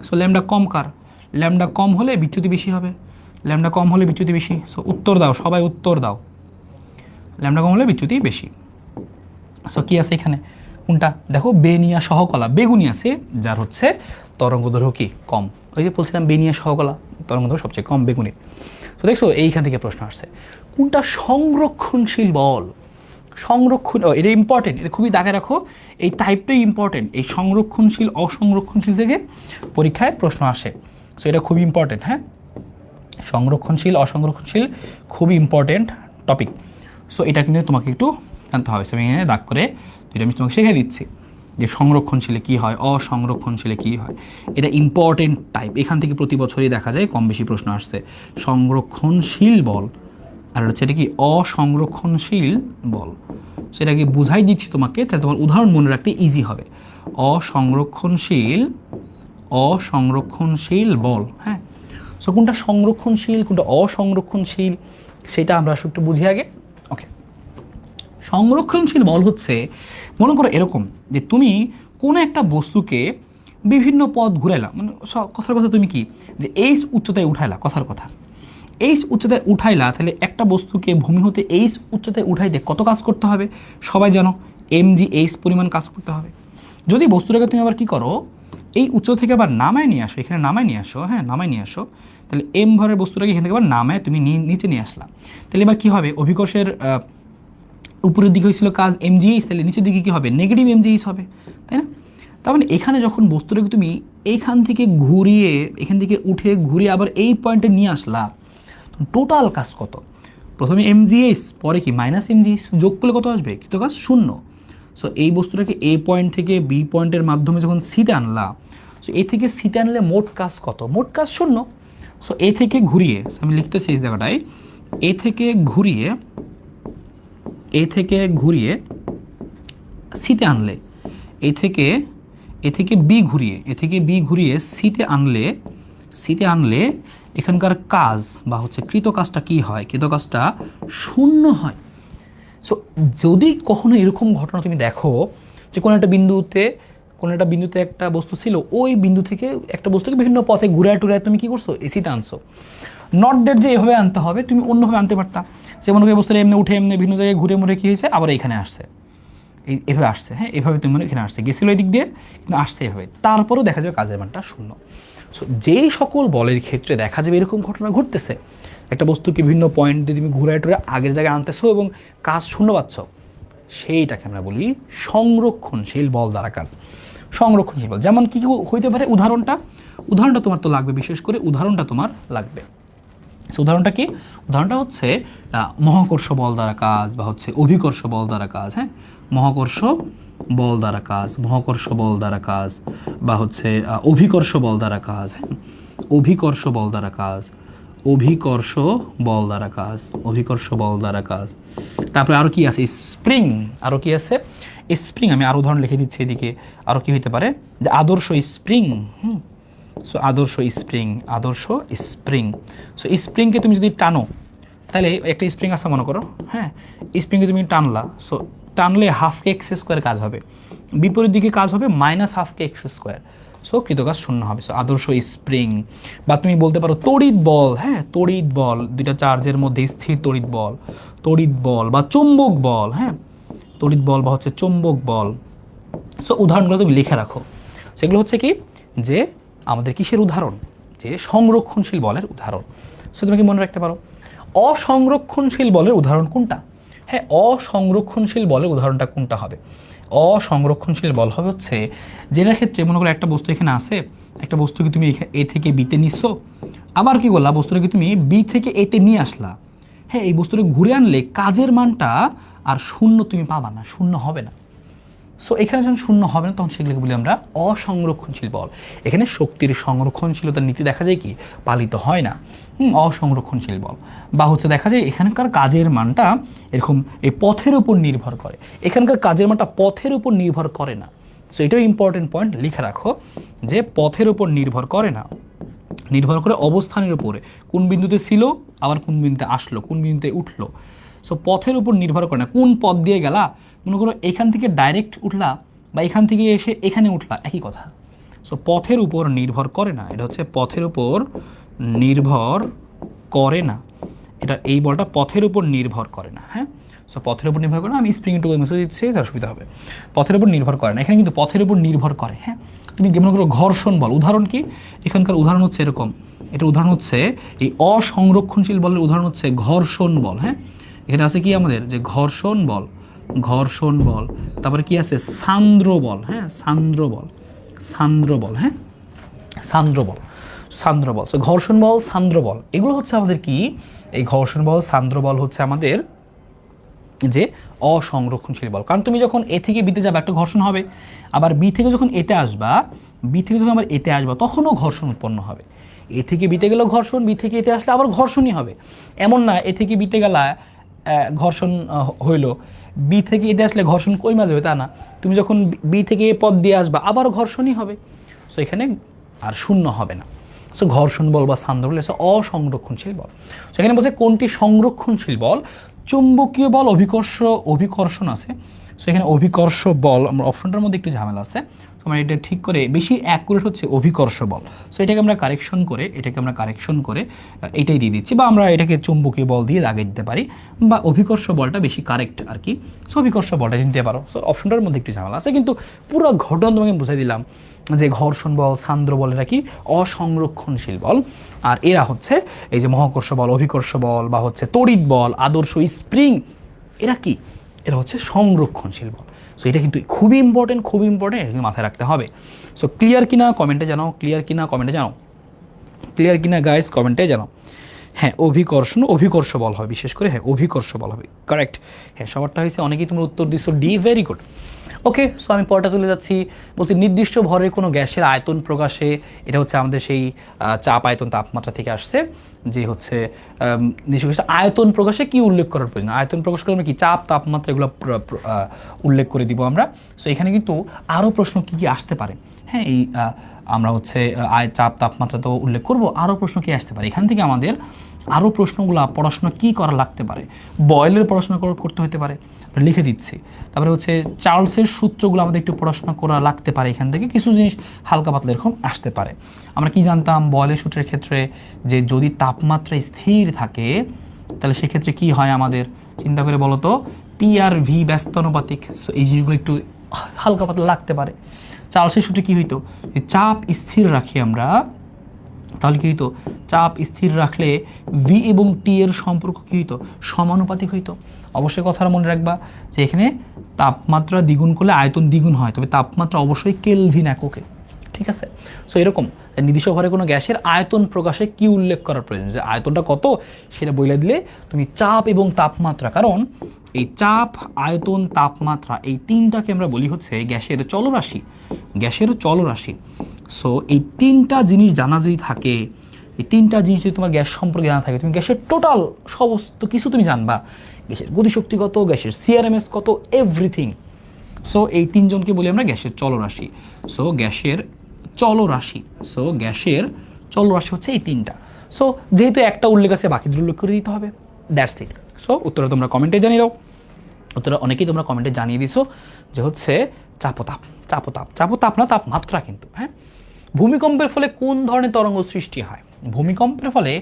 [SPEAKER 1] সো ল্যামডা কম কার? ল্যামডা কম হলে বিচ্যুতি বেশি হবে, ল্যামডা কম হলে বিচ্যুতি বেশি। সো উত্তর দাও, সবাই উত্তর দাও। ল্যামডা কম হলে বিচ্যুতি বেশি। সো কি আছে এখানে? কোনটা? দেখো বেনিয়া সহকলা, বেগুনি আছে, যার হচ্ছে তরঙ্গদৈর্ঘ্য কি? কম। ওই যে বলছিলাম বেনিয়া সহকলা তরঙ্গদৈর্ঘ্য সবচেয়ে কম, বেগুনি। তো দেখছো এইখান থেকে প্রশ্ন আসছে, কোনটা সংরক্ষণশীল বল? সংরক্ষণ, এটা ইম্পর্টেন্ট, এটা খুবই দাগে রাখো, এই টাইপটাই ইম্পর্টেন্ট। এই সংরক্ষণশীল অসংরক্ষণশীল থেকে পরীক্ষায় প্রশ্ন আসে। সো এটা খুবই ইম্পর্টেন্ট, হ্যাঁ। সংরক্ষণশীল অসংরক্ষণশীল খুবই ইম্পর্টেন্ট টপিক। সো এটা কিন্তু তোমাকে একটু জানতে হবে। আমি এখানে দাগ করে দুইটা আমি তোমাকে শিখিয়ে দিচ্ছি যে সংরক্ষণশীলে কী হয়, অসংরক্ষণশীলে কী হয়। এটা ইম্পর্টেন্ট টাইপ, এখান থেকে প্রতি বছরই দেখা যায় কম বেশি প্রশ্ন আসছে। সংরক্ষণশীল বল আর হচ্ছে এটা কি? অসংরক্ষণশীল বল। সেটাকে বুঝাই দিচ্ছি তোমাকে, তাহলে তোমার উদাহরণ মনে রাখতে ইজি হবে। অসংরক্ষণশীল বল, হ্যাঁ। সো কোনটা সংরক্ষণশীল, কোনটা অসংরক্ষণশীল, সেটা আমরা একটু বুঝি আগে। ওকে, সংরক্ষণশীল বল হচ্ছে, মনে করো এরকম যে তুমি কোনো একটা বস্তুকে বিভিন্ন পথ ঘুরাইলা, মানে কথার কথা তুমি কি, যে এইচ উচ্চতায় উঠাইলা, কথার কথা এইচ উচ্চতায় উঠাইলা, তাহলে একটা বস্তুকে ভূমি হতে এইচ উচ্চতায় উঠাইতে কত কাজ করতে হবে? সবাই জানো, mg/h পরিমাণ কাজ করতে হবে। যদি বস্তুটাকে তুমি আবার কি করো, এই উচ্চতা থেকে আবার নামায় নিয়ে আসো, এখানে নামায় নিয়ে আসো, হ্যাঁ নামায় নিয়ে আসো, তাহলে এম ভরের বস্তুটাকে এখান থেকে আবার নামায় তুমি নিচে নিয়ে আসলাম, তাহলে এবার কী হবে? অভিকর্ষের উপরের দিকে হয়েছিল কাজ mg/h, তাহলে নিচের দিকে কী হবে? নেগেটিভ mg/h হবে, তাই না? তার মানে এখানে যখন বস্তুটাকে তুমি এইখান থেকে ঘুরিয়ে, এখান থেকে উঠে ঘুরিয়ে আবার এই পয়েন্টে নিয়ে আসলা, টোটাল কাজ কত? প্রথমে mg/h, পরে কি -mg/h, যোগ করলে কত আসবে? কত কাজ? 0। সো এই বস্তুটাকে এ পয়েন্ট থেকে বি পয়েন্টের মাধ্যমে যখন সিতে আনলা, সো এ থেকে সিতে আনলে মোট কাজ কত? মোট কাজ 0। সো এ থেকে ঘুরিয়ে, আমি লিখতেছি এই জায়গাটায়, এ থেকে ঘুরিয়ে সিতে আনলে, এ থেকে বি ঘুরিয়ে সিতে আনলে এখানকার কাজ বা হচ্ছে কৃত কাজটা কী হয়? কৃত কাজটা 0 হয়। সো যদি কখনো এরকম ঘটনা তুমি দেখো যে কোনো একটা বিন্দুতে একটা বস্তু ছিল, ওই বিন্দু থেকে একটা বস্তুকে বিভিন্ন পথে ঘুরায় টুরায় তুমি কী করছো? এসিতে আনছো। নট দ্যাট যে এভাবে আনতে হবে, তুমি অন্যভাবে আনতে পারতা, যেমন ওই বস্তুটা এমনি উঠে এমনি বিভিন্ন জায়গায় ঘুরে মুড়ে কী হয়েছে, আবার এইখানে আসছে, এভাবে আসছে, হ্যাঁ এভাবে তুমি এখানে আসছে, গেছিলো এই দিক দিয়ে কিন্তু আসছে এভাবে, তারপরেও দেখা যাবে কাজের মানটা 0। সো যেই সকল বলের ক্ষেত্রে দেখা যাবে এরকম ঘটনা ঘটতেছে, একটা বস্তুকে বিভিন্ন পয়েন্ট দিয়ে তুমি ঘুরে টুরে আগের জায়গায় আনতেছো এবং কাজ 0 পাচ্ছ, সেইটাকে আমরা বলি সংরক্ষণশীল বল দ্বারা কাজ। সংরক্ষণশীল বল যেমন কী হইতে পারে? উদাহরণটা তোমার তো লাগবে, বিশেষ করে উদাহরণটা তোমার লাগবে। সো উদাহরণটা কি? উদাহরণটা হচ্ছে মহাকর্ষ বল দ্বারা কাজ বা হচ্ছে অভিকর্ষ বল দ্বারা কাজ, হ্যাঁ মহাকর্ষ বল দ্বারা কাজ বা হচ্ছে অভিকর্ষ বল দ্বারা কাজ, হ্যাঁ অভিকর্ষ বল দ্বারা কাজ অভিকর্ষ বল দ্বারা কাজ, অভিকর্ষ বল দ্বারা কাজ। তারপরে আরও কি আছে, স্প্রিং, আরও কি আছে স্প্রিং, আমি আরও উদাহরণ লিখে দিচ্ছি এদিকে। আরও কি হতে পারে, যে আদর্শ স্প্রিং। সো আদর্শ স্প্রিং, আদর্শ স্প্রিং। সো স্প্রিংকে তুমি যদি টানো, তাহলে একটা স্প্রিং আছে মনে করো, হ্যাঁ, স্প্রিংকে তুমি টানলা, সো টানলে হাফ কে এক্স স্কোয়ার কাজ হবে, বিপরীত দিকে কাজ হবে মাইনাস হাফ কে এক্স স্কোয়ার, সো কৃতকাজ শূন্য হবে। সো আদর্শ স্প্রিং। বা তুমি বলতে পারো তড়িৎ বল, হ্যাঁ, তড়িৎ বল, দুইটা চার্জের মধ্যে স্থির তড়িৎ বল, তড়িৎ বল বা চুম্বক বল, হ্যাঁ, তড়িৎ বল বা হচ্ছে চুম্বক বল। সো উদাহরণগুলো তুমি লিখে রাখো। সেগুলো হচ্ছে কি, যে আমাদের কিসের উদাহরণ, যে সংরক্ষণশীল বলের উদাহরণ। সো তুমি কি মনে রাখতে পারো, অসংরক্ষণশীল বলের উদাহরণ কোনটা? হ্যাঁ, অসংরক্ষণশীল বলের উদাহরণটা কোনটা হবে? অসংরক্ষণশীল বল হবে হচ্ছে যেটার ক্ষেত্রে মনে করো একটা বস্তু এখানে আছে, একটা বস্তুকে তুমি এ থেকে বিতে নিচ্ছ, আবার কি করলা, বস্তুটাকে তুমি বি থেকে এতে নিয়ে আসলা, হ্যাঁ, এই বস্তুটা ঘুরে আনলে কাজের মানটা আর শূন্য তুমি পাবা না, শূন্য হবে না। সো এখানে যখন শূন্য হবে না, তখন সেগুলোকে বলি আমরা অসংরক্ষণশীল বল। এখানে শক্তির সংরক্ষণশীলতার নীতি দেখা যায় কি পালিত হয় না, অসংরক্ষণশীল বল। বা হচ্ছে দেখা যায় এখানকার কাজের মানটা এরকম এই পথের উপর নির্ভর করে, এখানকার কাজের মানটা পথের উপর নির্ভর করে না। সো এটাও ইম্পর্টেন্ট পয়েন্ট, লিখে রাখো যে পথের উপর নির্ভর করে না, নির্ভর করে অবস্থানের উপরে, কোন বিন্দুতে ছিল আবার কোন বিন্দুতে আসলো, কোন বিন্দুতে উঠলো। সো পথের উপর নির্ভর করে না, কোন পথ দিয়ে গেলা, মনে করো এখান থেকে ডাইরেক্ট উঠলা বা এখান থেকে এসে এখানে উঠলা, একই কথা। সো পথের উপর নির্ভর করে না, এটা হচ্ছে পথের উপর নির্ভর করে না, এটা এই বলটা পথের উপর নির্ভর করে না, হ্যাঁ। সো পথের উপর নির্ভর করে না, আমি স্প্রিং একটু মেসেজ দিচ্ছি, তার সুবিধা হবে। পথের উপর নির্ভর করে না, এখানে কিন্তু পথের উপর নির্ভর করে, হ্যাঁ। তুমি মনে করো ঘর্ষণ বল, উদাহরণ কি, এখানকার উদাহরণ হচ্ছে এরকম, এটার উদাহরণ হচ্ছে এই অসংরক্ষণশীল বলের উদাহরণ হচ্ছে ঘর্ষণ বল, হ্যাঁ। এখানে আছে কি আমাদের, যে ঘর্ষণ বল, ঘর্ষণ বল, তারপরে কি আছে সান্দ্র বল, হ্যাঁ, সান্দ্র বল, সান্দ্র বল, হ্যাঁ, সান্দ্র বল, সান্দ্র বল। সো ঘর্ষণ বল, সান্দ্র বল, এগুলো হচ্ছে আমাদের কি, এই ঘর্ষণ বল, সান্দ্র বল হচ্ছে আমাদের যে অসংরক্ষণশীল বল। কারণ তুমি যখন এ থেকে বিতে যাবে একটা ঘর্ষণ হবে, আবার বি থেকে যখন এতে আসবা, বি থেকে যখন আবার এতে আসবা, তখনও ঘর্ষণ উৎপন্ন হবে। এ থেকে বিতে গেলেও ঘর্ষণ, বি থেকে এতে আসলে আবার ঘর্ষণই হবে। এমন না এ থেকে বিতে গেলা ঘর্ষণ হইলো, বি থেকে এতে আসলে ঘর্ষণ কমে যাবে, তা না, তুমি যখন বি থেকে এ পদ দিয়ে আসবা আবার ঘর্ষণই হবে। সো এখানে আর শূন্য হবে না। সো ঘর্ষণ বল বা সান্দ্র বল হচ্ছে অসংরক্ষণশীল বল। সেখানে বলছে কোনটি সংরক্ষণশীল বল, চুম্বকীয় বল, অভিকর্ষ, অভিকর্ষণ আছে। সো এখানে অভিকর্ষ বল, আমার অপশনটার মধ্যে একটু ঝামেলা আছে, আমরা এটা ঠিক করে, বেশি অ্যাকুরেট হচ্ছে অভিকর্ষ বল। সো এটাকে আমরা কারেকশন করে, এটাই দিয়ে দিচ্ছি, বা আমরা এটাকে চুম্বকীয় বল দিয়ে লাগিয়ে দিতে পারি, বা অভিকর্ষ বলটা বেশি কারেক্ট আর কি। সো অভিকর্ষ বলটা দিতে পারো। সো অপশনটার মধ্যে একটু ঝামেলা আছে, কিন্তু পুরো ঘটনা তোমাকে বুঝাই দিলাম যে ঘর্ষণ বল, সান্দ্র বল এরা কি অসংরক্ষণশীল বল, আর এরা হচ্ছে এই যে মহাকর্ষ বল, অভিকর্ষ বল বা হচ্ছে তড়িৎ বল, আদর্শ স্প্রিং, এরা কি, এরা হচ্ছে সংরক্ষণশীল বল। সো এটা কিন্তু খুবই ইম্পর্টেন্ট, খুবই ইম্পর্টেন্ট, এটা মাথায় রাখতে হবে। সো ক্লিয়ার কিনা কমেন্টে জানাও, ক্লিয়ার কিনা কমেন্টে জানাও, ক্লিয়ার কিনা গাইস কমেন্টে জানাও। হ্যাঁ, অভিকর্ষণ, অভিকর্ষ বল হবে বিশেষ করে, হ্যাঁ অভিকর্ষ বল হবে, কারেক্ট। হ্যাঁ সবারটা হয়েছে, অনেকেই তোমরা উত্তর দিচ্ছ ডি, ভেরি গুড। ওকে, সো আমি পরটা চলে যাচ্ছি, বলছি নির্দিষ্ট ভরের কোনো গ্যাসের আয়তন প্রকাশে, এটা হচ্ছে আমাদের সেই চাপ, আয়তন, তাপমাত্রা থেকে আসছে, যে হচ্ছে নির্দিষ্ট আয়তন প্রকাশে কি উল্লেখ করার প্রয়োজন, আয়তন প্রকাশ করে আমরা কি চাপ, তাপমাত্রা এগুলো উল্লেখ করে দিব আমরা। সো এখানে কিন্তু আরও প্রশ্ন কি কি আসতে পারে, হ্যাঁ, এই আমরা হচ্ছে চাপ, তাপমাত্রা তো উল্লেখ করব, আরও প্রশ্ন কি আসতে পারে এখান থেকে, আমাদের আরও প্রশ্নগুলো পড়াশোনা কি করা লাগতে পারে, বয়েলের পড়াশোনা করতে হতে পারে, লিখে দিচ্ছি। তারপরে হচ্ছে চার্লসের সূত্রগুলো আমাদের একটু পড়াশোনা করা লাগতে পারে, এখান থেকে কিছু জিনিস হালকা পাতলা এরকম আসতে পারে। আমরা কি জানতাম বয়েলের সূত্রের ক্ষেত্রে, যে যদি তাপমাত্রা স্থির থাকে তাহলে সেক্ষেত্রে কি হয় আমাদের, চিন্তা করে বলো তো, পি আর ভি ব্যস্তানুপাতিক। সো এই জিনিসগুলো একটু হালকা পাতলা লাগতে পারে। চার্লসের সূত্রে কী হইতো, চাপ স্থির রাখি আমরা, তাহলে কী হইতো, চাপ স্থির রাখলে ভি এবং টি এর সম্পর্ক কী হইতো, সমানুপাতিক হইতো। অবশ্যই কথাটা মনে রাখবা যে এখানে তাপমাত্রা দ্বিগুণ করলে আয়তন দ্বিগুণ হয়, তবে তাপমাত্রা অবশ্যই কেলভিন এককে, ঠিক আছে। সো এরকম নির্দিষ্ট ভরে কোনো গ্যাসের আয়তন প্রকাশে কি উল্লেখ করার প্রয়োজন, যে আয়তনটা কত সেটা বলে দিলে তুমি চাপ এবং তাপমাত্রা, কারণ এই চাপ, আয়তন, তাপমাত্রা এই তিনটাকে আমরা বলি হচ্ছে গ্যাসের চলরাশি, গ্যাসের চলরাশি। সো এই তিনটা জিনিস জানা যদি থাকে, এই 3টা জিনিস যদি তোমার গ্যাস সম্পর্কে জানা থাকে, তুমি গ্যাসের টোটাল সমস্ত কিছু তুমি জানবা, গ্যাসের গতিশক্তি কত, গ্যাসের সিআরএমএস কত, এভরিথিং। সো এই 3জনকে বলি আমরা গ্যাসের চলরাশি। সো গ্যাসের চলরাশি হচ্ছে এই 3টা। সো যেহেতু একটা উল্লেখ আছে, বাকি দুটো উল্লেখ করে দিতে হবে, দ্যাটস ইট। সো উত্তরটা তোমরা কমেন্টে জানিয়ে দাও। উত্তরটা অনেকেই তোমরা কমেন্টে জানিয়ে দিছো যে হচ্ছে চাপতাপ না, তাপমাত্রা কিন্তু। হ্যাঁ, ভূমিকম্পের ফলে কোন ধরনের তরঙ্গ সৃষ্টি হয়? ভূমিকম্পের ফলে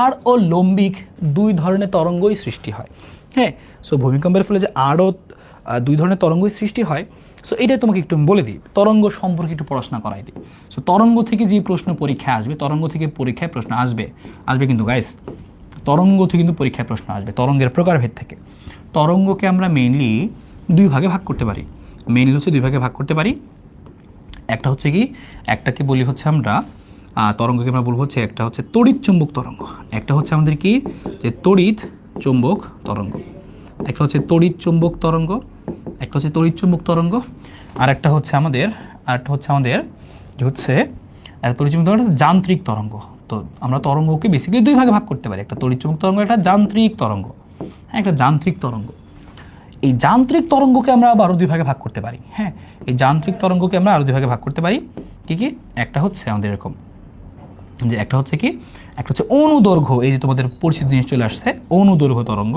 [SPEAKER 1] আড় ও লম্বিক 2 ধরনের তরঙ্গই সৃষ্টি হয়। হ্যাঁ, সো ভূমিকম্পের ফলে যে আড় ও 2 ধরনের তরঙ্গই সৃষ্টি হয়, সো এটাই তোমাকে একটু বলে দিই, তরঙ্গ সম্পর্কে একটু পড়াশোনা করাই দিই। সো তরঙ্গ থেকে যে প্রশ্ন পরীক্ষায় আসবে, তরঙ্গ থেকে পরীক্ষায় প্রশ্ন আসবে কিন্তু গাইস, তরঙ্গ থেকে কিন্তু পরীক্ষায় প্রশ্ন আসবে, তরঙ্গের প্রকারভেদ থেকে। তরঙ্গকে আমরা মেইনলি 2 ভাগে ভাগ করতে পারি, একটা হচ্ছে কি, একটাকে বলি হচ্ছে আমরা তরঙ্গকে আমরা বলবো হচ্ছে, একটা হচ্ছে তড়িৎ চুম্বক তরঙ্গ, একটা হচ্ছে আমাদের কি, যে তড়িৎ চুম্বক তরঙ্গ, একটা হচ্ছে তড়িৎ চুম্বক তরঙ্গ, আর একটা হচ্ছে আমাদের যে হচ্ছে তড়িৎ চুম্বক তরঙ্গ, যান্ত্রিক তরঙ্গ। তো আমরা তরঙ্গকে বেসিক্যালি 2 ভাগে ভাগ করতে পারি, একটা তড়িৎ চুম্বক তরঙ্গ, একটা যান্ত্রিক তরঙ্গ। হ্যাঁ, একটা যান্ত্রিক তরঙ্গ। এই যান্ত্রিক তরঙ্গকে আমরা আরও 2 ভাগে ভাগ করতে পারি। হ্যাঁ, এই যান্ত্রিক তরঙ্গকে আমরা আরও 2 ভাগে ভাগ করতে পারি। কি একটা হচ্ছে আমাদের এরকম, যে একটা হচ্ছে অনুদৈর্ঘ্য, এই যে তোমাদের পরিচিত জিনিস চলে আসছে, অনুদৈর্ঘ্য তরঙ্গ,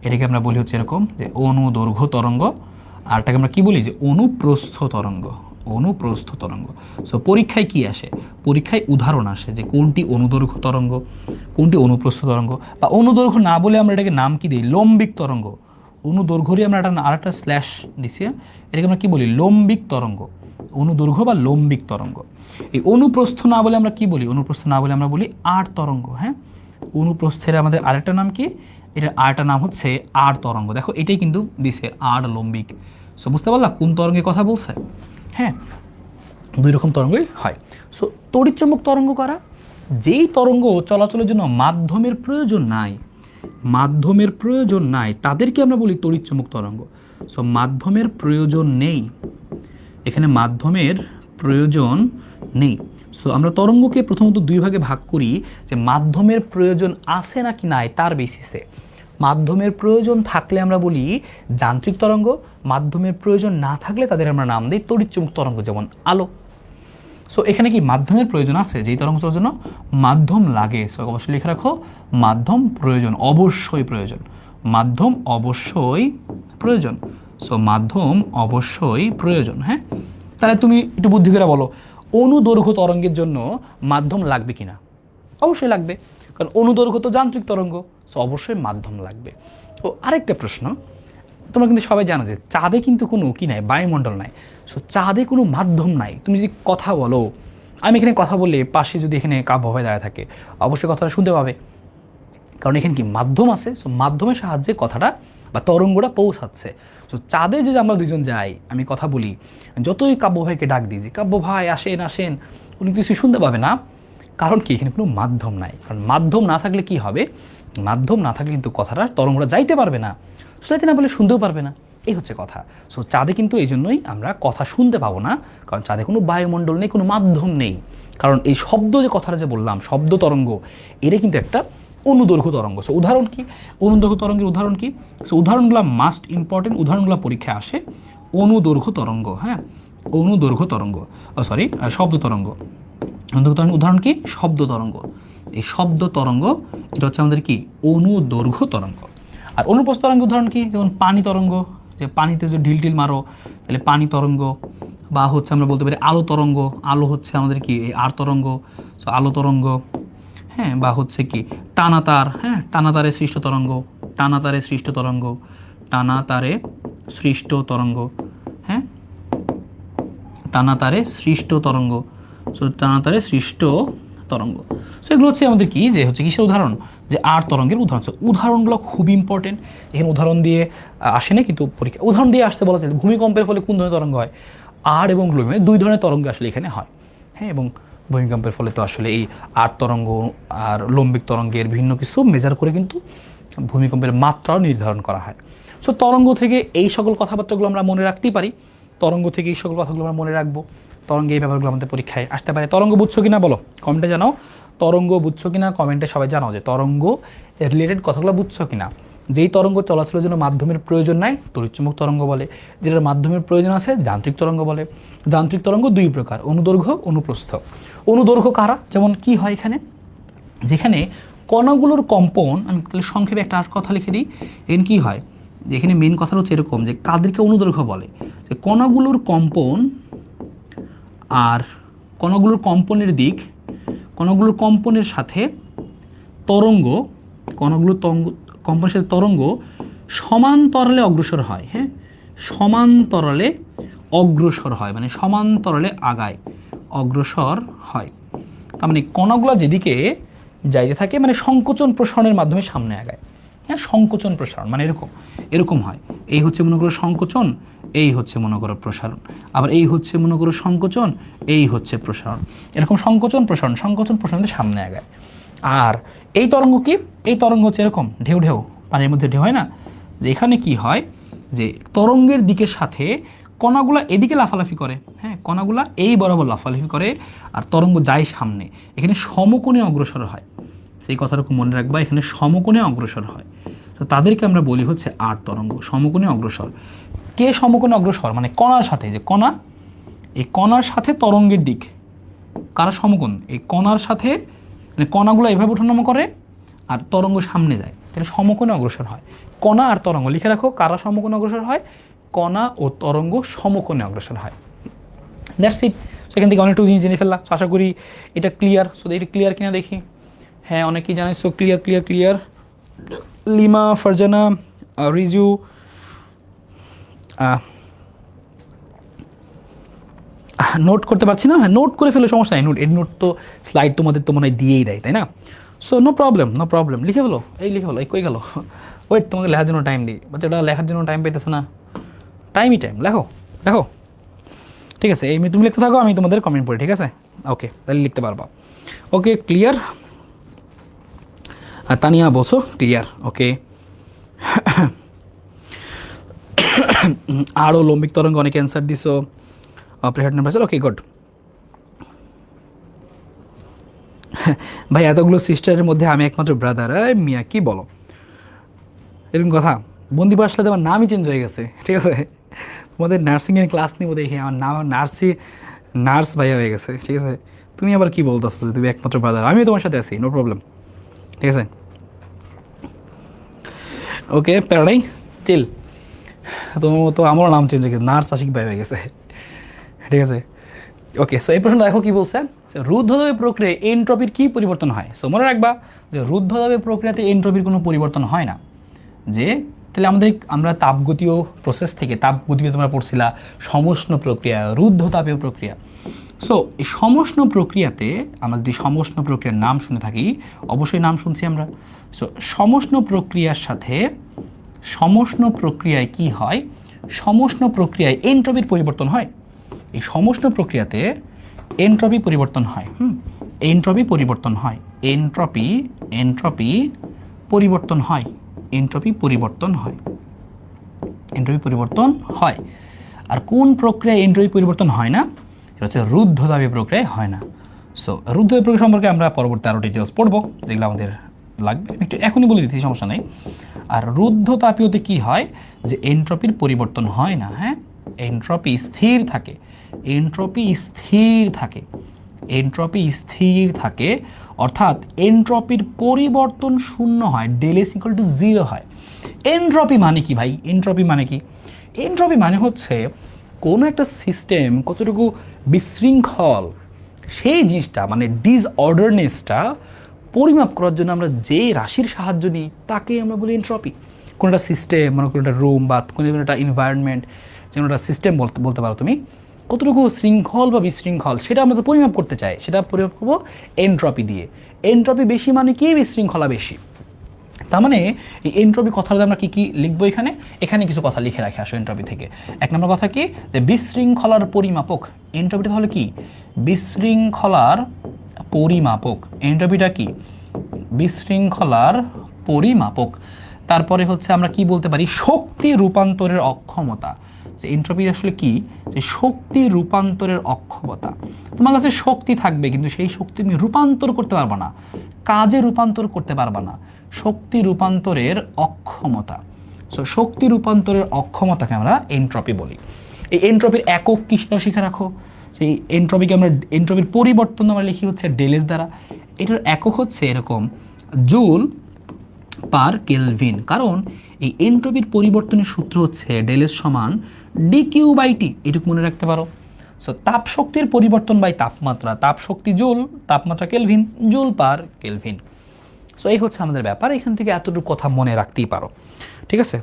[SPEAKER 1] এটাকে আমরা বলি হচ্ছে এরকম যে অনুদৈর্ঘ্য তরঙ্গ। আরটাকে আমরা কি বলি, যে অনুপ্রস্থ তরঙ্গ। সো পরীক্ষায় কি আসে, পরীক্ষায় উদাহরণ আসে যে কোনটি অনুদৈর্ঘ্য তরঙ্গ, কোনটি অনুপ্রস্থ তরঙ্গ, বা অনুদৈর্ঘ্য না বলে আমরা এটাকে নাম কি দিই, লম্বিক তরঙ্গ। অনুদৈর্ঘ্যরই আমরা আরেকটা স্ল্যাশ দিছি, এটাকে আমরা কি বলি, লম্বিক তরঙ্গ। অনুদৈর্ঘ্য বা লম্বিক তরঙ্গ। এই অনুপ্রস্থ না বলে আমরা কি বলি, আমরা বলি আড় তরঙ্গ। হ্যাঁ, অনুপ্রস্থের আমাদের আরেকটা নাম কি, এটার আরেকটা নাম হচ্ছে আড় তরঙ্গ। দেখো এটাই কিন্তু দিছে আড় লম্বিক। সো বুঝতে পারলা কোন তরঙ্গের কথা বলছে? হ্যাঁ, 2 রকম তরঙ্গই হয়। সো তড়িৎচুম্বক তরঙ্গ কারা, যেই তরঙ্গ চলাচলের জন্য মাধ্যমের প্রয়োজন নাই, তাদেরকে আমরা বলি তড়িৎচুম্বক তরঙ্গ। সো মাধ্যমের প্রয়োজন নেই, এখানে মাধ্যমের প্রয়োজন নেই। সো আমরা তরঙ্গকে প্রথমত 2 ভাগে ভাগ করি, যে মাধ্যমের প্রয়োজন আছে নাকি নাই তার বেসিসে। মাধ্যমের প্রয়োজন থাকলে আমরা বলি যান্ত্রিক তরঙ্গ, মাধ্যমের প্রয়োজন না থাকলে তাদের আমরা নাম দিই তড়িৎচুম্বক তরঙ্গ, যেমন আলো। সো এখানে কি মাধ্যমের প্রয়োজন আছে, যেই তরঙ্গ চলার জন্য মাধ্যম লাগে, সো অবশ্যই লিখে রাখো মাধ্যম প্রয়োজন, অবশ্যই প্রয়োজন, মাধ্যম অবশ্যই প্রয়োজন। সো মাধ্যম অবশ্যই প্রয়োজন। হ্যাঁ, তাহলে তুমি একটু বুদ্ধি করে বলো, অনুদৈর্ঘ্য তরঙ্গের জন্য মাধ্যম লাগবে কিনা? অবশ্যই লাগবে, কারণ অনুদৈর্ঘ্য তো যান্ত্রিক তরঙ্গ, সো অবশ্যই মাধ্যম লাগবে। তো আরেকটা প্রশ্ন, তোমরা কিন্তু সবাই জানো যে চাঁদে কিন্তু কোনো কি নাই, বায়ুমণ্ডল নাই। সো চাঁদে কোনো মাধ্যম নাই। তুমি যদি কথা বলো, আমি এখানে কথা বললে পাশে যদি এখানে কাব্যভাবে দাঁড়িয়ে থাকে, অবশ্যই কথাটা শুনতে পাবে, কারণ এখানে কি মাধ্যম আছে। সো মাধ্যমের সাহায্যে কথাটা বা তরঙ্গটা পৌঁছাচ্ছে। সো চাঁদে যদি আমরা 2জন যাই, আমি কথা বলি, যতই কাব্য ভাইকে ডাক দিই যে কাব্য ভাই আসেন, উনি কিছু শুনতে পাবে না, কারণ কি এখানে কোনো মাধ্যম নাই। কারণ মাধ্যম না থাকলে কি হবে, মাধ্যম না থাকলে কিন্তু কথাটা তরঙ্গটা যাইতে পারবে না, যাইতে না বলে শুনতেও পারবে না, এই হচ্ছে কথা। সো চাঁদে কিন্তু এই জন্যই আমরা কথা শুনতে পাবো না, কারণ চাঁদে কোনো বায়ুমণ্ডল নেই, কোনো মাধ্যম নেই। কারণ এই শব্দ যে কথাটা যে বললাম, শব্দ তরঙ্গ, এটা কিন্তু একটা অনুদৈর্ঘ্য তরঙ্গ। সো উদাহরণ কি, অনুদৈর্ঘ্য তরঙ্গের উদাহরণ কি? সো উদাহরণগুলো মাস্ট ইম্পর্টেন্ট, উদাহরণগুলো পরীক্ষায় আসে। অনুদৈর্ঘ্য তরঙ্গ, হ্যাঁ, অনুদৈর্ঘ্য তরঙ্গ, শব্দ তরঙ্গ। অনুদৈর্ঘ্য তরঙ্গ উদাহরণ কি, শব্দ তরঙ্গ। এই শব্দ তরঙ্গ এটা হচ্ছে আমাদের কি, অনুদৈর্ঘ্য তরঙ্গ। আর অনুপ্রস্থ তরঙ্গের উদাহরণ কি, যেমন পানি তরঙ্গ, যে পানিতে যদি ঢিল মারো তাহলে পানি তরঙ্গ, বা হচ্ছে আমরা বলতে পারি আলো তরঙ্গ। আলো হচ্ছে আমাদের কি, এই আর তরঙ্গ, সো আলো তরঙ্গ। হ্যাঁ, বা হচ্ছে কি টানাতার, হ্যাঁ, টানাতারে সৃষ্ট তরঙ্গ, টানাতারে সৃষ্ট তরঙ্গ, টানাতারে সৃষ্ট তরঙ্গ। হ্যাঁ, টানাতারে সৃষ্ট তরঙ্গ, সো টানাতারে সৃষ্ট তরঙ্গ। সো এগুলো হচ্ছে আমাদের কি, যে হচ্ছে কিসের উদাহরণ, যে আর তরঙ্গের উদাহরণ। সো উদাহরণগুলো খুবই ইম্পর্টেন্ট। এখানে উদাহরণ দিয়ে আসে না, কিন্তু পরীক্ষা উদাহরণ দিয়ে আসতে বলা যায়। ভূমিকম্পের ফলে কোন ধরনের তরঙ্গ হয়, আর এবং গ্লো, মানে 2 ধরনের তরঙ্গ আসলে এখানে হয়। হ্যাঁ, এবং ভূমিকম্পের ফলে তো আসলে এই আর তরঙ্গ আর লম্বিক তরঙ্গের ভিন্ন কিছু মেজার করে কিন্তু ভূমিকম্পের মাত্রাও নির্ধারণ করা হয়। সো তরঙ্গ থেকে এই সকল কথাবার্তাগুলো আমরা মনে রাখতেই পারি, তরঙ্গ থেকে এই সকল কথাগুলো আমরা মনে রাখবো, তরঙ্গে এই ব্যাপারগুলো আমাদের পরীক্ষায় আসতে পারে। তরঙ্গ বুঝছো কিনা বলো, কমেন্টে জানাও। তরঙ্গ বুঝছো কিনা কমেন্টে সবাই জানাও যে তরঙ্গ রিলেটেড কথাগুলো বুঝছো কিনা। যেই তরঙ্গ চলাচলের জন্য মাধ্যমের প্রয়োজন নাই তড়িৎচুম্বক তরঙ্গ বলে, যেটার মাধ্যমের প্রয়োজন আছে যান্ত্রিক তরঙ্গ বলে। যান্ত্রিক তরঙ্গ দুই প্রকার, অনুদৈর্ঘ্য অনুপ্রস্থ। অনুদৈর্ঘ্য কারা, যেমন কি হয় এখানে, যেখানে কণাগুলোর কম্পন, আমি তাহলে সংক্ষেপে একটা কথা লিখে দিই। এখানে কি হয়, যে এখানে মেন কথা হচ্ছে এরকম যে কাদেরকে অনুদৈর্ঘ্য বলে, যে কণাগুলোর কম্পন আর কণাগুলোর কম্পনের দিক, কণাগুলোর কম্পনের সাথে তরঙ্গ, কণাগুলোর কম্পনের সাথে তরঙ্গ সমান্তরালে অগ্রসর হয়। হ্যাঁ, সমান্তরালে অগ্রসর হয়, মানে সমান্তরালে আগায়, অগ্রসর হয়। তার মানে কণাগুলো যেদিকে যাইতে থাকে মানে সংকোচন প্রসারণের মাধ্যমে সামনে আগায়। হ্যাঁ, সংকোচন প্রসারণ মানে এরকম এরকম হয়। এই হচ্ছে মনে করো সংকোচন, এই হচ্ছে মনে করো প্রসারণ, আবার এই হচ্ছে মনে করো সংকোচন, এই হচ্ছে প্রসারণ। এরকম সংকোচন প্রসারণ, সংকোচন প্রসারণের সামনে আগায়। আর এই তরঙ্গ কি, এই তরঙ্গ হচ্ছে এরকম ঢেউ ঢেউ, পানির মধ্যে ঢেউ হয় না, যে এখানে কি হয় যে তরঙ্গের দিকের সাথে কণাগুলা এদিকে লাফালাফি করে। হ্যাঁ, কণাগুলা এই বরাবর লাফালাফি করে আর তরঙ্গ যায় সামনে, এখানে সমকোণে অগ্রসর হয়। সেই কথাটুকু মনে রাখবা, এখানে সমকোণে অগ্রসর হয়। তো তাদেরকে আমরা বলি হচ্ছে আর তরঙ্গ, সমকোণে অগ্রসর। কে সমকোণে অগ্রসর, মানে কণার সাথে, যে কণা, এই কণার সাথে তরঙ্গের দিক কারা সমকোণ, এই কণার সাথে, মানে কণাগুলো এভাবে ওঠানামা করে আর তরঙ্গ সামনে যায়, তাহলে সমকোণে অগ্রসর হয়। কণা আর তরঙ্গ লিখে রাখো, কারা সমকোণে অগ্রসর হয়, কণা ও তরঙ্গ সমকোণে অগ্রসর হয়। That's it. সেখান থেকে অনেকটু জিনিস জেনে ফেললাম, আশা করি এটা ক্লিয়ার। সো এটা ক্লিয়ার কিনা দেখি। হ্যাঁ, অনেকেই জানাইছো clear clear clear. Lima, Farzana, Riju, note করতে পারছি না, হ্যাঁ নোট করে ফেলে, সমস্যা নাই। নোট, এর নোট তো স্লাইড তোমাদের তো মনে হয় দিয়েই দেয়, তাই না? So no problem, no problem, লিখে ফেলো, এই লিখে ফেলো, এই কই গেল, ওয়েট, তোমাকে লেখার জন্য টাইম দিই, বাচ্চা এটা লেখার জন্য টাইম পেতেছে না, টাইমই টাইম, লেখো লেখো, ঠিক আছে? এই তুমি লিখতে থাকো, আমি তোমাদের কমেন্ট পড়ি, ঠিক আছে? ওকে, তাহলে লিখতে পারবা। ওকে, ক্লিয়ার। আর তানিয়া বলছো ক্লিয়ার, ওকে। আরও লম্বিক তরঙ্গ অনেক অ্যান্সার দিছো, প্রেশার টেম্পারেচার, ওকে গুড। ভাই এতগুলো সিস্টারের মধ্যে আমি একমাত্র ব্রাদার, মিয়া কি বলো, এরকম কথা? বন্দিপুর আসলে আমার নামই চেঞ্জ হয়ে গেছে, ঠিক আছে? তোমাদের নার্সিংয়ের ক্লাস নিবো দেখি আমার নাম নার্স ভাইয়া হয়ে গেছে, ঠিক আছে? তুমি আবার কি বলতেছো যে তুমি একমাত্র ব্রাদার, আমিও তোমার সাথে আছি, নো প্রবলেম, ঠিক আছে? ওকে, প্যারাডাই চিল। তো আমারও নাম চেঞ্জ হয়ে গেছে, নার্স আশিক ভাই হয়ে গেছে, ঠিক আছে? ওকে, সো এই প্রশ্ন দেখো কি বলছে, রুদ্ধদ্রব্য প্রক্রিয়ায় এনট্রপির কি পরিবর্তন হয়? সো মনে রাখবা যে রুদ্ধদ্রব্য প্রক্রিয়াতে এনট্রপির কোনো পরিবর্তন হয় না। যে তাহলে আমরা তাপগতীয় প্রসেস থেকে, তাপগতীয় তোমরা পড়ছিলা সমষ্ণ প্রক্রিয়া, রুদ্ধ তাপীয় প্রক্রিয়া। সো এই সমষ্ণ প্রক্রিয়াতে আমরা যদি সমষ্ণ প্রক্রিয়ার নাম শুনে থাকি, অবশ্যই নাম শুনছি আমরা। সো সমষ্ণ প্রক্রিয়ার সাথে, সমষ্ণ প্রক্রিয়ায় কি হয়, সমষ্ণ প্রক্রিয়ায় এনট্রপির পরিবর্তন হয়। এই সমষ্ণ প্রক্রিয়াতে এনট্রপি পরিবর্তন হয়। এনট্রপি পরিবর্তন হয়, এনট্রপি পরিবর্তন হয়, এনট্রপি পরিবর্তন হয়, এনট্রপি পরিবর্তন হয়। আর কোন প্রক্রিয়ায় এনট্রপি পরিবর্তন হয় না? এটা হচ্ছে রুদ্ধতাপীয় প্রক্রিয়ায় হয় না। সো রুদ্ধতাপীয় প্রক্রিয়া সম্পর্কে আমরা পরবর্তী আরও ডিটেলস পড়বো, যেগুলো আমাদের লাগবে, একটু এখনই বলে দিচ্ছি, সমস্যা নেই। আর রুদ্ধতাপীয়তে কি হয়, যে এনট্রপির পরিবর্তন হয় না। হ্যাঁ, এনট্রপি স্থির থাকে, এনট্রপি স্থির থাকে, এনট্রপি স্থির থাকে, অর্থাৎ এনট্রপির পরিবর্তন শূন্য হয়, ডেল এস ইকুয়াল টু 0 হয়। এনট্রপি মানে কি ভাই? এনট্রপি মানে কি? এনট্রপি মানে হচ্ছে কোনো একটা সিস্টেম কতটুকু বিশৃঙ্খল, সেই জিনিসটা মানে ডিসঅর্ডারনেসটা পরিমাপ করার জন্য আমরা যে রাশির সাহায্য নিই তাকে আমরা বলি এনট্রপি। কোনো একটা সিস্টেম, মানে কোনো একটা রুম বা কোনো একটা এনভায়রনমেন্ট, যেমন একটা সিস্টেম বলতে পারো তুমি, কতটুকু শৃঙ্খল বা বিশৃঙ্খল সেটা আমরা তো পরিমাপ করতে চাই, সেটা পরিমাপ করবো এনট্রপি দিয়ে। এনট্রপি বেশি মানে কি? বিশৃঙ্খলা বেশি। তার মানে এই এনট্রপি কথাটা আমরা কী কী লিখবো এখানে, এখানে কিছু কথা লিখে রাখি আসো এনট্রপি থেকে। এক নম্বর কথা কি, যে বিশৃঙ্খলার পরিমাপক। এনট্রপিটা তাহলে কি? বিশৃঙ্খলার পরিমাপক। এনট্রপিটা কি? বিশৃঙ্খলার পরিমাপক। তারপরে হচ্ছে আমরা কি বলতে পারি, শক্তি রূপান্তরের অক্ষমতা। যে এনট্রপি আসলে কি, যে শক্তি রূপান্তরের অক্ষমতা। তোমার কাছে শক্তি থাকবে কিন্তু সেই শক্তি তুমি রূপান্তর করতে পারবে না, কাজে রূপান্তর করতে পারবে না, শক্তি রূপান্তরের অক্ষমতা। সো শক্তি রূপান্তরের অক্ষমতাকে আমরা এনট্রপি বলি। এই এনট্রপির একক কি সেটা শিখে রাখো। সেই এনট্রপিকে আমরা, এনট্রপির পরিবর্তন আমরা লিখি হচ্ছে ডেলেস দ্বারা। এটার একক হচ্ছে এরকম জুল পার কেলভিন, কারণ এই এনট্রপির পরিবর্তনের সূত্র হচ্ছে ডেলেস সমান dQ/T, এটুকু মনে রাখতে পারো। সো তাপ শক্তির পরিবর্তন বাই তাপমাত্রা, তাপ শক্তি জুল, তাপমাত্রা kelvin, joule per kelvin. So এই হচ্ছে আমাদের ব্যাপার, এখান থেকে এতটুকু কথা মনে রাখতেই পারো, ঠিক আছে।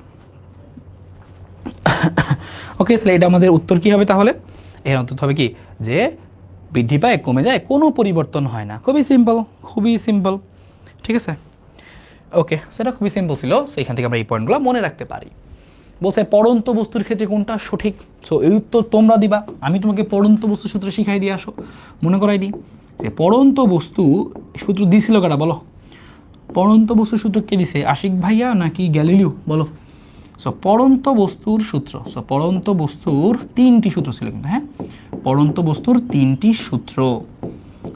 [SPEAKER 1] ওকে, তাহলে এটা আমাদের উত্তর কি হবে তাহলে? এর উত্তর হবে কি, যে বৃদ্ধি পায় কমে যায় কোনো পরিবর্তন হয় না। খুবই সিম্পল, খুবই সিম্পল, ঠিক আছে। ওকে, সেটা খুবই সিম্পল ছিল। সো এখান থেকে আমরা এই পয়েন্টগুলো মনে রাখতে পারি। বলছে পড়ন্ত বস্তুর ক্ষেত্রে কোনটা সঠিক। সো এই উত্তর তোমরা দিবা, আমি তোমাকে পড়ন্ত বস্তু সূত্র শিখাই দিয়ে আসো, মনে করাই দিই যে পড়ন্ত বস্তু সূত্র দিছিল কারা বলো? পড়ন্ত বস্তুর সূত্র কে দিছে, আশিক ভাইয়া নাকি গ্যালিলিও বলো? সো পড়ন্ত বস্তুর সূত্র, সো পড়ন্ত বস্তুর 3টি সূত্র ছিল কিন্তু, হ্যাঁ, পড়ন্ত বস্তুর 3টি সূত্র।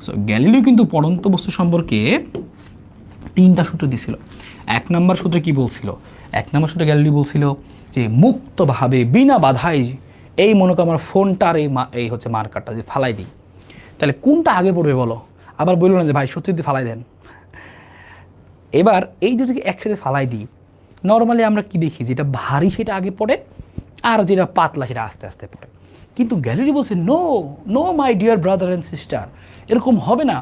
[SPEAKER 1] সো গ্যালিলিও কিন্তু পড়ন্ত বস্তু সম্পর্কে 3টা সূত্র দিছিল। 1 নম্বর সূত্র কি বলছিল? 1 নম্বর সূত্রে গ্যালিলিও বলছিল যে মুক্তভাবে বিনা বাধায়, এই মনে করো আমার ফোনটার এই হচ্ছে মার্কারটা যে ফালাই দিই, তাহলে কোনটা আগে পড়বে বলো? আবার বললো না যে ভাই সত্যি ফালাই দেন। এবার এই দুটোকে একসাথে ফালাই দিই, নর্মালি আমরা কি দেখি, যেটা ভারী সেটা আগে পড়ে আর যেটা পাতলা সেটা আস্তে আস্তে পড়ে। কিন্তু গ্যালিলিও বলছে no no my dear brother and sister, এরকম হবে না।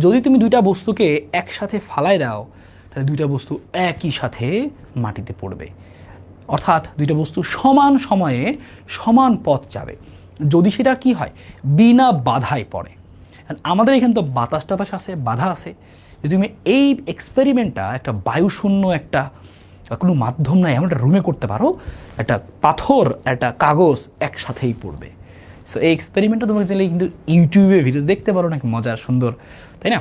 [SPEAKER 1] যদি তুমি দুইটা বস্তুকে একসাথে ফালাই দাও তাহলে দুইটা বস্তু একই সাথে মাটিতে পড়বে, অর্থাৎ দুইটা বস্তু সমান সময়ে সমান পথ যাবে যদি সেটা কি হয়, বিনা বাধায় পড়ে। আমাদের এখানে তো বাতাস টাতাস আছে, বাধা আছে। যদি তুমি এই এক্সপেরিমেন্টটা একটা বায়ুশূন্য একটা কোনো মাধ্যম নাই এমন একটা রুমে করতে পারো, একটা পাথর একটা কাগজ একসাথেই পড়বে। সো এই এক্সপেরিমেন্টটা তোমাকে চাইলে কিন্তু ইউটিউবে ভিডিও দেখতে পারো, নাকি মজার সুন্দর, তাই না?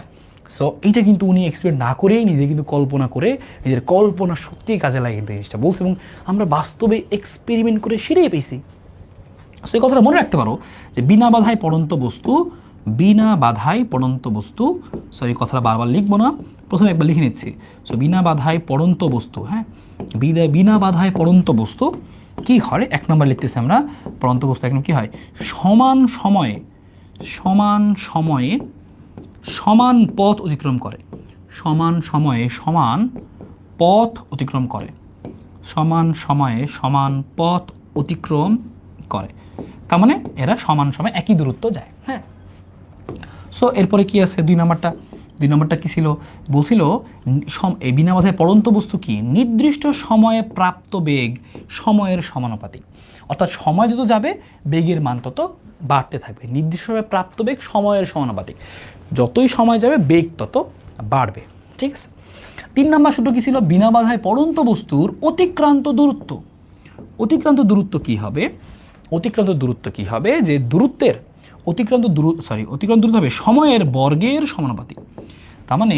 [SPEAKER 1] সো এইটা কিন্তু উনি এক্সপেরিমেন্ট না করেই নিজে কিন্তু কল্পনা করে, নিজের কল্পনা শক্তি কাজে লাগে কিন্তু জিনিসটা বলছে, এবং আমরা বাস্তবে এক্সপেরিমেন্ট করে সেটাই পেয়েছি। সো এই কথাটা মনে রাখতে পারো যে বিনা বাধায় পড়ন্ত বস্তু, বিনা বাধায় পড়ন্ত বস্তু। সো এই কথাটা বারবার লিখবো না, প্রথমে একবার লিখে নিচ্ছি। সো বিনা বাধায় পড়ন্ত বস্তু, হ্যাঁ, বিনা বাধায় পড়ন্ত বস্তু কি হয়, 1 নম্বর লিখতেছি আমরা, পড়ন্ত বস্তু এখন কি হয়, সমান সময়ে সমান সময়ে সমান পথ অতিক্রম করে, সমান সময়ে সমান পথ অতিক্রম করে, সমান সময়ে সমান পথ অতিক্রম করে, তার মানে এরা সমান সময়ে একই দূরত্ব যায়, হ্যাঁ। সো এরপরে কি আছে 2 নম্বরটা, 2 নম্বরটা কি ছিল, বলছিল এই বিনা বাধায় পড়ন্ত বস্তু কি, নির্দিষ্ট সময়ে প্রাপ্ত বেগ সময়ের সমানুপাতিক, অর্থাৎ সময় যত যাবে বেগের মান তত বাড়তে থাকবে, নির্দিষ্ট সময়ে প্রাপ্ত বেগ সময়ের সমানুপাতিক, যতই সময় যাবে বেগ তত বাড়বে, ঠিক আছে। 3 নম্বর সূত্র কি ছিল, বিনা বাধায় পড়ন্ত বস্তুর অতিক্রান্ত দূরত্ব, অতিক্রান্ত দূরত্ব কি হবে, অতিক্রান্ত দূরত্ব কি হবে, যে দূরত্বের অতিক্রান্ত দূরত্ব হবে সময়ের বর্গের সমানুপাতিক। তার মানে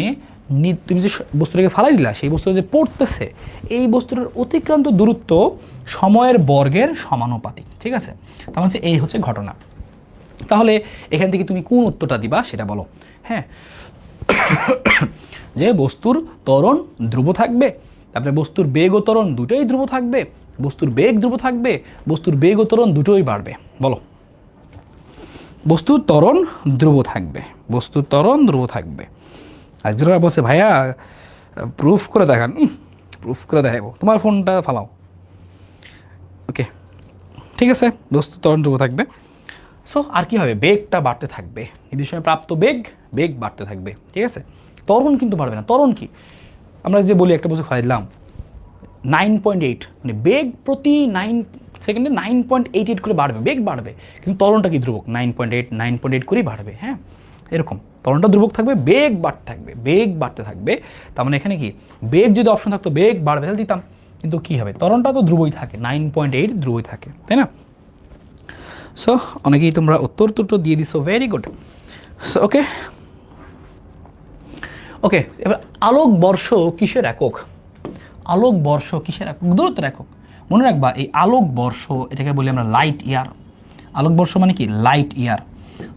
[SPEAKER 1] তুমি যে বস্তুটাকে ফালাই দিলা, সেই বস্তুটা যে পড়তেছে, এই বস্তুটার অতিক্রান্ত দূরত্ব সময়ের বর্গের সমানুপাতিক, ঠিক আছে। তার মানে এই হচ্ছে ঘটনা। তাহলে এখান থেকে তুমি কোন উত্তরটা দিবা সেটা বলো, হ্যাঁ। যে বস্তুর ত্বরণ ধ্রুব থাকবে, তারপরে বস্তুর বেগ ও ত্বরণ দুটোই ধ্রুব থাকবে, বস্তুর বেগ ধ্রুব থাকবে, বস্তুর বেগ ও ত্বরণ দুটোই বাড়বে, বলো। বস্তুর ত্বরণ ধ্রুব থাকবে, বস্তুর ত্বরণ ধ্রুব থাকবে। আর যারা বলছে ভাইয়া প্রুফ করে দেখান, প্রুফ করে দেখাবো, তোমার ফোনটা ফালাও, ওকে, ঠিক আছে, বস্তুর ত্বরণ ধ্রুব থাকবে। সো আর কি হবে, বেগটা বাড়তে থাকবে, নির্দিষ্ট সময়ে প্রাপ্ত বেগ বাড়তে থাকবে, ঠিক আছে। ত্বরণ কিন্তু বাড়বে না। ত্বরণ কি, আমরা যে বলি একটা বস্তু ফালাই দিলাম 9.8, মানে বেগ প্রতি 9 সেকেন্ডে 9.88 করে বাড়বে, বেগ বাড়বে, কিন্তু ত্বরণটা কি ধ্রুবক, 9.8 করেই বাড়বে, হ্যাঁ, এরকম ত্বরণটা ধ্রুবক থাকবে, বেগ বাড়তে থাকবে, বেগ বাড়তে থাকবে। তার মানে এখানে কি, বেগ যদি অপশন থাকতো বেগ বাড়বে তাহলে দিতাম, কিন্তু কি হবে, ত্বরণটা তো ধ্রুবই থাকে, 9.8 ধ্রুবই থাকে, তাই না। সো অনেকেই তোমরা উত্তর দিয়ে দিছো, ভেরি গুড। সো ওকে, ওকে, এবার আলোক বর্ষ কিসের একক, আলোক বর্ষ কিসের একক, দূরত্বের একক। মনে রাখবা এই আলোকবর্ষ এটাকে বলি আমরা লাইট ইয়ার। আলোকবর্ষ মানে কি লাইট ইয়ার।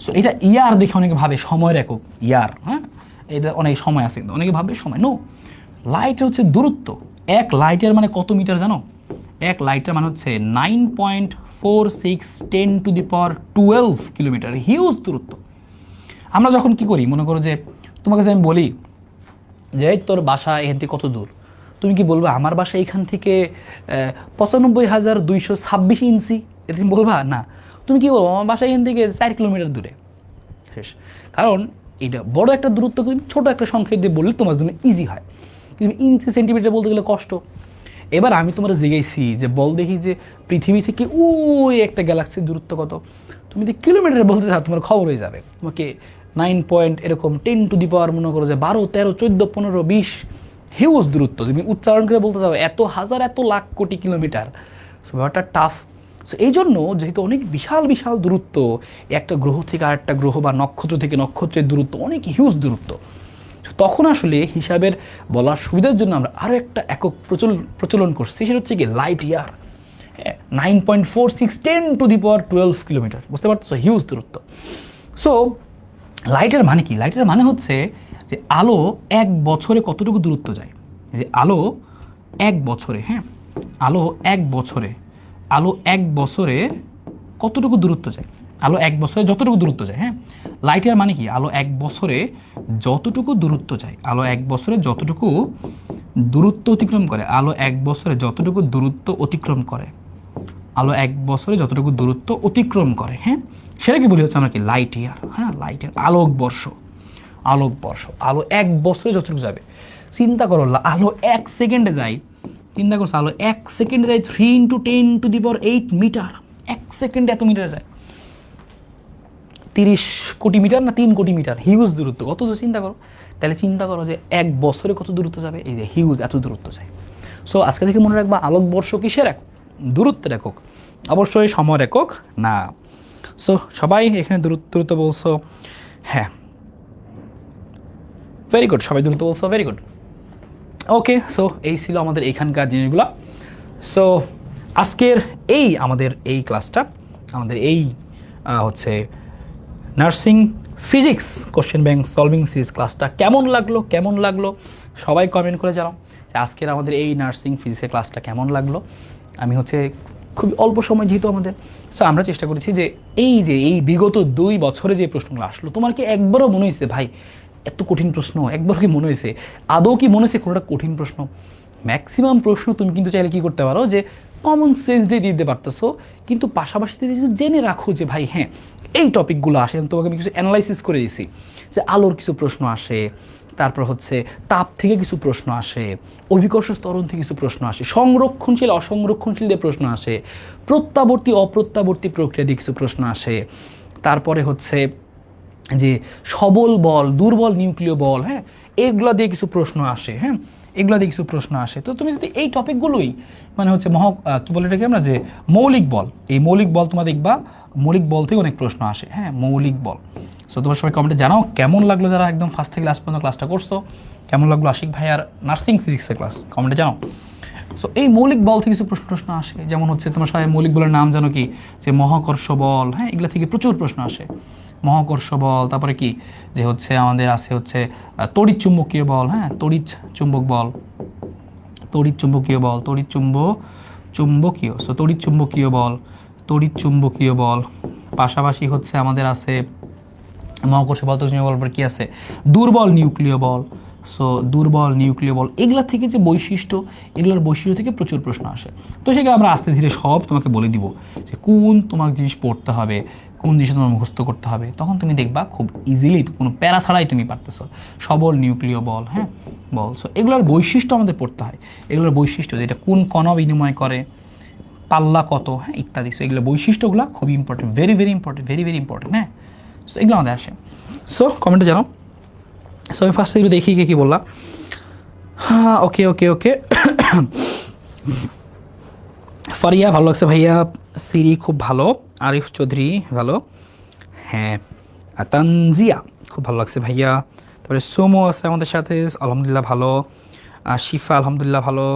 [SPEAKER 1] সো এটা ইয়ার দেখে অনেকে ভাবে সময়ের একক ইয়ার, হ্যাঁ এটা অনেক সময় আছে, কিন্তু অনেকে ভাবে সময়, নো, লাইট হচ্ছে দূরত্ব। এক লাইট ইয়ার মানে কত মিটার জানো? এক লাইট ইয়ার মানে হচ্ছে 9.46 × 10⁻12 কিলোমিটার, হিউজ দূরত্ব। আমরা যখন কি করি, মনে করো যে তোমাকে আমি বলি যে তোর বাসা এখান থেকে কত দূর, তুমি কি বলবা আমার বাসা এখান থেকে 95,226 ইঞ্চি, এটা তুমি বলবা না। তুমি কি বলবো আমার বাসা এখান থেকে 4 কিলোমিটার দূরে, শেষ। কারণ এটা বড় একটা দূরত্ব, তুমি ছোটো একটা সংখ্যা দিয়ে বললে তোমার জন্য ইজি হয়, কিন্তু ইঞ্চি সেন্টিমিটার বলতে গেলে কষ্ট। এবার আমি তোমার জিজ্ঞাসি যে বল দেখি যে পৃথিবী থেকে ওই একটা গ্যালাক্সির দূরত্ব কত, তুমি যদি কিলোমিটার বলতে চাও তোমার খবর হয়ে যাবে, তোমাকে 9 পয়েন্ট এরকম 10⁻, মনে করো যে 12, 13, 14, 15, 20 হিউজ দূরত্ব তুমি উচ্চারণ করে বলতে চাও, এত হাজার এত লাখ কোটি কিলোমিটার। সো ব্যাপারটা টাফ। সো এই জন্য যেহেতু অনেক বিশাল বিশাল দূরত্ব, একটা গ্রহ থেকে আরেকটা গ্রহ বা নক্ষত্র থেকে নক্ষত্রের দূরত্ব অনেক হিউজ দূরত্ব, তখন আসলে হিসাবের বলার সুবিধার জন্য আমরা আরও একটা একক প্রচলন করছি, সেটা হচ্ছে কি লাইট ইয়ার। 9.46 × 10⁻12 কিলোমিটার, বুঝতে পারছো, হিউজ দূরত্ব। সো লাইটের মানে কি? লাইটের মানে হচ্ছে যে আলো এক বছরে কতটুকু দূরত্ব যায়, যে আলো এক বছরে, হ্যাঁ আলো এক বছরে, আলো এক বছরে কতটুকু দূরত্ব যায়, আলো এক বছরে যতটুকু দূরত্ব যায়, হ্যাঁ লাইট ইয়ার মানে কি? আলো এক বছরে যতটুকু দূরত্ব যায়, আলো এক বছরে যতটুকু দূরত্ব অতিক্রম করে, আলো এক বছরে যতটুকু দূরত্ব অতিক্রম করে, আলো এক বছরে যতটুকু দূরত্ব অতিক্রম করে, হ্যাঁ সেটাকে বলি হচ্ছে আমরা কি লাইট ইয়ার, হ্যাঁ লাইট ইয়ার, আলোকবর্ষ। আলোকবর্ষ, আলো এক বছরে যতটুকু যাবে, চিন্তা করো আলো 1 সেকেন্ডে যায়, চিন্তা করছো আলো 1 সেকেন্ডে যায় 3 × 10⁸ মিটার, 1 সেকেন্ডে এত মিটার যায়, 30 কোটি মিটার না 3 কোটি মিটার, হিউজ দূরত্ব, কত দূর চিন্তা করো। তাহলে চিন্তা করো যে এক বছরে কত দূরত্ব যাবে, এই যে হিউজ এত দূরত্ব যায়। সো আজকে থেকে মনে রাখবা আলোকবর্ষ কিসের একক? দূরত্বের একক, অবশ্যই সময়ের একক না। সো সবাই এখানে দূরত্ব বলছো, হ্যাঁ ভেরি গুড, সবাই দূরত্ব বলছো, ভেরি গুড। ওকে, সো এই ছিল আমাদের এইখানকার জিনিসগুলো। সো আজকের এই আমাদের এই ক্লাসটা, আমাদের এই হচ্ছে nursing physics question bank solving series ক্লাসটা কেমন লাগলো সবাই কমেন্ট করে জানাও যে আজকের আমাদের এই নার্সিং ফিজিক্সের ক্লাসটা কেমন লাগলো। আমি হচ্ছে খুব অল্প সময় যেহেতু আমাদের, সো আমরা চেষ্টা করেছি যে এই বিগত 2 বছরে যে প্রশ্নগুলো আসলো, তোমার কি একবারও মনে হয়েছে ভাই এত কঠিন প্রশ্ন? একবার কি মনে হয়েছে, আদৌ কি মনে হয়েছে কোনোটা কঠিন প্রশ্ন? ম্যাক্সিমাম প্রশ্ন তুমি কিন্তু চাইলে কি করতে পারো যে কমন সেন্স দিয়ে দিতে পারতেছো, কিন্তু পাশাপাশি জেনে রাখো যে ভাই হ্যাঁ এই টপিকগুলো আসে, তোমাকে আমি কিছু অ্যানালাইসিস করে দিয়েছি যে আলোর কিছু প্রশ্ন আসে, তারপর হচ্ছে তাপ থেকে কিছু প্রশ্ন আসে, অভিকর্ষ ত্বরণ থেকে কিছু প্রশ্ন আসে, সংরক্ষণশীল অসংরক্ষণশীল দিয়ে প্রশ্ন আসে, প্রত্যাবর্তী অপ্রত্যাবর্তী প্রক্রিয়া দিয়ে কিছু প্রশ্ন আসে, তারপরে হচ্ছে যে সবল বল দুর্বল নিউক্লিয় বল, হ্যাঁ এগুলো দিয়ে কিছু প্রশ্ন আসে, হ্যাঁ এগুলো দিয়ে কিছু প্রশ্ন আসে। তো তুমি যদি এই টপিকগুলোই মানে হচ্ছে কী বলে এটাকে আমরা যে মৌলিক বল, এই মৌলিক বল তোমার দেখবা মৌলিক বল থেকে অনেক প্রশ্ন আসে, হ্যাঁ মৌলিক বল। সো তোমার সবাই কমেন্টে জানাও কেমন লাগলো, যারা একদম ফার্স্ট থেকে লাস্ট পর্যন্ত ক্লাসটা করছো, কেমন লাগলো আশিক ভাই আর নার্সিং ফিজিক্সের ক্লাস, কমেন্টে জানাও। সো এই মৌলিক বল থেকে কিছু প্রশ্ন আসে, যেমন হচ্ছে তোমার সবাই মৌলিক বলের নাম জানো কি, যে মহাকর্ষ বল, হ্যাঁ এগুলো থেকে প্রচুর প্রশ্ন আসে, মহাকর্ষ বল, তারপরে কি যে হচ্ছে আমাদের আছে হচ্ছে তড়িৎ চুম্বকীয় বল, হ্যাঁ তড়িৎ চুম্বক বল, তড়িৎ চুম্বকীয় বল, চুম্বকীয়, সো তড়িৎ চুম্বকীয় বল, তড়িৎ চুম্বকীয় বল, পাশাপাশি হচ্ছে আমাদের আছে মহাকর্ষ বল, তড়িৎ চুম্বকীয় বল, পর কি আছে দুর্বল নিউক্লিয় বল, সো দুর্বল নিউক্লিয় বল, এগুলা থেকে যে বৈশিষ্ট্য, এগুলোর বৈশিষ্ট্য থেকে প্রচুর প্রশ্ন আসে। তো সেখানে আমরা আস্তে ধীরে সব তোমাকে বলে দিব যে কোন তোমার জিনিস পড়তে হবে, কোন জিনিস তোমার মুখস্থ করতে হবে, তখন তুমি দেখবা খুব ইজিলি কোনো প্যারা ছাড়াই তুমি পারতেছো। সবল নিউক্লিয় বল, হ্যাঁ বল, সো এগুলোর বৈশিষ্ট্য আমাদের পড়তে হয়, এগুলোর বৈশিষ্ট্য যেটা কোন কণা বিনিময় করে, পাল্লা কত, হ্যাঁ ইত্যাদি। সো এগুলোর বৈশিষ্ট্যগুলো খুবই ইম্পর্টেন্ট, ভেরি ভেরি ইম্পর্টেন্ট, হ্যাঁ সো এগুলো আমাদের আসে। সো কমেন্টে জানাও। সো আমি ফার্স্টে এগুলো দেখি কি বললাম। হ্যাঁ ওকে ফারিয়া ভালো লাগছে ভাইয়া, সিরি খুব ভালো, আরিফ চৌধুরী ভালো, হ্যাঁ তানজিয়া খুব ভালো লাগছে ভাইয়া, তারপরে সোমো আছে আমাদের সাথে, আলহামদুলিল্লাহ ভালো, শিফা আলহামদুলিল্লাহ ভালো,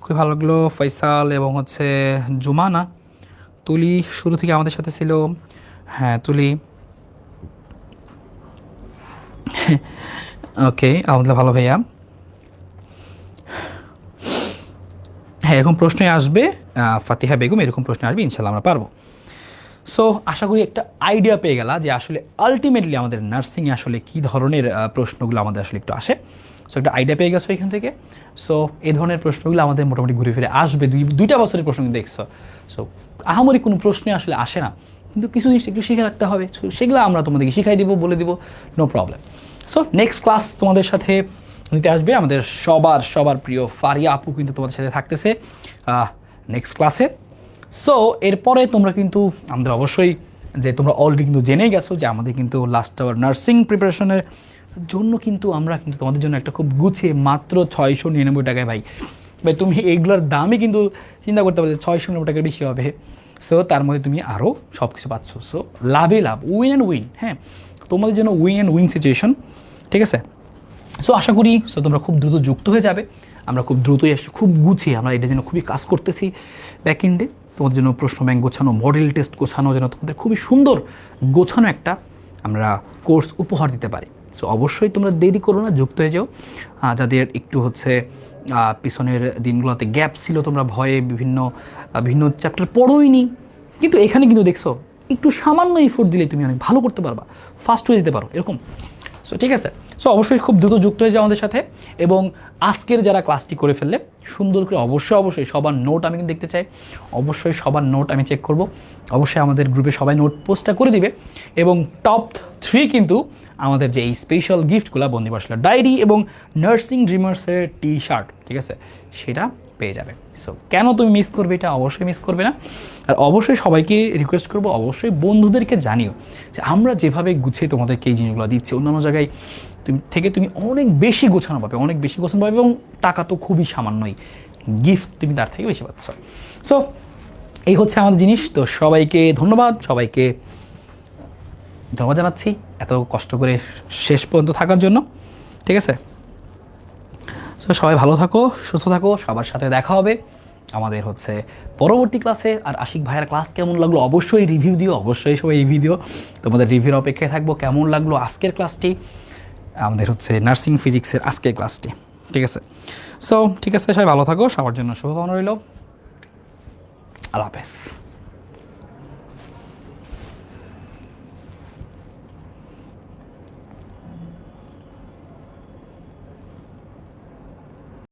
[SPEAKER 1] খুবই ভালো লাগলো। ফয়সাল এবং হচ্ছে জুমানা, তুলি শুরু থেকে আমাদের সাথে ছিল। হ্যাঁ তুলি, ওকে আলহামদুলিল্লাহ ভালো ভাইয়া। হ্যাঁ এরকম প্রশ্নই আসবে, ফাতিহা বেগম এরকম প্রশ্ন আসবে, ইনশাল্লাহ আমরা পারবো। সো আশা করি একটা আইডিয়া পেয়ে গেলা যে আসলে আলটিমেটলি আমাদের নার্সিংয়ে আসলে কী ধরনের প্রশ্নগুলো আমাদের আসলে একটু আসে। সো একটা আইডিয়া পেয়ে গেছো এখান থেকে। সো এই ধরনের প্রশ্নগুলো আমাদের মোটামুটি ঘুরে ফিরে আসবে, দুইটা বছরের প্রশ্ন কিন্তু দেখছো। সো আহামরি কোনো প্রশ্নই আসলে আসে না, কিন্তু কিছু জিনিস একটু শিখে রাখতে হবে। So, সেগুলো আমরা তোমাদেরকে শিখাই দিব, বলে দিব, no problem. So next class তোমাদের সাথে নিতে আসবে আমাদের সবার সবার প্রিয় ফারিয়া আপু, কিন্তু তোমাদের সাথে থাকতেছে নেক্সট ক্লাসে। সো এরপরে তোমরা কিন্তু আমাদের অবশ্যই, যে তোমরা অলরেডি কিন্তু জেনেই গেছো যে আমাদের কিন্তু লাস্ট আওয়ার নার্সিং প্রিপারেশনের জন্য কিন্তু আমরা কিন্তু তোমাদের জন্য একটা খুব গুছিয়ে মাত্র 699 টাকায়, ভাই ভাই তুমি এইগুলোর দামই কিন্তু চিন্তা করতে পারছো 699 টাকার বেশি হবে। সো তার মধ্যে তুমি আরও সব কিছু পাচ্ছ। সো লাভে লাভ, উইন অ্যান্ড উইন। হ্যাঁ তোমাদের জন্য উইন অ্যান্ড উইন সিচুয়েশন, ঠিক আছে। সো আশা করি সো তোমরা খুব দ্রুত যুক্ত হয়ে যাবে। আমরা খুব দ্রুতই আসি, খুব গুছিয়ে আমরা এটা যেন খুবই কাজ করতেছি ব্যাক এন্ডে। তোমাদের জন্য প্রশ্ন ব্যাংক গোছানো, মডেল টেস্ট গোছানো, যেন তোমাদের খুবই সুন্দর গোছানো একটা আমরা কোর্স উপহার দিতে পারি। সো অবশ্যই তোমরা দেরি করো না, যুক্ত হয়ে যাও। যাদের একটু হচ্ছে পিছনের দিনগুলোতে গ্যাপ ছিল, তোমরা ভয়ে বিভিন্ন বিভিন্ন চ্যাপ্টার পড়োইনি, কিন্তু এখানে কিন্তু দেখছো একটু সামান্য এফোর্ট দিলে তুমি অনেক ভালো করতে পারবা, ফাস্ট হয়ে যেতে পারো এরকম। সো ঠিক আছে, সো অবশ্যই খুব দ্রুত যুক্ত হয়ে যাও আমাদের সাথে। এবং আজকের যারা ক্লাসটি করে ফেললে সুন্দর করে অবশ্যই সবার নোট আমি কিন্তু দেখতে চাই, অবশ্যই সবার নোট আমি চেক করব। অবশ্যই আমাদের গ্রুপে সবাই নোট পোস্টটা করে দিবে। এবং টপ 3 কিন্তু আমাদের যে এই স্পেশাল গিফটগুলো, বন্দিবাসলা ডায়েরি এবং নার্সিং ড্রিমার্সের টি শার্ট, ঠিক আছে, সেটা পেয়ে যাবে। সো কেন তুমি মিস করবে, এটা অবশ্যই মিস করবে না। আর অবশ্যই সবাইকে রিকোয়েস্ট করবো, অবশ্যই বন্ধুদেরকে জানিও যে আমরা যেভাবে গুছিয়ে তোমাদেরকে এই জিনিসগুলো দিচ্ছি, অন্যান্য জায়গায় তুমি অনেক বেশি গোছানো পাবে, অনেক বেশি গোছানো পাবে, এবং টাকা তো খুবই সামান্যই, গিফট তুমি তার থেকে বেশি পাচ্ছ। সো এই হচ্ছে আমাদের জিনিস। তো সবাইকে ধন্যবাদ, সবাইকে ধন্যবাদ জানাচ্ছি এত কষ্ট করে শেষ পর্যন্ত থাকার জন্য, ঠিক আছে। সো সবাই ভালো থাকো, সুস্থ থাকো, সবার সাথে দেখা হবে আমাদের হচ্ছে পরবর্তী ক্লাসে। আর আশিক ভাইয়ের ক্লাস কেমন লাগলো অবশ্যই রিভিউ দিও, অবশ্যই সবাই রিভিউ দিও, তোমাদের রিভিউর অপেক্ষায় থাকবো। কেমন লাগলো আজকের ক্লাসটি, আমাদের হচ্ছে নার্সিং ফিজিক্সের আজকের ক্লাসটি, ঠিক আছে। সো ঠিক আছে, সবাই ভালো থাকো, সবার জন্য শুভকামনা রইল। আল্লাহ হাফেজ।